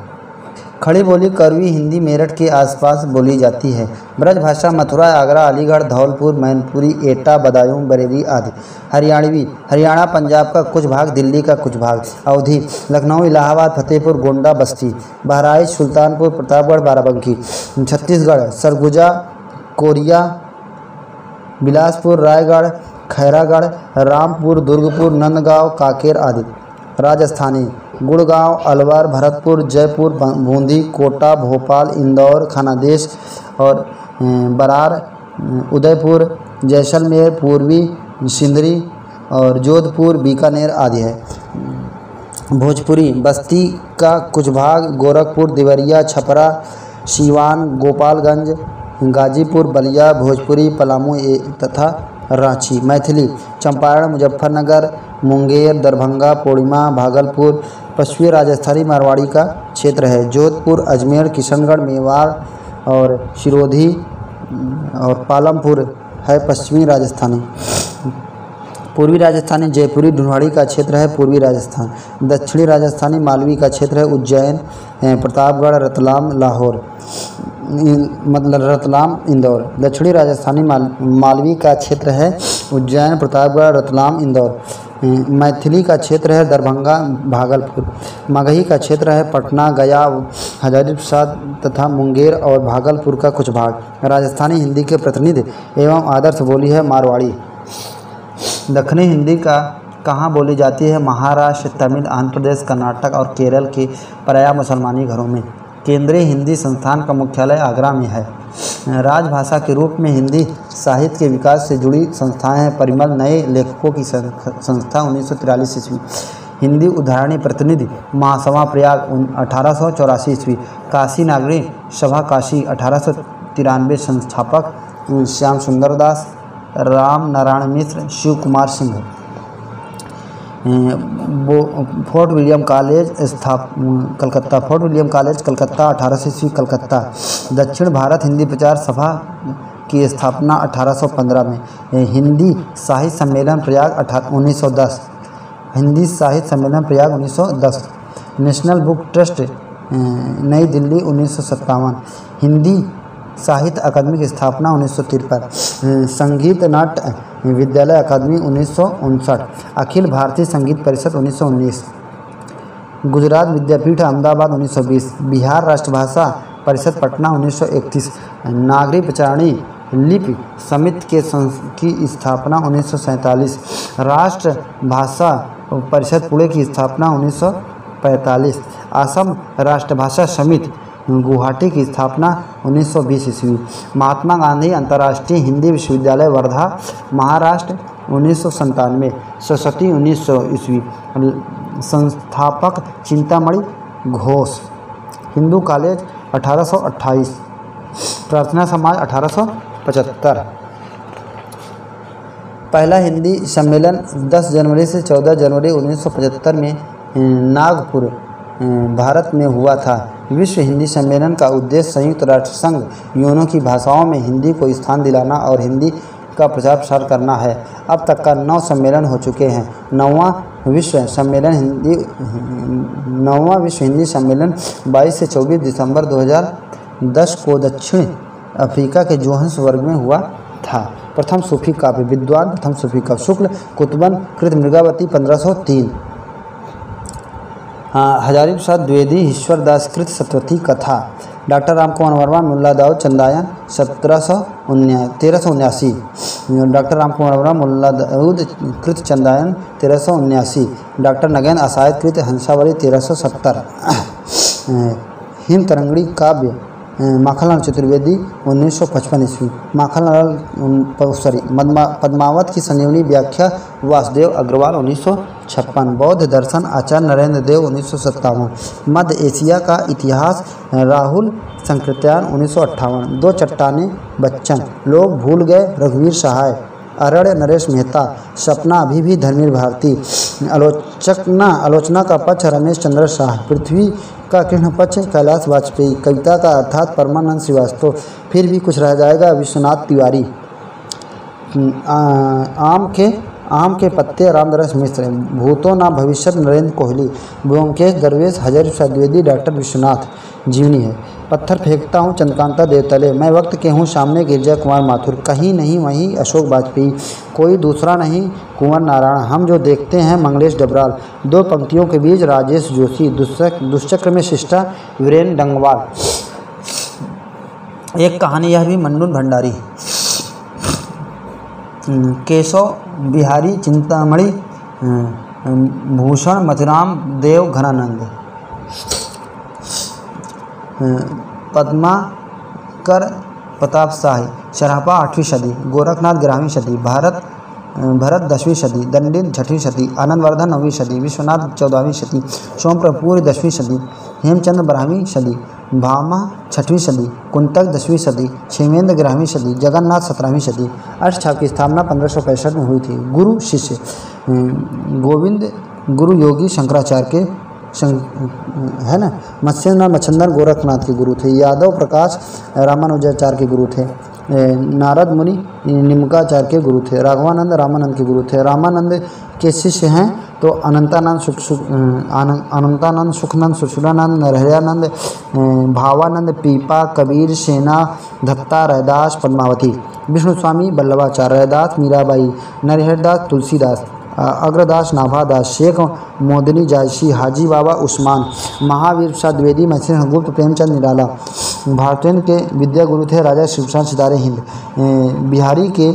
खड़ी बोली करवी हिंदी मेरठ के आसपास बोली जाती है। ब्रज भाषा मथुरा, आगरा, अलीगढ़, धौलपुर, मैनपुरी, एटा, बदायूं, बरेली आदि। हरियाणवी हरियाणा, पंजाब का कुछ भाग, दिल्ली का कुछ भाग। अवधी लखनऊ, इलाहाबाद, फतेहपुर, गोंडा, बस्ती। बहराइच, सुल्तानपुर, प्रतापगढ़, बाराबंकी। छत्तीसगढ़ सरगुजा, कोरिया, बिलासपुर, रायगढ़, खैरागढ़, रामपुर, दुर्गपुर, नंदगांव, कांकेर आदि। राजस्थानी गुड़गांव, अलवर, भरतपुर, जयपुर, बूंदी, कोटा, भोपाल, इंदौर, खानादेश और बरार, उदयपुर, जैसलमेर, पूर्वी सिंदरी और जोधपुर, बीकानेर आदि है। भोजपुरी बस्ती का कुछ भाग, गोरखपुर, देवरिया, छपरा, सीवान, गोपालगंज, गाजीपुर, बलिया, भोजपुरी, पलामू तथा रांची। मैथिली चंपारण, मुजफ्फरनगर, मुंगेर, दरभंगा, पूर्णिमा, भागलपुर। पश्चिमी राजस्थानी मारवाड़ी का क्षेत्र है। जोधपुर, अजमेर, किशनगढ़, मेवाड़ और सिरोही और पालमपुर है पश्चिमी राजस्थानी। पूर्वी राजस्थानी जयपुरी ढूंढवाड़ी का क्षेत्र है पूर्वी राजस्थान। दक्षिणी राजस्थानी मालवी का क्षेत्र है उज्जैन, प्रतापगढ़, रतलाम, लाहौर मतलब रतलाम, इंदौर। दक्षिणी राजस्थानी मालवी का क्षेत्र है उज्जैन, प्रतापगढ़, रतलाम, इंदौर। मैथिली का क्षेत्र है दरभंगा, भागलपुर। मगही का क्षेत्र है पटना, गया, हजारीबाग तथा मुंगेर और भागलपुर का कुछ भाग। राजस्थानी हिंदी के प्रतिनिधि एवं आदर्श बोली है मारवाड़ी। दक्षिणी हिंदी का कहाँ बोली जाती है? महाराष्ट्र, तमिल, आंध्र प्रदेश, कर्नाटक और केरल के प्रायः मुसलमानी घरों में। केंद्रीय हिंदी संस्थान का मुख्यालय आगरा में है। राजभाषा के रूप में हिंदी साहित्य के विकास से जुड़ी संस्थाएं हैं। परिमल नए लेखकों की संस्था 1943 ईस्वी। हिंदी उद्धारणी प्रतिनिधि महासभा प्रयाग 1884 ईस्वी। काशी नागरी सभा काशी 1893। संस्थापक Shyam Sundar Das, Ram Narayan Mishra, Shiv Kumar Singh. Fort William College Calcutta. Fort William College Calcutta 1800 ईस्वी कलकत्ता। दक्षिण भारत हिंदी प्रचार सभा की स्थापना 1815 में। हिंदी साहित्य सम्मेलन प्रयाग 1910। हिंदी साहित्य सम्मेलन प्रयाग 1910। नेशनल बुक ट्रस्ट नई दिल्ली 1957। हिंदी साहित्य अकादमी की स्थापना 1953। संगीत नाट्य विद्यालय अकादमी 1959। अखिल भारतीय संगीत परिषद 1919। गुजरात विद्यापीठ अहमदाबाद 1920। बिहार राष्ट्रभाषा परिषद पटना 1931। नागरी प्रचारणी लिपि समिति की स्थापना 1947। राष्ट्र भाषा परिषद पुणे की स्थापना 1945। असम राष्ट्रभाषा समिति गुवाहाटी की स्थापना 1920 ईस्वी। महात्मा गांधी अंतर्राष्ट्रीय हिंदी विश्वविद्यालय वर्धा महाराष्ट्र 1997। सरस्वती 1900 ईस्वी। संस्थापक चिंतामणि घोष। हिंदू कॉलेज 1828। प्रार्थना समाज 1875। पहला हिंदी सम्मेलन 10 जनवरी से 14 जनवरी 1975 में नागपुर भारत में हुआ था। विश्व हिंदी सम्मेलन का उद्देश्य संयुक्त राष्ट्र संघ यूएनओ की भाषाओं में हिंदी को स्थान दिलाना और हिंदी का प्रचार प्रसार करना है। अब तक का 9 सम्मेलन हो चुके हैं। 9वां विश्व हिंदी सम्मेलन 22 से 24 दिसंबर 2010 को दक्षिण अफ्रीका के जोहान्सबर्ग में हुआ था। प्रथम सूफी काव्य विद्वान। प्रथम सूफी काव्य शुक्ल कुतुबन कृत मृगावती 1503। हजारीप्रसाद द्विवेदी ईश्वरदास कृत सतवती कथा। डॉक्टर रामकुमार वर्मा मुल्ला दाऊद चंदायन 1379। डॉक्टर रामकुमार वर्मा मुल्ला दाऊद कृत चंदायन 1379। डॉक्टर नगेन आसायत कृत हंसावली 1370। हिम तरंगड़ी काव्य माखनलाल चतुर्वेदी 1955 ईस्वी। पद्मावत की संजीवनी व्याख्या वासुदेव अग्रवाल 1956। बौद्ध दर्शन आचार्य नरेंद्र देव 1957। मध्य एशिया का इतिहास राहुल संकृत्यान 1958। दो चट्टाने बच्चन लोग भूल गए रघुवीर सहाय। अरण्य नरेश मेहता। सपना अभी भी धर्मवीर भारती। आलोचना का पक्ष रमेश चंद्र शाह। पृथ्वी का कृष्ण पक्ष कैलाश वाजपेयी। कविता का अर्थात परमानंद श्रीवास्तव। फिर भी कुछ रह जाएगा विश्वनाथ तिवारी। आम के पत्ते रामदरस मिश्र, भूतो ना भविष्यत नरेंद्र कोहली, ब्योमकेश दरवेश, हजर द्विवेदी, डॉक्टर विश्वनाथ जीवनी है। पत्थर फेंकता हूँ चंद्रकांता देवतले, मैं वक्त के हूँ सामने गिरजा कुमार माथुर, कहीं नहीं वहीं अशोक वाजपेयी, कोई दूसरा नहीं कुंवर नारायण, हम जो देखते हैं मंगलेश डबराल, दो पंक्तियों के बीच राजेश जोशी, दुष्चक्र में शिष्टा वीरेन डंगवाल। एक कहानी यह भी मंडून भंडारी, केशव बिहारी चिंतामणि, भूषण मथुराम देव घनानंद, पद्माकर प्रताप शाही, शराफा 8वीं सदी, गोरखनाथ 11वीं सदी, भरत 10वीं सदी, दंडित 6वीं सदी, आनंदवर्धन 9वीं सदी, विश्वनाथ 14वीं सदी, सोमप्रभुपुरी 10वीं सदी, हेमचंद्र 12वीं सदी, भामा 6वीं सदी, कुंतक 10वीं सदी, क्षेमेंद्र 11वीं सदी, जगन्नाथ 17वीं सदी। अष्टछाप की स्थापना 1565 में हुई थी। गुरु शिष्य गोविंद गुरु योगी शंकराचार्य के है ना, मत्स्यनाथ मच्छंदर गोरखनाथ के गुरु थे, यादव प्रकाश रामानुजाचार्य के गुरु थे, नारद मुनि निमकाचार्य के गुरु थे, राघवानंद रामानंद के गुरु थे। रामानंद के शिष्य हैं तो अनंतानंद सुखनंद सुशीलानंद नरहरियानंद भावानंद पीपा कबीर सेना दत्ता रैदास पद्मावती, विष्णु स्वामी बल्लभाचार्य, रैदास मीराबाई, नरहरदास तुलसीदास, अग्रदास नाभादास, शेख मोदनी जायसी, हाजी बाबा उस्मान, महावीर प्रसाद द्विवेदी, मैथिली गुप्त, प्रेमचंद निराला। भारतीय के विद्या गुरु थे राजा शिवप्रसाद सितारे हिंद। बिहारी के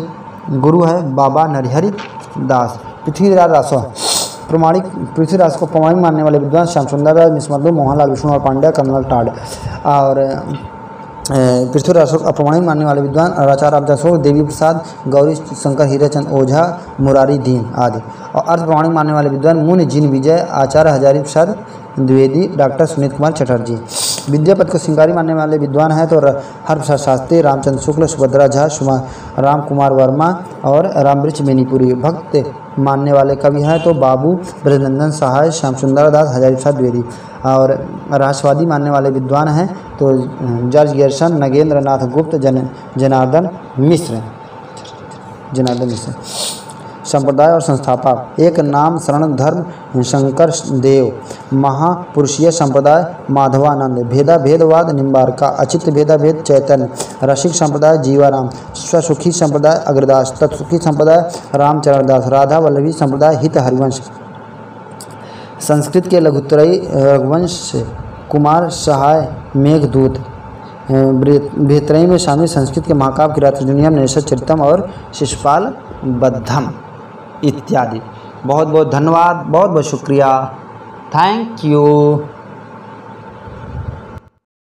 गुरु है बाबा नरहरि दास। पृथ्वीराज रासो प्रमाणिक, पृथ्वीराज को प्रमाणिक मानने वाले विद्वान श्याम सुंदर राज, मिसमल्लू, मोहनलाल विष्णु और पांड्या, कर्नल टाड। और पृथ्वीराज को अप्रमाणिक मानने वाले विद्वान आचार्य रामदास, देवी प्रसाद, गौरी शंकर, हीराचंद ओझा, मुरारी दीन आदि। और अर्थ प्रमाणिक मानने वाले विद्वान मुनि जिन विजय, आचार्य हजारी प्रसाद द्विवेदी, डॉक्टर सुनीत कुमार चटर्जी। विद्यापति को श्रृंगारी मानने वाले विद्वान हैं तो हरप्रसाद शास्त्री, रामचंद्र शुक्ल, सुभद्रा झा, राम कुमार वर्मा और रामवृक्ष बेनीपुरी। भक्त मानने वाले कवि हैं तो बाबू ब्रजनंदन सहाय, श्याम सुंदर दास, हजारी प्रसाद द्विवेदी। और रहस्यवादी मानने वाले विद्वान हैं तो जॉर्ज गैरसन, नगेंद्र नाथ गुप्त, जनार्दन मिश्र। संप्रदाय और संस्थापक, एक नाम शरण धर्म शंकर देव, महापुरुषीय संप्रदाय माधवानंद, भेदा भेदवाद निम्बारका, अचित भेदा भेद चैतन्य, रसिक संप्रदाय जीवाराम, स्वसुखी संप्रदाय अग्रदास, तत्सुखी संप्रदाय रामचरण दास, राधा वल्लभी संप्रदाय हित हरिवंश। संस्कृत के लघुत्तरई रघुवंश कुमार सहाय मेघदूत। बेहतरीन में शामिल संस्कृत के महाकाव्य किरातर्जुनीयम, नरेश चरितम और शिशुपाल बद्धम इत्यादि। बहुत बहुत धन्यवाद, बहुत बहुत शुक्रिया, थैंक यू।